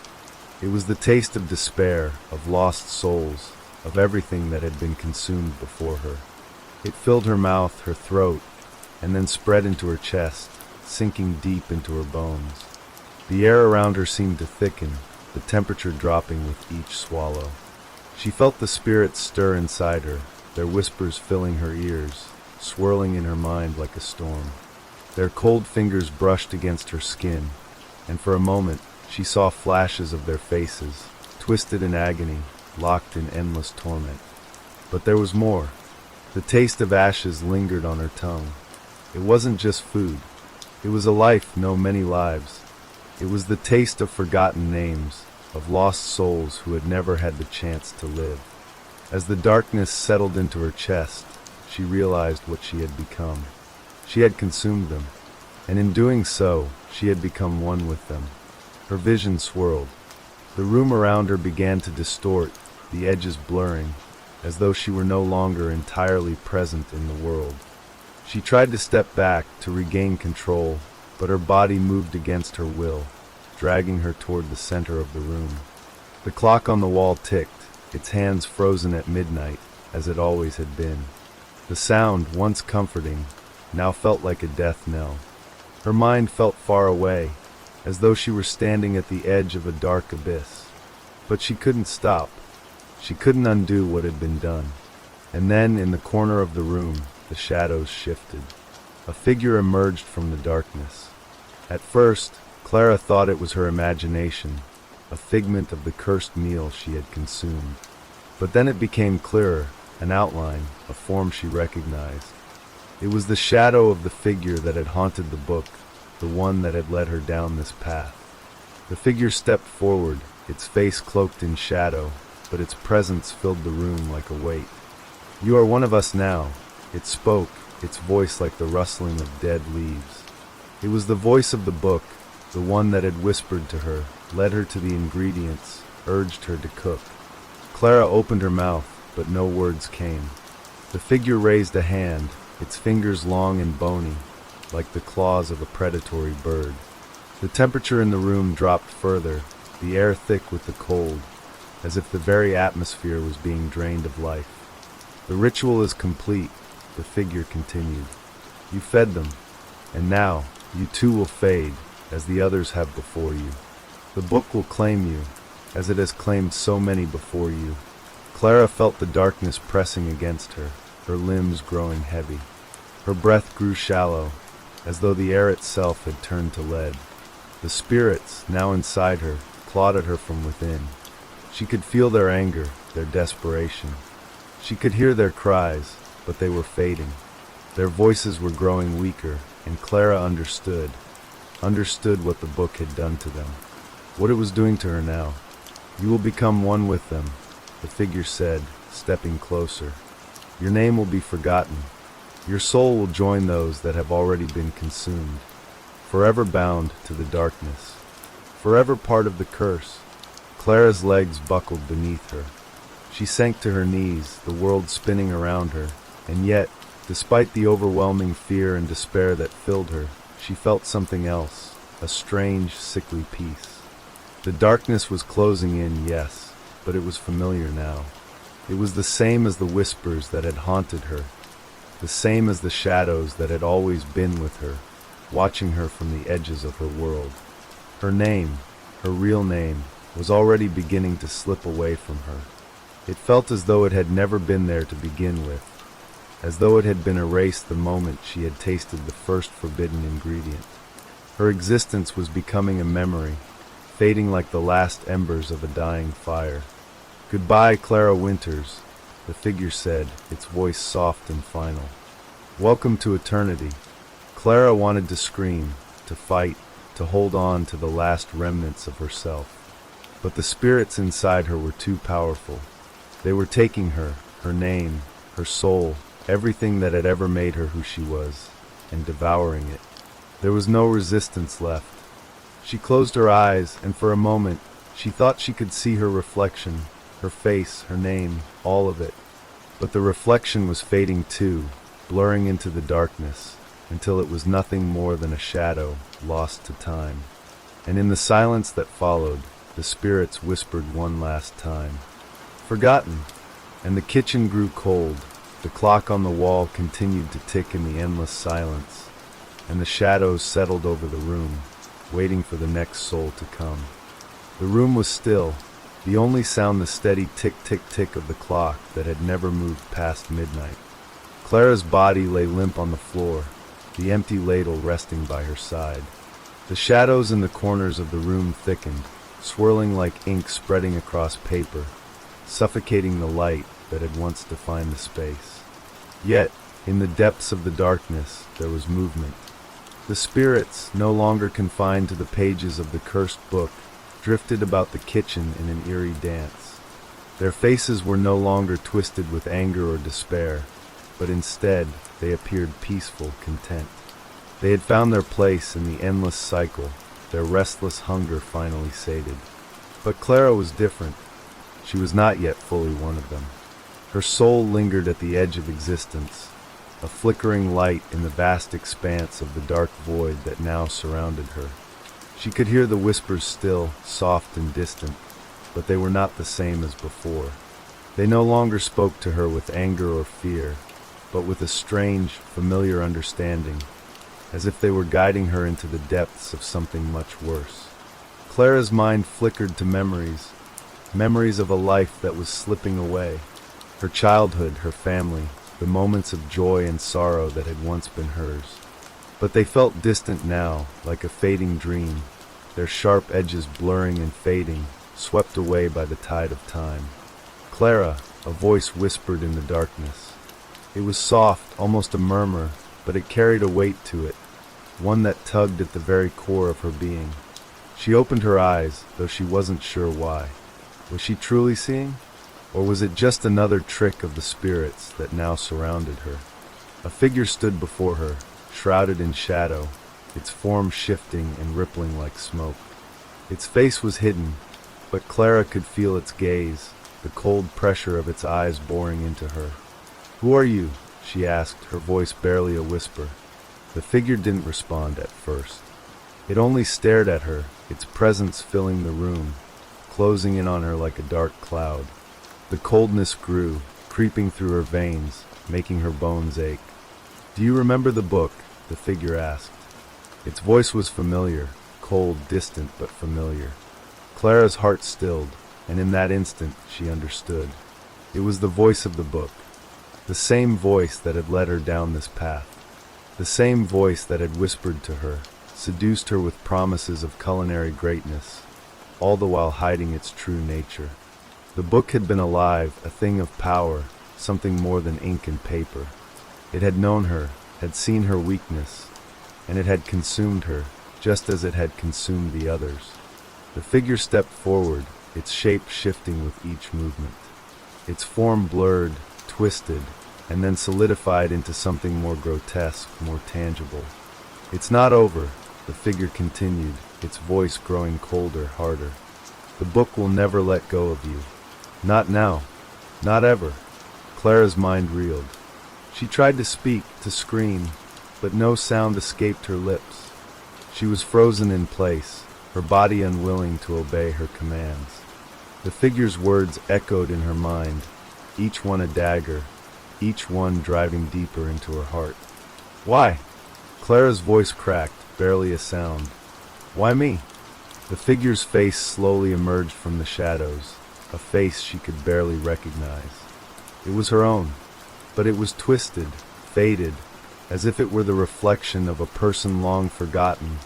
It was the taste of despair, of lost souls, of everything that had been consumed before her. It filled her mouth, her throat, and then spread into her chest, sinking deep into her bones. The air around her seemed to thicken, the temperature dropping with each swallow. She felt the spirits stir inside her, their whispers filling her ears, swirling in her mind like a storm. Their cold fingers brushed against her skin, and for a moment she saw flashes of their faces, twisted in agony, locked in endless torment. But there was more. The taste of ashes lingered on her tongue. It wasn't just food. It was a life, no, many lives. It was the taste of forgotten names, of lost souls who had never had the chance to live. As the darkness settled into her chest, she realized what she had become. She had consumed them, and in doing so, she had become one with them. Her vision swirled. The room around her began to distort, the edges blurring, as though she were no longer entirely present in the world. She tried to step back, to regain control, but her body moved against her will, dragging her toward the center of the room. The clock on the wall ticked, its hands frozen at midnight, as it always had been. The sound, once comforting, now felt like a death knell. Her mind felt far away, as though she were standing at the edge of a dark abyss. But she couldn't stop. She couldn't undo what had been done. And then, in the corner of the room, the shadows shifted. A figure emerged from the darkness. At first, Clara thought it was her imagination, a figment of the cursed meal she had consumed. But then it became clearer, an outline, a form she recognized. It was the shadow of the figure that had haunted the book, the one that had led her down this path. The figure stepped forward, its face cloaked in shadow, but its presence filled the room like a weight. "You are one of us now," it spoke, its voice like the rustling of dead leaves. It was the voice of the book, the one that had whispered to her, led her to the ingredients, urged her to cook. Clara opened her mouth, but no words came. The figure raised a hand, its fingers long and bony, like the claws of a predatory bird. The temperature in the room dropped further, the air thick with the cold, as if the very atmosphere was being drained of life. "The ritual is complete," the figure continued. "You fed them, and now you too will fade, as the others have before you. The book will claim you, as it has claimed so many before you." Clara felt the darkness pressing against her, her limbs growing heavy. Her breath grew shallow, as though the air itself had turned to lead. The spirits, now inside her, clawed at her from within. She could feel their anger, their desperation. She could hear their cries, but they were fading. Their voices were growing weaker, and Clara understood what the book had done to them, what it was doing to her now. "You will become one with them," the figure said, stepping closer. "Your name will be forgotten. Your soul will join those that have already been consumed, forever bound to the darkness, forever part of the curse." Clara's legs buckled beneath her. She sank to her knees, the world spinning around her, and yet, despite the overwhelming fear and despair that filled her, she felt something else, a strange, sickly peace. The darkness was closing in, yes, but it was familiar now. It was the same as the whispers that had haunted her, the same as the shadows that had always been with her, watching her from the edges of her world. Her name, her real name, was already beginning to slip away from her. It felt as though it had never been there to begin with, as though it had been erased the moment she had tasted the first forbidden ingredient. Her existence was becoming a memory, fading like the last embers of a dying fire. "Goodbye, Clara Winters," the figure said, its voice soft and final. "Welcome to eternity." Clara wanted to scream, to fight, to hold on to the last remnants of herself. But the spirits inside her were too powerful. They were taking her, her name, her soul, everything that had ever made her who she was, and devouring it. There was no resistance left. She closed her eyes, and for a moment, she thought she could see her reflection, her face, her name, all of it. But the reflection was fading too, blurring into the darkness, until it was nothing more than a shadow, lost to time. And in the silence that followed, the spirits whispered one last time, "Forgotten." And the kitchen grew cold. The clock on the wall continued to tick in the endless silence, and the shadows settled over the room, waiting for the next soul to come. The room was still, the only sound the steady tick-tick-tick of the clock that had never moved past midnight. Clara's body lay limp on the floor, the empty ladle resting by her side. The shadows in the corners of the room thickened, swirling like ink spreading across paper, suffocating the light that had once defined the space. Yet, in the depths of the darkness, there was movement. The spirits, no longer confined to the pages of the cursed book, drifted about the kitchen in an eerie dance. Their faces were no longer twisted with anger or despair, but instead they appeared peaceful, content. They had found their place in the endless cycle, their restless hunger finally sated. But Clara was different. She was not yet fully one of them. Her soul lingered at the edge of existence, a flickering light in the vast expanse of the dark void that now surrounded her. She could hear the whispers still, soft and distant, but they were not the same as before. They no longer spoke to her with anger or fear, but with a strange, familiar understanding, as if they were guiding her into the depths of something much worse. Clara's mind flickered to memories of a life that was slipping away. Her childhood, her family, the moments of joy and sorrow that had once been hers. But they felt distant now, like a fading dream, their sharp edges blurring and fading, swept away by the tide of time. "Clara," a voice whispered in the darkness. It was soft, almost a murmur, but it carried a weight to it, one that tugged at the very core of her being. She opened her eyes, though she wasn't sure why. Was she truly seeing? Or was it just another trick of the spirits that now surrounded her? A figure stood before her, shrouded in shadow, its form shifting and rippling like smoke. Its face was hidden, but Clara could feel its gaze, the cold pressure of its eyes boring into her. "Who are you?" she asked, her voice barely a whisper. The figure didn't respond at first. It only stared at her, its presence filling the room, closing in on her like a dark cloud. The coldness grew, creeping through her veins, making her bones ache. "Do you remember the book?" the figure asked. Its voice was familiar, cold, distant, but familiar. Clara's heart stilled, and in that instant she understood. It was the voice of the book, the same voice that had led her down this path, the same voice that had whispered to her, seduced her with promises of culinary greatness, all the while hiding its true nature. The book had been alive, a thing of power, something more than ink and paper. It had known her, had seen her weakness, and it had consumed her, just as it had consumed the others. The figure stepped forward, its shape shifting with each movement. Its form blurred, twisted, and then solidified into something more grotesque, more tangible. "It's not over," the figure continued, its voice growing colder, harder. "The book will never let go of you. Not now. Not ever." Clara's mind reeled. She tried to speak, to scream, but no sound escaped her lips. She was frozen in place, her body unwilling to obey her commands. The figure's words echoed in her mind, each one a dagger, each one driving deeper into her heart. "Why?" Clara's voice cracked, barely a sound. "Why me?" The figure's face slowly emerged from the shadows, a face she could barely recognize. It was her own, but it was twisted, faded, as if it were the reflection of a person long forgotten,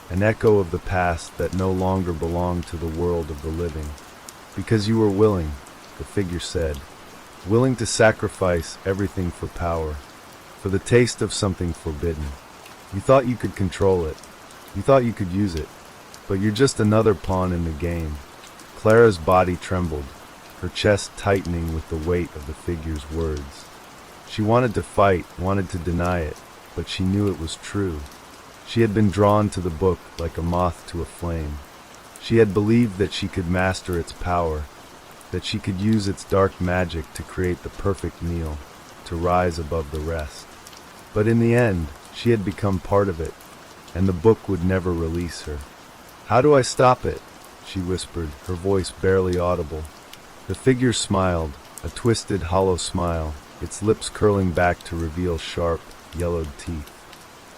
an echo of the past that no longer belonged to the world of the living. "Because you were willing," the figure said, "willing to sacrifice everything for power, for the taste of something forbidden. You thought you could control it. You thought you could use it. But you're just another pawn in the game." Clara's body trembled, her chest tightening with the weight of the figure's words. She wanted to fight, wanted to deny it, but she knew it was true. She had been drawn to the book like a moth to a flame. She had believed that she could master its power, that she could use its dark magic to create the perfect meal, to rise above the rest. But in the end, she had become part of it, and the book would never release her. "How do I stop it?" she whispered, her voice barely audible. The figure smiled, a twisted, hollow smile, its lips curling back to reveal sharp, yellowed teeth.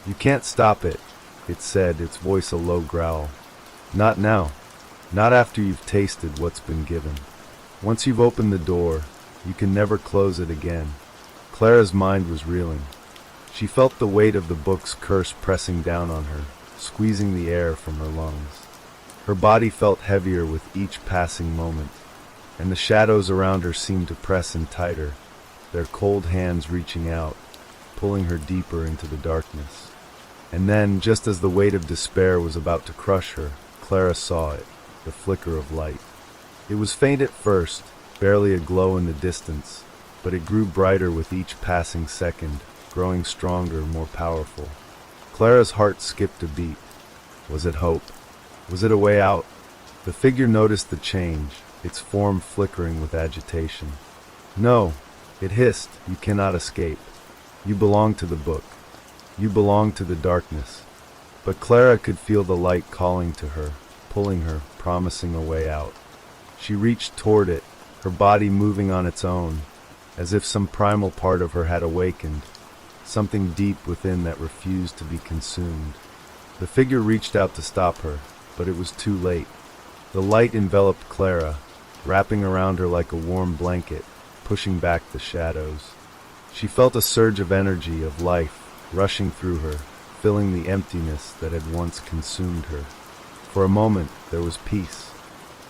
"You can't stop it," it said, its voice a low growl. "Not now. Not after you've tasted what's been given. Once you've opened the door, you can never close it again." Clara's mind was reeling. She felt the weight of the book's curse pressing down on her, squeezing the air from her lungs. Her body felt heavier with each passing moment, and the shadows around her seemed to press in tighter, their cold hands reaching out, pulling her deeper into the darkness. And then, just as the weight of despair was about to crush her, Clara saw it, the flicker of light. It was faint at first, barely a glow in the distance, but it grew brighter with each passing second, growing stronger, more powerful. Clara's heart skipped a beat. Was it hope? Was it a way out? The figure noticed the change, its form flickering with agitation. "No," it hissed, "you cannot escape. You belong to the book. You belong to the darkness." But Clara could feel the light calling to her, pulling her, promising a way out. She reached toward it, her body moving on its own, as if some primal part of her had awakened, something deep within that refused to be consumed. The figure reached out to stop her, but it was too late. The light enveloped Clara, wrapping around her like a warm blanket, pushing back the shadows. She felt a surge of energy, of life, rushing through her, filling the emptiness that had once consumed her. For a moment, there was peace.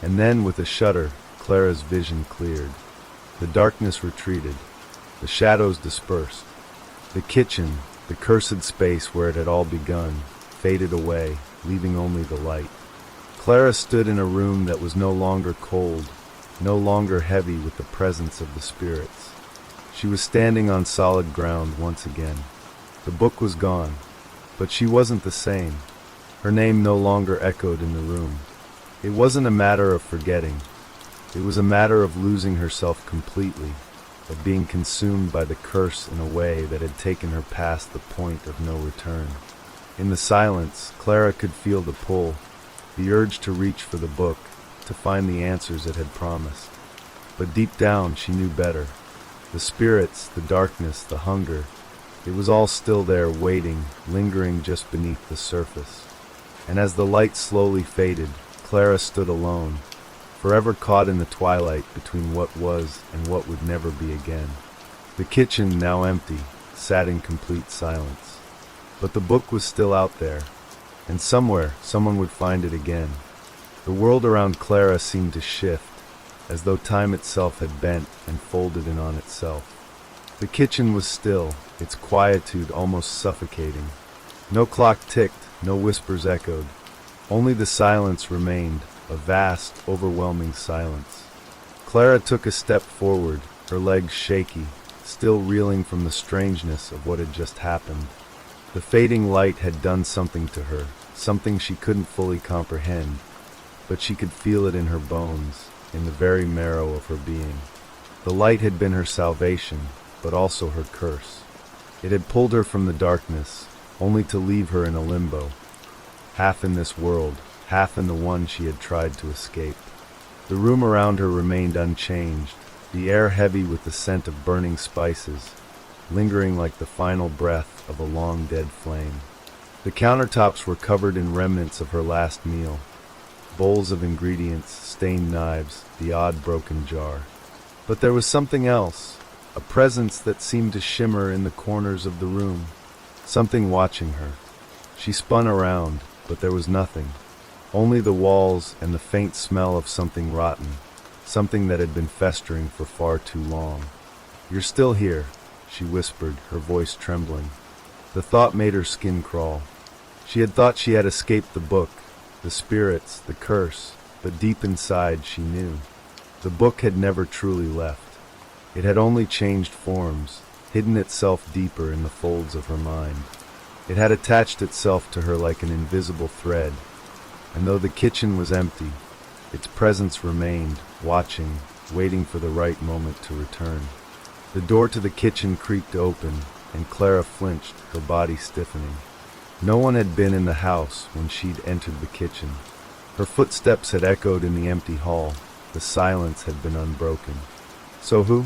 And then, with a shudder, Clara's vision cleared. The darkness retreated. The shadows dispersed. The kitchen, the cursed space where it had all begun, faded away, leaving only the light. Clara stood in a room that was no longer cold, no longer heavy with the presence of the spirits. She was standing on solid ground once again. The book was gone, but she wasn't the same. Her name no longer echoed in the room. It wasn't a matter of forgetting. It was a matter of losing herself completely, of being consumed by the curse in a way that had taken her past the point of no return. In the silence, Clara could feel the pull, the urge to reach for the book, to find the answers it had promised. But deep down, she knew better. The spirits, the darkness, the hunger, it was all still there, waiting, lingering just beneath the surface. And as the light slowly faded, Clara stood alone, forever caught in the twilight between what was and what would never be again. The kitchen, now empty, sat in complete silence. But the book was still out there, and somewhere someone would find it again. The world around Clara seemed to shift, as though time itself had bent and folded in on itself. The kitchen was still, its quietude almost suffocating. No clock ticked, no whispers echoed. Only the silence remained, a vast, overwhelming silence. Clara took a step forward, her legs shaky, still reeling from the strangeness of what had just happened. The fading light had done something to her, something she couldn't fully comprehend, but she could feel it in her bones, in the very marrow of her being. The light had been her salvation, but also her curse. It had pulled her from the darkness, only to leave her in a limbo, half in this world, half in the one she had tried to escape. The room around her remained unchanged, the air heavy with the scent of burning spices, lingering like the final breath of a long-dead flame. The countertops were covered in remnants of her last meal, bowls of ingredients, stained knives, the odd broken jar. But there was something else, a presence that seemed to shimmer in the corners of the room, something watching her. She spun around, but there was nothing, only the walls and the faint smell of something rotten, something that had been festering for far too long. "You're still here," she whispered, her voice trembling. The thought made her skin crawl. She had thought she had escaped the book, the spirits, the curse, but deep inside she knew. The book had never truly left. It had only changed forms, hidden itself deeper in the folds of her mind. It had attached itself to her like an invisible thread, and though the kitchen was empty, its presence remained, watching, waiting for the right moment to return. The door to the kitchen creaked open, and Clara flinched, her body stiffening. No one had been in the house when she'd entered the kitchen. Her footsteps had echoed in the empty hall. The silence had been unbroken. So who?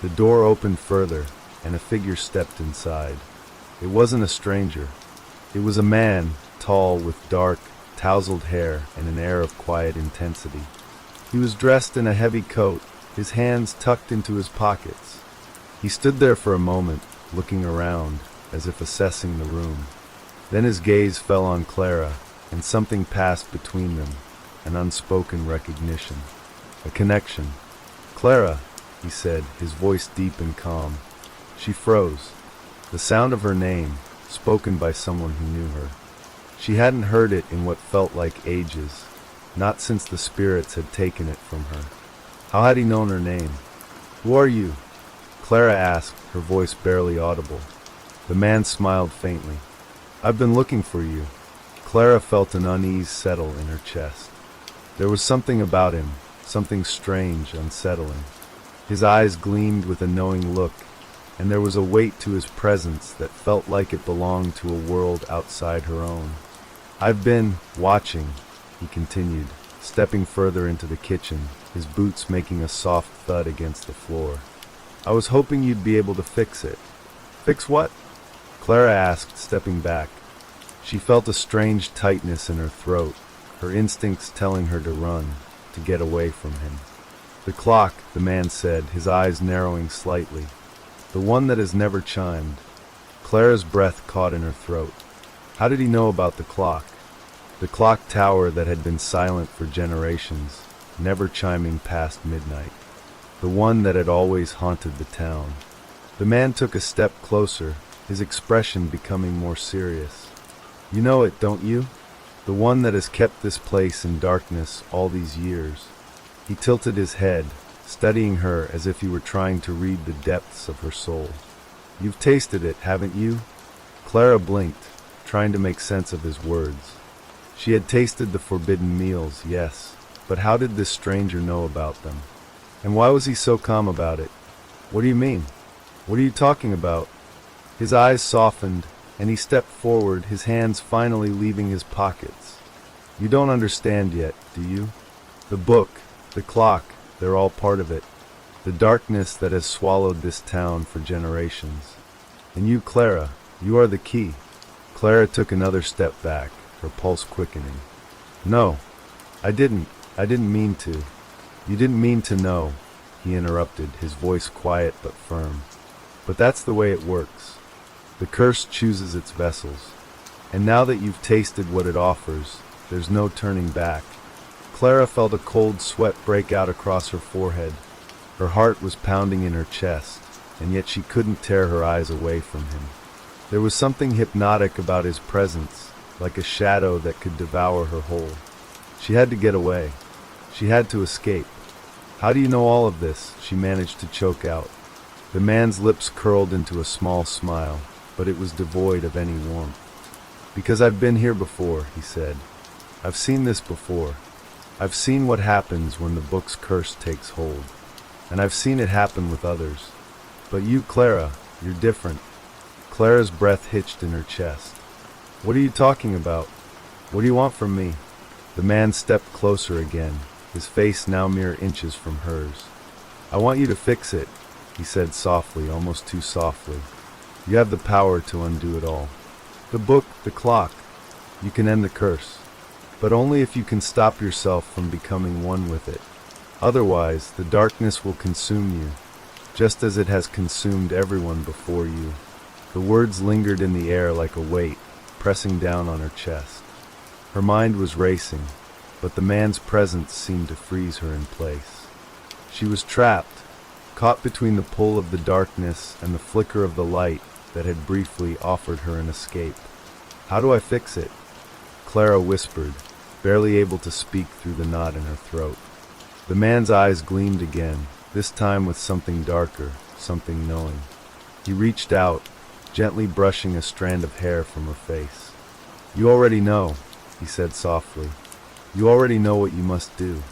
The door opened further, and a figure stepped inside. It wasn't a stranger. It was a man, tall, with dark, tousled hair and an air of quiet intensity. He was dressed in a heavy coat, his hands tucked into his pockets. He stood there for a moment, looking around, as if assessing the room. Then his gaze fell on Clara, and something passed between them, an unspoken recognition, a connection. "Clara," he said, his voice deep and calm. She froze. The sound of her name, spoken by someone who knew her. She hadn't heard it in what felt like ages, not since the spirits had taken it from her. How had he known her name? "Who are you?" Clara asked, her voice barely audible. The man smiled faintly. "I've been looking for you." Clara felt an unease settle in her chest. There was something about him, something strange, unsettling. His eyes gleamed with a knowing look, and there was a weight to his presence that felt like it belonged to a world outside her own. "I've been watching," he continued, stepping further into the kitchen, his boots making a soft thud against the floor. "I was hoping you'd be able to fix it." "Fix what?" Clara asked, stepping back. She felt a strange tightness in her throat, her instincts telling her to run, to get away from him. "The clock," the man said, his eyes narrowing slightly. "The one that has never chimed." Clara's breath caught in her throat. How did he know about the clock? The clock tower that had been silent for generations, never chiming past midnight. The one that had always haunted the town. The man took a step closer, his expression becoming more serious. "You know it, don't you? The one that has kept this place in darkness all these years." He tilted his head, studying her as if he were trying to read the depths of her soul. "You've tasted it, haven't you?" Clara blinked, trying to make sense of his words. She had tasted the forbidden meals, yes, but how did this stranger know about them? And why was he so calm about it? "What do you mean? What are you talking about?" His eyes softened, and he stepped forward, his hands finally leaving his pockets. "You don't understand yet, do you? The book, the clock, they're all part of it. The darkness that has swallowed this town for generations. And you, Clara, you are the key." Clara took another step back, her pulse quickening. "No, I didn't mean to." "You didn't mean to know," he interrupted, his voice quiet but firm. "But that's the way it works. The curse chooses its vessels. And now that you've tasted what it offers, there's no turning back." Clara felt a cold sweat break out across her forehead. Her heart was pounding in her chest, and yet she couldn't tear her eyes away from him. There was something hypnotic about his presence, like a shadow that could devour her whole. She had to get away. She had to escape. "How do you know all of this?" she managed to choke out. The man's lips curled into a small smile, but it was devoid of any warmth. "Because I've been here before," he said. "I've seen this before. I've seen what happens when the book's curse takes hold. And I've seen it happen with others. But you, Clara, you're different." Clara's breath hitched in her chest. "What are you talking about? What do you want from me?" The man stepped closer again, his face now mere inches from hers. "I want you to fix it," he said softly, almost too softly. "You have the power to undo it all. The book, the clock. You can end the curse. But only if you can stop yourself from becoming one with it. Otherwise, the darkness will consume you, just as it has consumed everyone before you." The words lingered in the air like a weight, pressing down on her chest. Her mind was racing, but the man's presence seemed to freeze her in place. She was trapped, caught between the pull of the darkness and the flicker of the light that had briefly offered her an escape. "How do I fix it?" Clara whispered, barely able to speak through the knot in her throat. The man's eyes gleamed again, this time with something darker, something knowing. He reached out, gently brushing a strand of hair from her face. "You already know," he said softly. "You already know what you must do."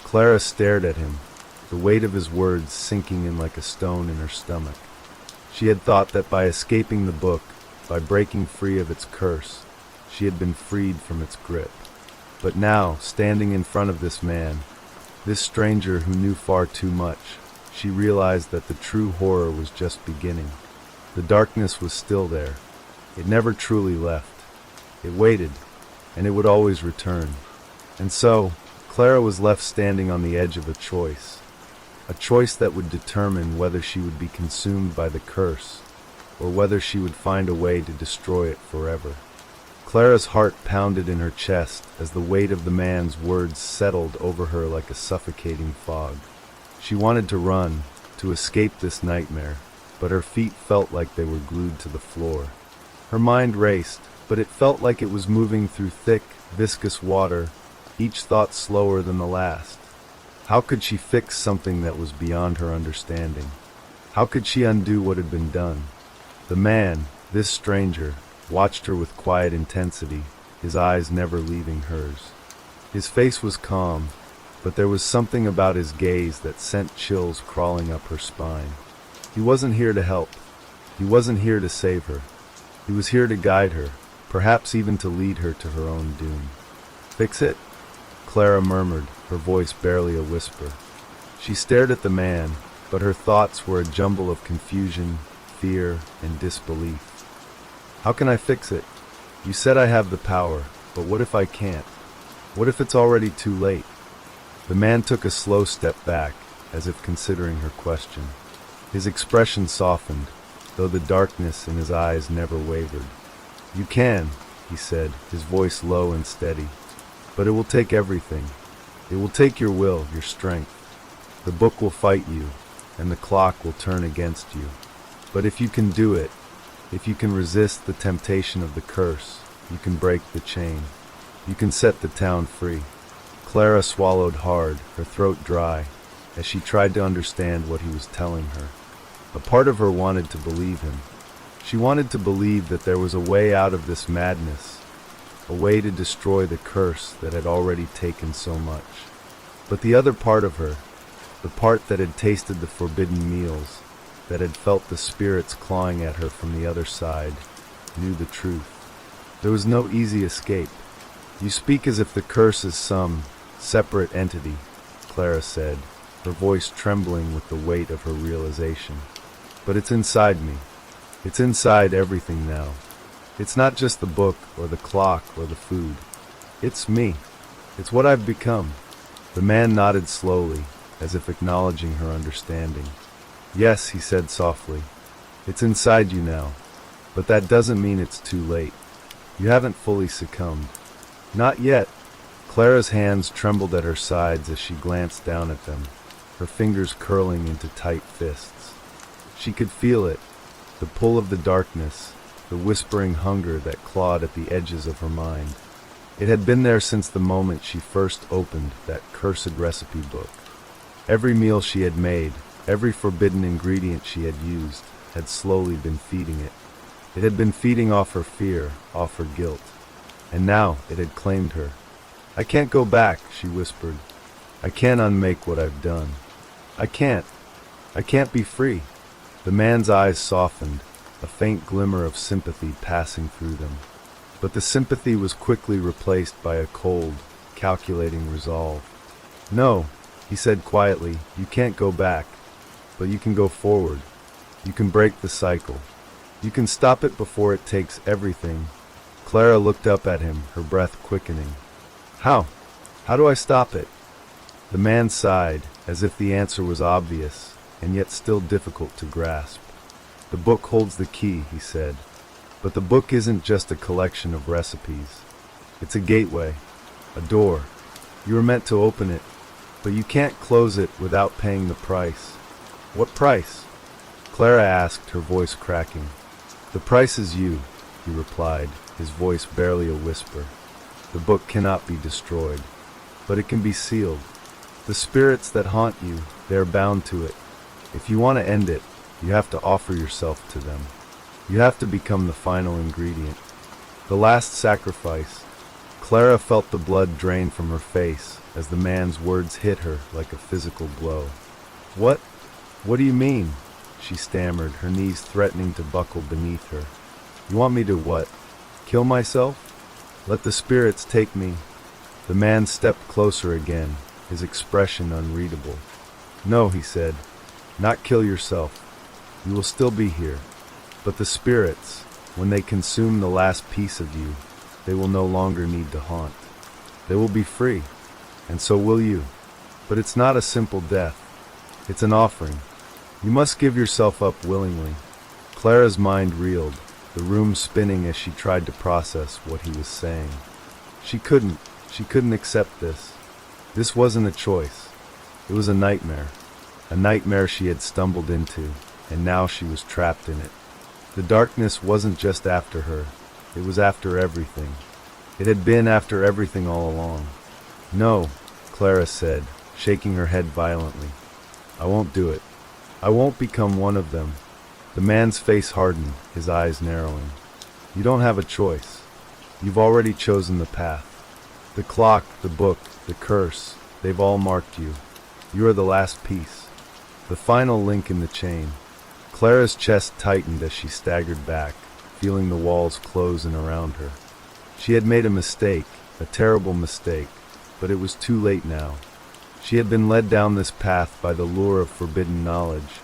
Clara stared at him, the weight of his words sinking in like a stone in her stomach. She had thought that by escaping the book, by breaking free of its curse, she had been freed from its grip. But now, standing in front of this man, this stranger who knew far too much, she realized that the true horror was just beginning. The darkness was still there. It never truly left. It waited, and it would always return. And so, Clara was left standing on the edge of a choice that would determine whether she would be consumed by the curse, or whether she would find a way to destroy it forever. Clara's heart pounded in her chest as the weight of the man's words settled over her like a suffocating fog. She wanted to run, to escape this nightmare, but her feet felt like they were glued to the floor. Her mind raced, but it felt like it was moving through thick, viscous water, each thought slower than the last. How could she fix something that was beyond her understanding? How could she undo what had been done? The man, this stranger, watched her with quiet intensity, his eyes never leaving hers. His face was calm, but there was something about his gaze that sent chills crawling up her spine. He wasn't here to help. He wasn't here to save her. He was here to guide her, perhaps even to lead her to her own doom. "Fix it?" Clara murmured, her voice barely a whisper. She stared at the man, but her thoughts were a jumble of confusion, fear, and disbelief. "How can I fix it? You said I have the power, but what if I can't? What if it's already too late?" The man took a slow step back, as if considering her question. His expression softened, though the darkness in his eyes never wavered. "You can," he said, his voice low and steady. "But it will take everything. It will take your will, your strength. The book will fight you, and the clock will turn against you. But if you can do it, if you can resist the temptation of the curse, you can break the chain. You can set the town free." Clara swallowed hard, her throat dry, as she tried to understand what he was telling her. A part of her wanted to believe him. She wanted to believe that there was a way out of this madness, a way to destroy the curse that had already taken so much. But the other part of her, the part that had tasted the forbidden meals, that had felt the spirits clawing at her from the other side, knew the truth. There was no easy escape. "You speak as if the curse is some separate entity," Clara said, her voice trembling with the weight of her realization. "But it's inside me. It's inside everything now. It's not just the book or the clock or the food. It's me. It's what I've become." The man nodded slowly, as if acknowledging her understanding. "Yes," he said softly, "it's inside you now. But that doesn't mean it's too late. You haven't fully succumbed. Not yet." Clara's hands trembled at her sides as she glanced down at them, her fingers curling into tight fists. She could feel it, the pull of the darkness, the whispering hunger that clawed at the edges of her mind. It had been there since the moment she first opened that cursed recipe book. Every meal she had made, every forbidden ingredient she had used, had slowly been feeding it. It had been feeding off her fear, off her guilt. And now it had claimed her. "I can't go back," she whispered. "I can't unmake what I've done. I can't be free." The man's eyes softened, a faint glimmer of sympathy passing through them. But the sympathy was quickly replaced by a cold, calculating resolve. "No," he said quietly, "you can't go back. But you can go forward. You can break the cycle. You can stop it before it takes everything." Clara looked up at him, her breath quickening. "How? How do I stop it?" The man sighed, as if the answer was obvious, and yet still difficult to grasp. "The book holds the key," he said. "But the book isn't just a collection of recipes. It's a gateway, a door. You were meant to open it, but you can't close it without paying the price." "What price?" Clara asked, her voice cracking. "The price is you," he replied, his voice barely a whisper. The book cannot be destroyed, but it can be sealed. The spirits that haunt you, they are bound to it. If you want to end it, you have to offer yourself to them. You have to become the final ingredient. The last sacrifice. Clara felt the blood drain from her face as the man's words hit her like a physical blow. What? What do you mean? She stammered, her knees threatening to buckle beneath her. You want me to what? Kill myself? Let the spirits take me. The man stepped closer again, his expression unreadable. No, he said, not kill yourself. You will still be here. But the spirits, when they consume the last piece of you, they will no longer need to haunt. They will be free, and so will you. But it's not a simple death. It's an offering. You must give yourself up willingly. Clara's mind reeled, the room spinning as she tried to process what he was saying. She couldn't accept this. This wasn't a choice. It was a nightmare she had stumbled into, and now she was trapped in it. The darkness wasn't just after her, it was after everything. It had been after everything all along. No, Clara said, shaking her head violently. I won't do it. I won't become one of them. The man's face hardened, his eyes narrowing. You don't have a choice. You've already chosen the path. The clock, the book, the curse, they've all marked you. You are the last piece, the final link in the chain. Clara's chest tightened as she staggered back, feeling the walls close in around her. She had made a mistake, a terrible mistake, but it was too late now. She had been led down this path by the lure of forbidden knowledge,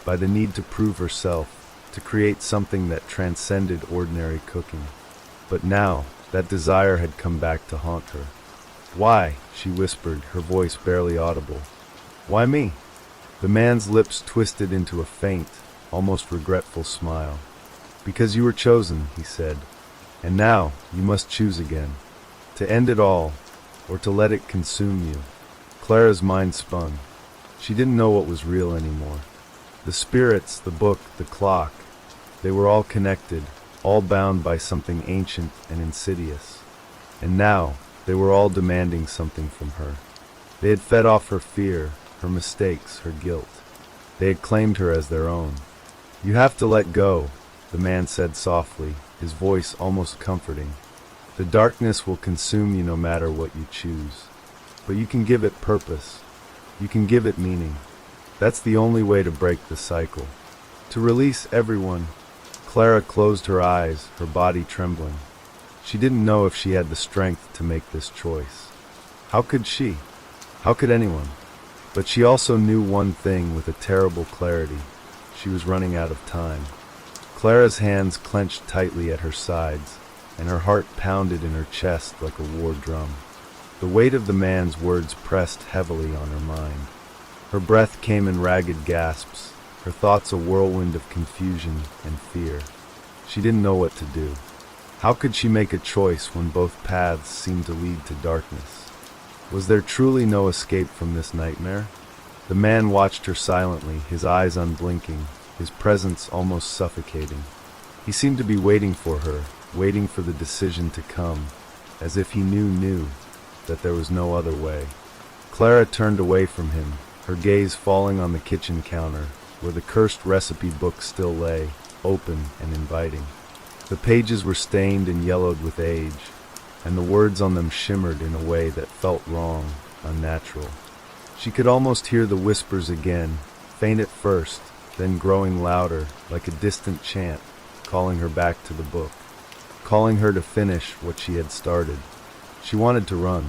by the need to prove herself, to create something that transcended ordinary cooking. But now, that desire had come back to haunt her. Why? She whispered, her voice barely audible. Why me? The man's lips twisted into a faint, almost regretful smile. Because you were chosen, he said. And now, you must choose again. To end it all, or to let it consume you. Clara's mind spun. She didn't know what was real anymore. The spirits, the book, the clock, they were all connected, all bound by something ancient and insidious. And now, they were all demanding something from her. They had fed off her fear, her mistakes, her guilt. They had claimed her as their own. You have to let go, the man said softly, his voice almost comforting. The darkness will consume you no matter what you choose. But you can give it purpose. You can give it meaning. That's the only way to break the cycle. To release everyone. Clara closed her eyes, her body trembling. She didn't know if she had the strength to make this choice. How could she? How could anyone? But she also knew one thing with a terrible clarity. She was running out of time. Clara's hands clenched tightly at her sides, and her heart pounded in her chest like a war drum. The weight of the man's words pressed heavily on her mind. Her breath came in ragged gasps, her thoughts a whirlwind of confusion and fear. She didn't know what to do. How could she make a choice when both paths seemed to lead to darkness? Was there truly no escape from this nightmare? The man watched her silently, his eyes unblinking, his presence almost suffocating. He seemed to be waiting for her, waiting for the decision to come, as if he knew that there was no other way. Clara turned away from him, her gaze falling on the kitchen counter, where the cursed recipe book still lay, open and inviting. The pages were stained and yellowed with age, and the words on them shimmered in a way that felt wrong, unnatural. She could almost hear the whispers again, faint at first, then growing louder, like a distant chant, calling her back to the book, calling her to finish what she had started. She wanted to run.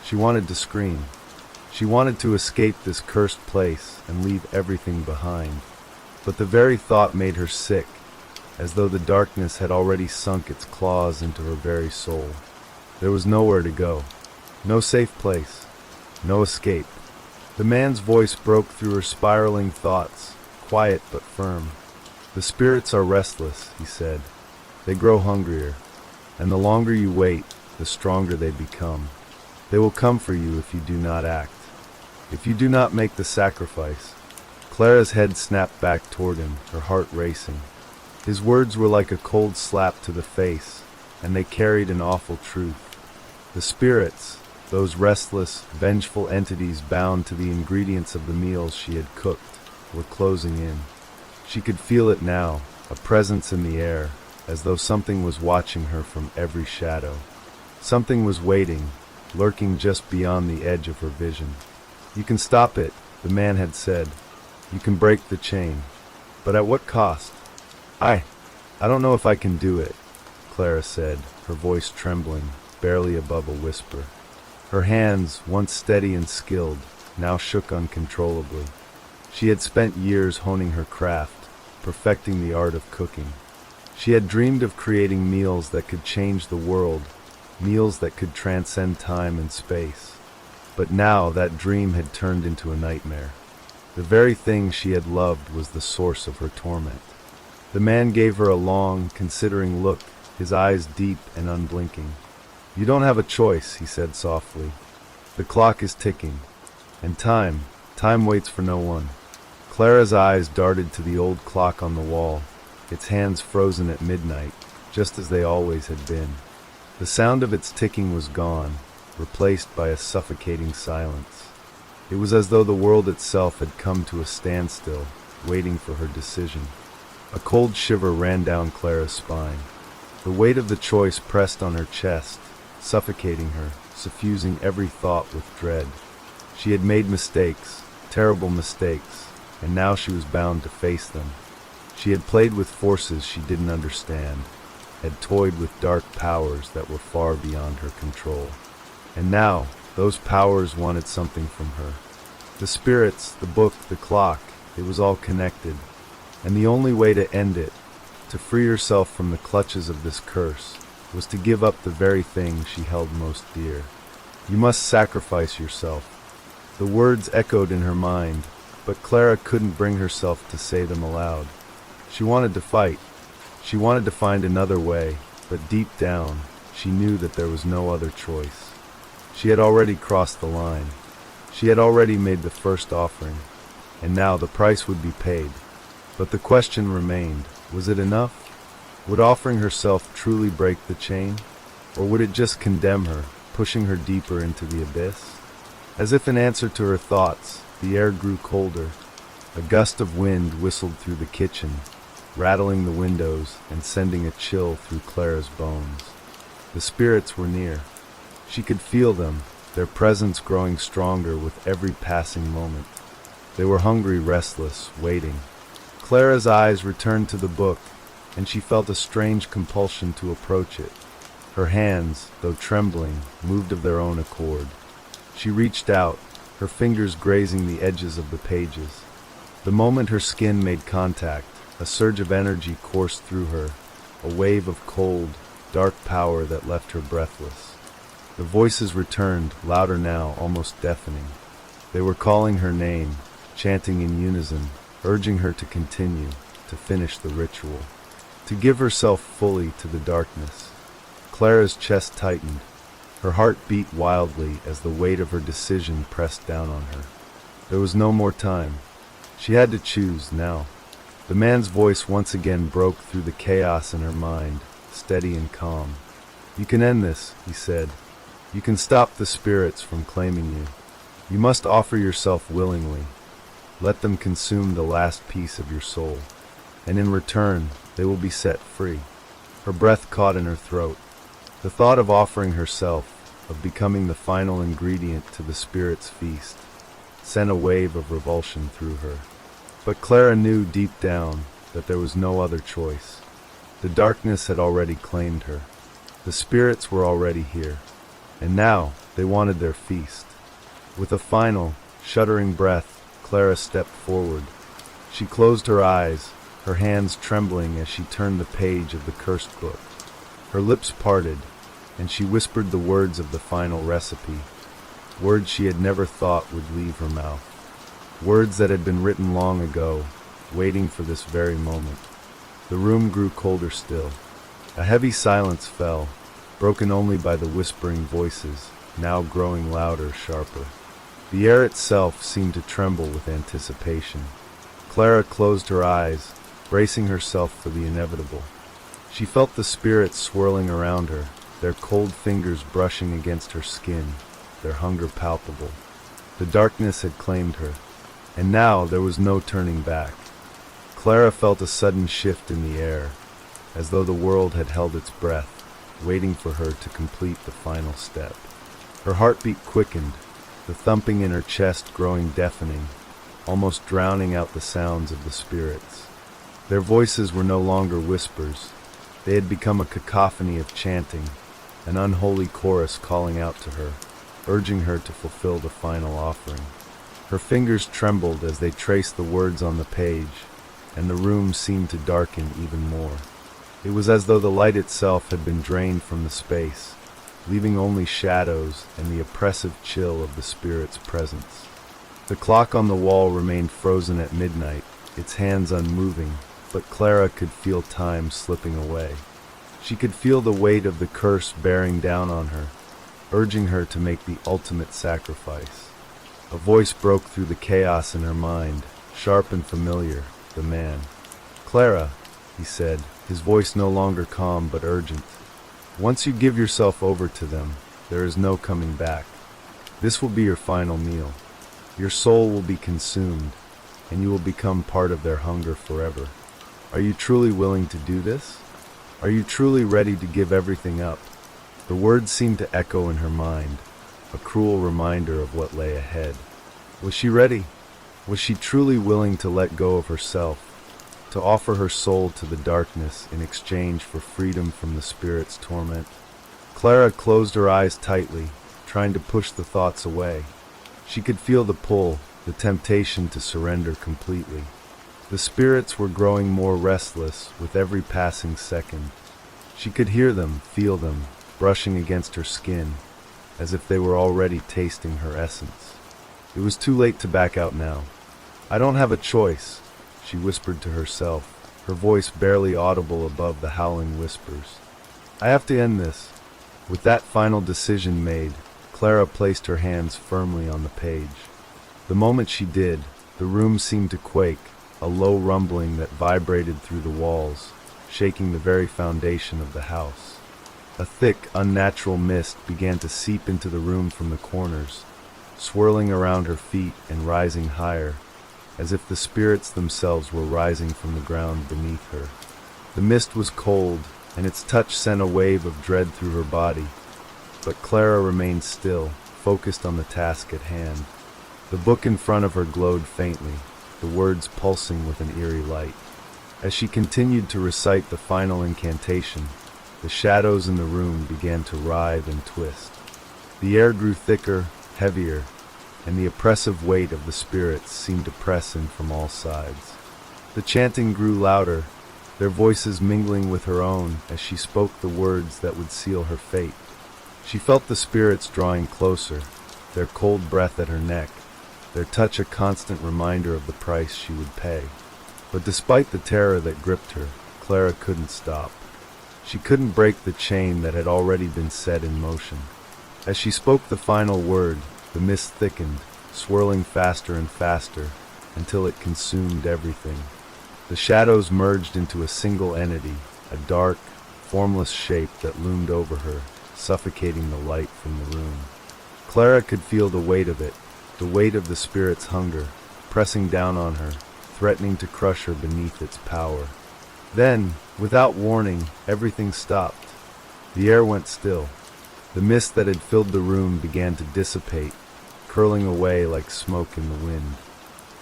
She wanted to scream. She wanted to escape this cursed place and leave everything behind. But the very thought made her sick, as though the darkness had already sunk its claws into her very soul. There was nowhere to go. No safe place. No escape. The man's voice broke through her spiraling thoughts, quiet but firm. The spirits are restless, he said. They grow hungrier, and the longer you wait, the stronger they become. They will come for you if you do not act. If you do not make the sacrifice. Clara's head snapped back toward him, her heart racing. His words were like a cold slap to the face, and they carried an awful truth. The spirits, those restless, vengeful entities bound to the ingredients of the meals she had cooked, were closing in. She could feel it now, a presence in the air, as though something was watching her from every shadow. Something was waiting, lurking just beyond the edge of her vision. "You can stop it," the man had said. "You can break the chain. But at what cost?" I don't know if I can do it," Clara said, her voice trembling, barely above a whisper. Her hands, once steady and skilled, now shook uncontrollably. She had spent years honing her craft, perfecting the art of cooking. She had dreamed of creating meals that could change the world, meals that could transcend time and space. But now that dream had turned into a nightmare. The very thing she had loved was the source of her torment. The man gave her a long, considering look, his eyes deep and unblinking. "You don't have a choice," he said softly. "The clock is ticking. And time waits for no one." Clara's eyes darted to the old clock on the wall, its hands frozen at midnight, just as they always had been. The sound of its ticking was gone, replaced by a suffocating silence. It was as though the world itself had come to a standstill, waiting for her decision. A cold shiver ran down Clara's spine. The weight of the choice pressed on her chest, suffocating her, suffusing every thought with dread. She had made mistakes, terrible mistakes, and now she was bound to face them. She had played with forces she didn't understand, had toyed with dark powers that were far beyond her control. And now, those powers wanted something from her. The spirits, the book, the clock, it was all connected. And the only way to end it, to free herself from the clutches of this curse, was to give up the very thing she held most dear. "You must sacrifice yourself." The words echoed in her mind, but Clara couldn't bring herself to say them aloud. She wanted to fight. She wanted to find another way, but deep down, she knew that there was no other choice. She had already crossed the line. She had already made the first offering, and now the price would be paid. But the question remained, was it enough? Would offering herself truly break the chain? Or would it just condemn her, pushing her deeper into the abyss? As if in answer to her thoughts, the air grew colder. A gust of wind whistled through the kitchen, rattling the windows and sending a chill through Clara's bones. The spirits were near. She could feel them, their presence growing stronger with every passing moment. They were hungry, restless, waiting. Clara's eyes returned to the book, and she felt a strange compulsion to approach it. Her hands, though trembling, moved of their own accord. She reached out, her fingers grazing the edges of the pages. The moment her skin made contact, a surge of energy coursed through her, a wave of cold, dark power that left her breathless. The voices returned, louder now, almost deafening. They were calling her name, chanting in unison, urging her to continue, to finish the ritual, to give herself fully to the darkness. Clara's chest tightened. Her heart beat wildly as the weight of her decision pressed down on her. There was no more time. She had to choose now. The man's voice once again broke through the chaos in her mind, steady and calm. "You can end this," he said. "You can stop the spirits from claiming you. You must offer yourself willingly. Let them consume the last piece of your soul, and in return, they will be set free." Her breath caught in her throat. The thought of offering herself, of becoming the final ingredient to the spirit's feast, sent a wave of revulsion through her. But Clara knew deep down that there was no other choice. The darkness had already claimed her. The spirits were already here, and now they wanted their feast. With a final, shuddering breath, Clara stepped forward. She closed her eyes, her hands trembling as she turned the page of the cursed book. Her lips parted, and she whispered the words of the final recipe, words she had never thought would leave her mouth, words that had been written long ago, waiting for this very moment. The room grew colder still. A heavy silence fell, broken only by the whispering voices, now growing louder, sharper. The air itself seemed to tremble with anticipation. Clara closed her eyes, bracing herself for the inevitable. She felt the spirits swirling around her, their cold fingers brushing against her skin, their hunger palpable. The darkness had claimed her, and now there was no turning back. Clara felt a sudden shift in the air, as though the world had held its breath, waiting for her to complete the final step. Her heartbeat quickened, the thumping in her chest growing deafening, almost drowning out the sounds of the spirits. Their voices were no longer whispers. They had become a cacophony of chanting, an unholy chorus calling out to her, urging her to fulfill the final offering. Her fingers trembled as they traced the words on the page, and the room seemed to darken even more. It was as though the light itself had been drained from the space, leaving only shadows and the oppressive chill of the spirit's presence. The clock on the wall remained frozen at midnight, its hands unmoving, but Clara could feel time slipping away. She could feel the weight of the curse bearing down on her, urging her to make the ultimate sacrifice. A voice broke through the chaos in her mind, sharp and familiar, the man. "Clara," he said, his voice no longer calm but urgent. "Once you give yourself over to them, there is no coming back. This will be your final meal. Your soul will be consumed, and you will become part of their hunger forever. Are you truly willing to do this? Are you truly ready to give everything up?" The words seemed to echo in her mind, a cruel reminder of what lay ahead. Was she ready? Was she truly willing to let go of herself, to offer her soul to the darkness in exchange for freedom from the spirit's torment? Clara closed her eyes tightly, trying to push the thoughts away. She could feel the pull, the temptation to surrender completely. The spirits were growing more restless with every passing second. She could hear them, feel them, brushing against her skin, as if they were already tasting her essence. It was too late to back out now. "I don't have a choice," she whispered to herself, her voice barely audible above the howling whispers. "I have to end this." With that final decision made, Clara placed her hands firmly on the page. The moment she did, the room seemed to quake, a low rumbling that vibrated through the walls, shaking the very foundation of the house. A thick, unnatural mist began to seep into the room from the corners, swirling around her feet and rising higher, as if the spirits themselves were rising from the ground beneath her. The mist was cold, and its touch sent a wave of dread through her body, but Clara remained still, focused on the task at hand. The book in front of her glowed faintly, the words pulsing with an eerie light. As she continued to recite the final incantation, the shadows in the room began to writhe and twist. The air grew thicker, heavier, and the oppressive weight of the spirits seemed to press in from all sides. The chanting grew louder, their voices mingling with her own as she spoke the words that would seal her fate. She felt the spirits drawing closer, their cold breath at her neck, their touch a constant reminder of the price she would pay. But despite the terror that gripped her, Clara couldn't stop. She couldn't break the chain that had already been set in motion. As she spoke the final word, the mist thickened, swirling faster and faster, until it consumed everything. The shadows merged into a single entity, a dark, formless shape that loomed over her, suffocating the light from the room. Clara could feel the weight of it, the weight of the spirit's hunger, pressing down on her, threatening to crush her beneath its power. Then, without warning, everything stopped. The air went still. The mist that had filled the room began to dissipate, curling away like smoke in the wind.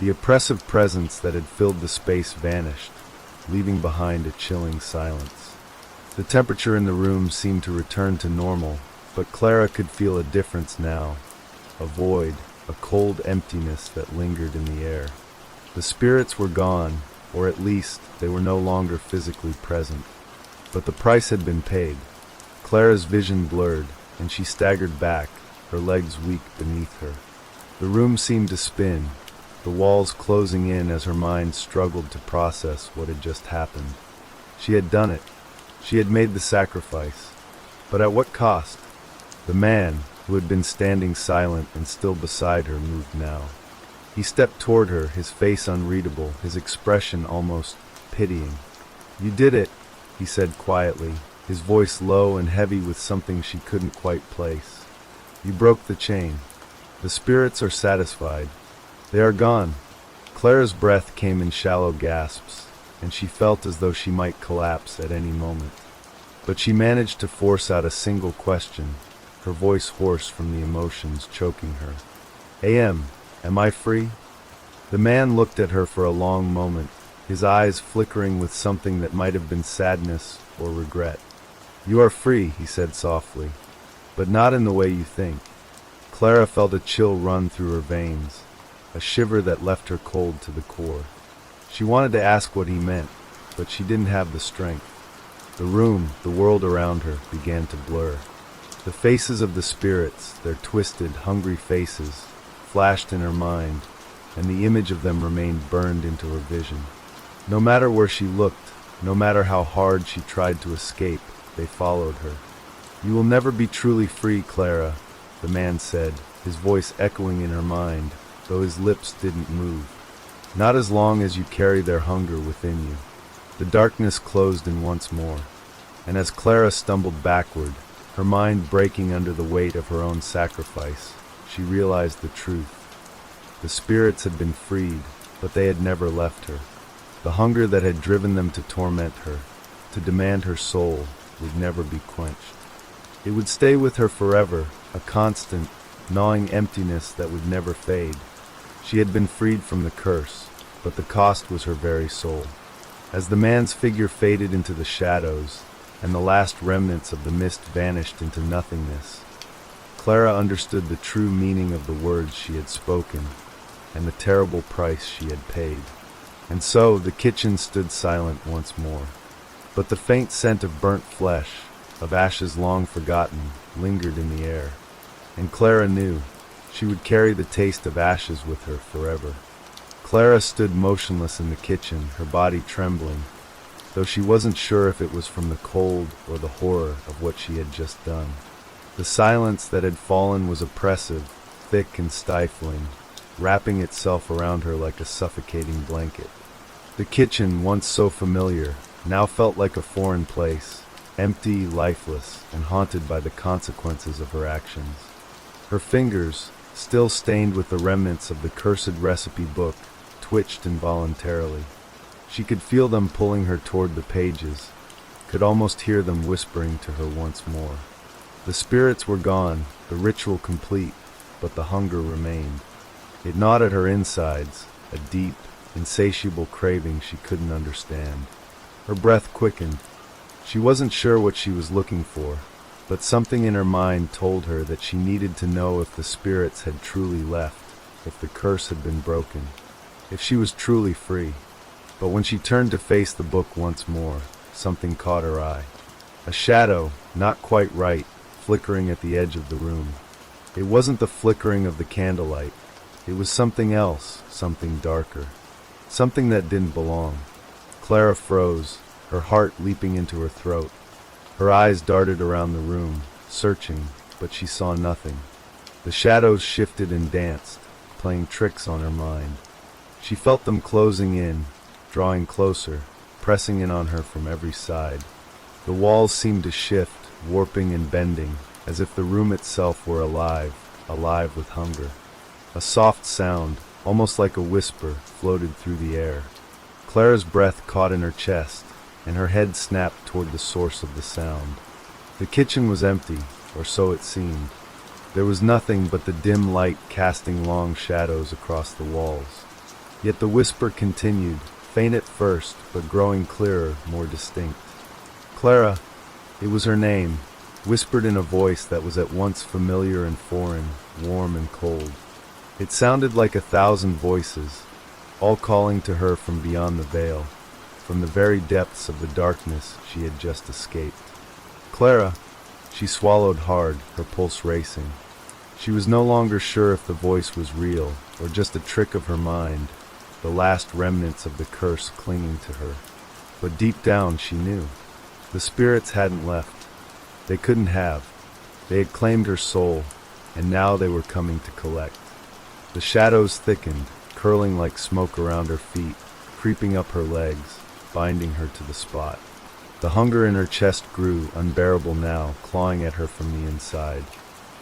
The oppressive presence that had filled the space vanished, leaving behind a chilling silence. The temperature in the room seemed to return to normal, but Clara could feel a difference now. A void, a cold emptiness that lingered in the air. The spirits were gone, or at least they were no longer physically present. But the price had been paid. Clara's vision blurred, and she staggered back, her legs weak beneath her. The room seemed to spin, the walls closing in as her mind struggled to process what had just happened. She had done it. She had made the sacrifice. But at what cost? The man, who had been standing silent and still beside her, moved now. He stepped toward her, his face unreadable, his expression almost pitying. "You did it," he said quietly, his voice low and heavy with something she couldn't quite place. "You broke the chain. The spirits are satisfied. They are gone." Clara's breath came in shallow gasps, and she felt as though she might collapse at any moment. But she managed to force out a single question, her voice hoarse from the emotions choking her. Am I free?" The man looked at her for a long moment, his eyes flickering with something that might have been sadness or regret. "You are free," he said softly, "but not in the way you think." Clara felt a chill run through her veins, a shiver that left her cold to the core. She wanted to ask what he meant, but she didn't have the strength. The room, the world around her, began to blur. The faces of the spirits, their twisted, hungry faces, flashed in her mind, and the image of them remained burned into her vision. No matter where she looked, no matter how hard she tried to escape, they followed her. "You will never be truly free, Clara," the man said, his voice echoing in her mind, though his lips didn't move. "Not as long as you carry their hunger within you." The darkness closed in once more, and as Clara stumbled backward, her mind breaking under the weight of her own sacrifice, she realized the truth. The spirits had been freed, but they had never left her. The hunger that had driven them to torment her, to demand her soul, would never be quenched. It would stay with her forever, a constant, gnawing emptiness that would never fade. She had been freed from the curse, but the cost was her very soul. As the man's figure faded into the shadows, and the last remnants of the mist vanished into nothingness, Clara understood the true meaning of the words she had spoken, and the terrible price she had paid. And so the kitchen stood silent once more. But the faint scent of burnt flesh, of ashes long forgotten, lingered in the air. And Clara knew she would carry the taste of ashes with her forever. Clara stood motionless in the kitchen, her body trembling, though she wasn't sure if it was from the cold or the horror of what she had just done. The silence that had fallen was oppressive, thick and stifling, wrapping itself around her like a suffocating blanket. The kitchen, once so familiar, now felt like a foreign place, empty, lifeless, and haunted by the consequences of her actions. Her fingers, still stained with the remnants of the cursed recipe book, twitched involuntarily. She could feel them pulling her toward the pages, could almost hear them whispering to her once more. The spirits were gone, the ritual complete, but the hunger remained. It gnawed at her insides, a deep, insatiable craving she couldn't understand. Her breath quickened. She wasn't sure what she was looking for, but something in her mind told her that she needed to know if the spirits had truly left, if the curse had been broken, if she was truly free. But when she turned to face the book once more, something caught her eye. A shadow, not quite right, flickering at the edge of the room. It wasn't the flickering of the candlelight. It was something else, something darker. Something that didn't belong. Clara froze, her heart leaping into her throat. Her eyes darted around the room, searching, but she saw nothing. The shadows shifted and danced, playing tricks on her mind. She felt them closing in, drawing closer, pressing in on her from every side. The walls seemed to shift, warping and bending, as if the room itself were alive, alive with hunger. A soft sound, almost like a whisper, floated through the air. Clara's breath caught in her chest, and her head snapped toward the source of the sound. The kitchen was empty, or so it seemed. There was nothing but the dim light casting long shadows across the walls. Yet the whisper continued, faint at first, but growing clearer, more distinct. Clara, it was her name, whispered in a voice that was at once familiar and foreign, warm and cold. It sounded like 1,000 voices, all calling to her from beyond the veil, from the very depths of the darkness she had just escaped. Clara, she swallowed hard, her pulse racing. She was no longer sure if the voice was real, or just a trick of her mind, the last remnants of the curse clinging to her. But deep down she knew. The spirits hadn't left. They couldn't have. They had claimed her soul, and now they were coming to collect. The shadows thickened, curling like smoke around her feet, creeping up her legs, binding her to the spot. The hunger in her chest grew, unbearable now, clawing at her from the inside.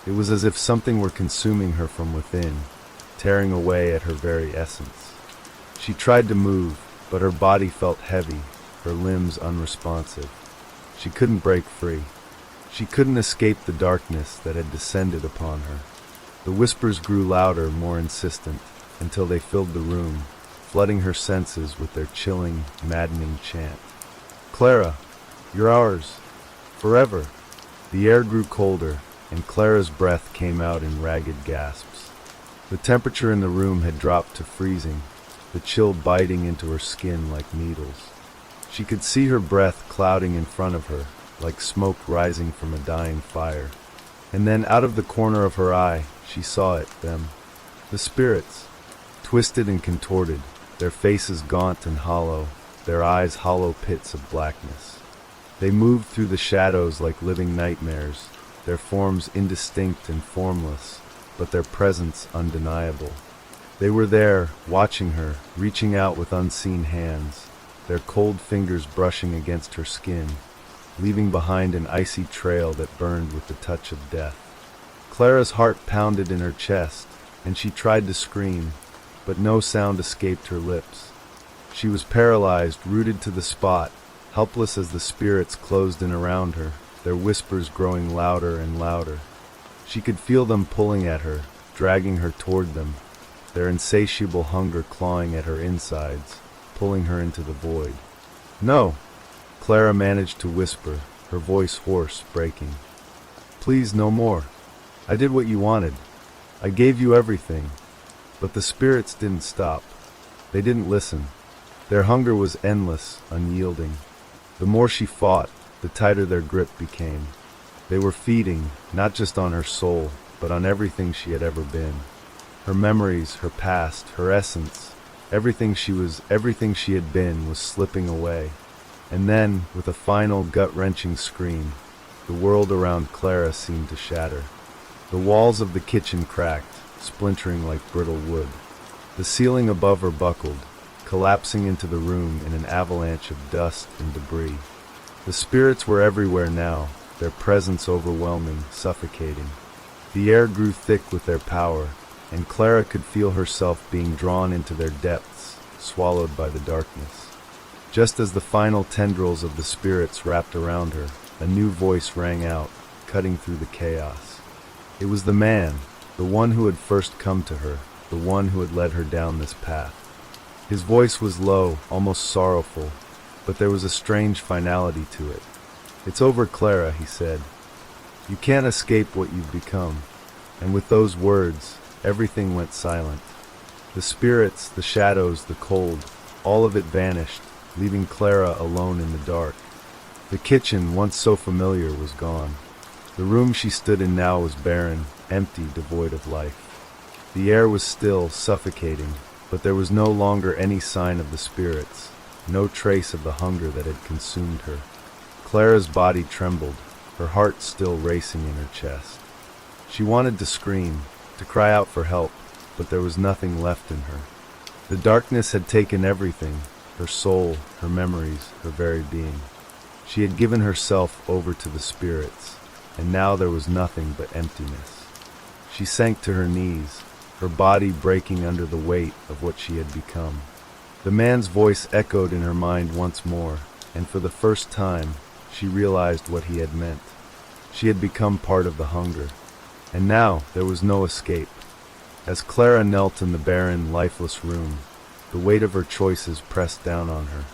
It was as if something were consuming her from within, tearing away at her very essence. She tried to move, but her body felt heavy, her limbs unresponsive. She couldn't break free. She couldn't escape the darkness that had descended upon her. The whispers grew louder, more insistent, until they filled the room, flooding her senses with their chilling, maddening chant. "Clara, you're ours. Forever." The air grew colder, and Clara's breath came out in ragged gasps. The temperature in the room had dropped to freezing, the chill biting into her skin like needles. She could see her breath clouding in front of her, like smoke rising from a dying fire. And then out of the corner of her eye, she saw it, them. The spirits, twisted and contorted, their faces gaunt and hollow, their eyes hollow pits of blackness. They moved through the shadows like living nightmares, their forms indistinct and formless, but their presence undeniable. They were there, watching her, reaching out with unseen hands, their cold fingers brushing against her skin, leaving behind an icy trail that burned with the touch of death. Clara's heart pounded in her chest, and she tried to scream, but no sound escaped her lips. She was paralyzed, rooted to the spot, helpless as the spirits closed in around her, their whispers growing louder and louder. She could feel them pulling at her, dragging her toward them, their insatiable hunger clawing at her insides, pulling her into the void. "No!" Clara managed to whisper, her voice hoarse, breaking. "Please, no more. I did what you wanted. I gave you everything." But the spirits didn't stop. They didn't listen. Their hunger was endless, unyielding. The more she fought, the tighter their grip became. They were feeding, not just on her soul, but on everything she had ever been. Her memories, her past, her essence, everything she had been was slipping away. And then, with a final gut-wrenching scream, the world around Clara seemed to shatter. The walls of the kitchen cracked, splintering like brittle wood. The ceiling above her buckled, collapsing into the room in an avalanche of dust and debris. The spirits were everywhere now, their presence overwhelming, suffocating. The air grew thick with their power, and Clara could feel herself being drawn into their depths, swallowed by the darkness. Just as the final tendrils of the spirits wrapped around her, a new voice rang out, cutting through the chaos. It was the man, the one who had first come to her, the one who had led her down this path. His voice was low, almost sorrowful, but there was a strange finality to it. "It's over, Clara," he said. "You can't escape what you've become." And with those words, everything went silent. The spirits, the shadows, the cold, all of it vanished, leaving Clara alone in the dark. The kitchen, once so familiar, was gone. The room she stood in now was barren, empty, devoid of life. The air was still, suffocating, but there was no longer any sign of the spirits, no trace of the hunger that had consumed her. Clara's body trembled, her heart still racing in her chest. She wanted to scream, to cry out for help, but there was nothing left in her. The darkness had taken everything, her soul, her memories, her very being. She had given herself over to the spirits, and now there was nothing but emptiness. She sank to her knees, her body breaking under the weight of what she had become. The man's voice echoed in her mind once more, and for the first time, she realized what he had meant. She had become part of the hunger, and now there was no escape. As Clara knelt in the barren, lifeless room, the weight of her choices pressed down on her,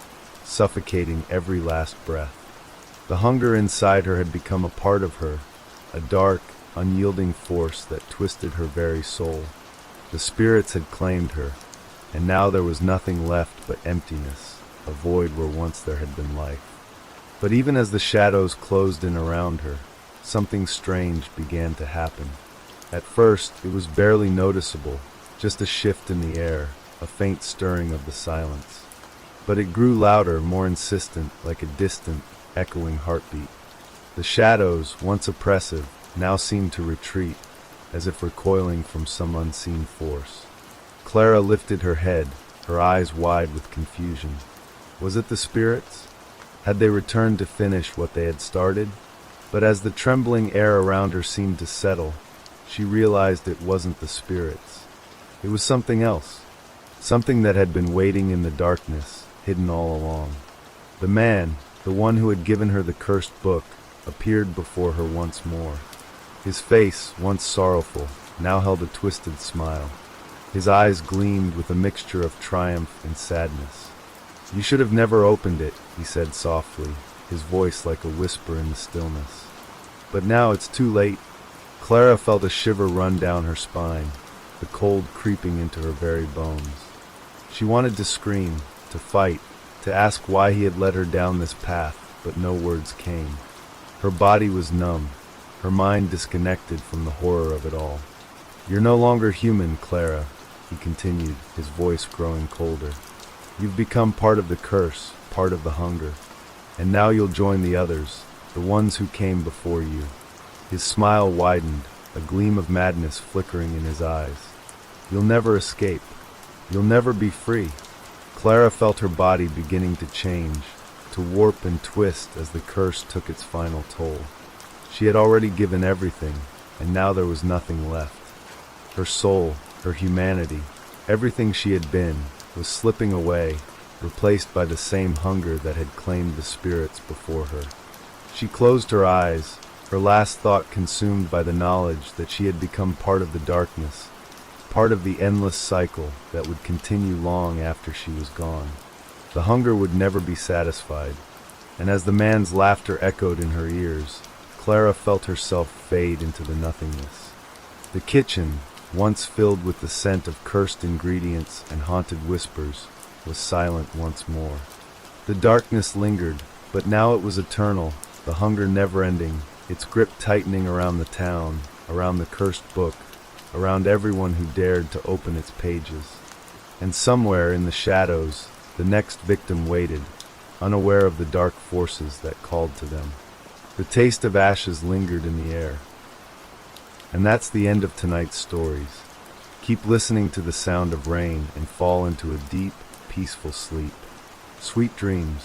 suffocating every last breath. The hunger inside her had become a part of her, a dark, unyielding force that twisted her very soul. The spirits had claimed her, and now there was nothing left but emptiness, a void where once there had been life. But even as the shadows closed in around her, something strange began to happen. At first, it was barely noticeable, just a shift in the air, a faint stirring of the silence. But it grew louder, more insistent, like a distant, echoing heartbeat. The shadows, once oppressive, now seemed to retreat, as if recoiling from some unseen force. Clara lifted her head, her eyes wide with confusion. Was it the spirits? Had they returned to finish what they had started? But as the trembling air around her seemed to settle, she realized it wasn't the spirits. It was something else. Something that had been waiting in the darkness, hidden all along. The man, the one who had given her the cursed book, appeared before her once more. His face, once sorrowful, now held a twisted smile. His eyes gleamed with a mixture of triumph and sadness. "You should have never opened it," he said softly, his voice like a whisper in the stillness. "But now it's too late." Clara felt a shiver run down her spine, the cold creeping into her very bones. She wanted to scream, to fight, to ask why he had led her down this path, but no words came. Her body was numb, her mind disconnected from the horror of it all. "You're no longer human, Clara," he continued, his voice growing colder. "You've become part of the curse, part of the hunger. And now you'll join the others, the ones who came before you." His smile widened, a gleam of madness flickering in his eyes. "You'll never escape. You'll never be free." Clara felt her body beginning to change, to warp and twist as the curse took its final toll. She had already given everything, and now there was nothing left. Her soul, her humanity, everything she had been, was slipping away, replaced by the same hunger that had claimed the spirits before her. She closed her eyes, her last thought consumed by the knowledge that she had become part of the darkness, part of the endless cycle that would continue long after she was gone. The hunger would never be satisfied, and as the man's laughter echoed in her ears, Clara felt herself fade into the nothingness. The kitchen, once filled with the scent of cursed ingredients and haunted whispers, was silent once more. The darkness lingered, but now it was eternal, the hunger never-ending, its grip tightening around the town, around the cursed book, around everyone who dared to open its pages. And somewhere in the shadows, the next victim waited, unaware of the dark forces that called to them. The taste of ashes lingered in the air. And that's the end of tonight's stories. Keep listening to the sound of rain and fall into a deep, peaceful sleep. Sweet dreams.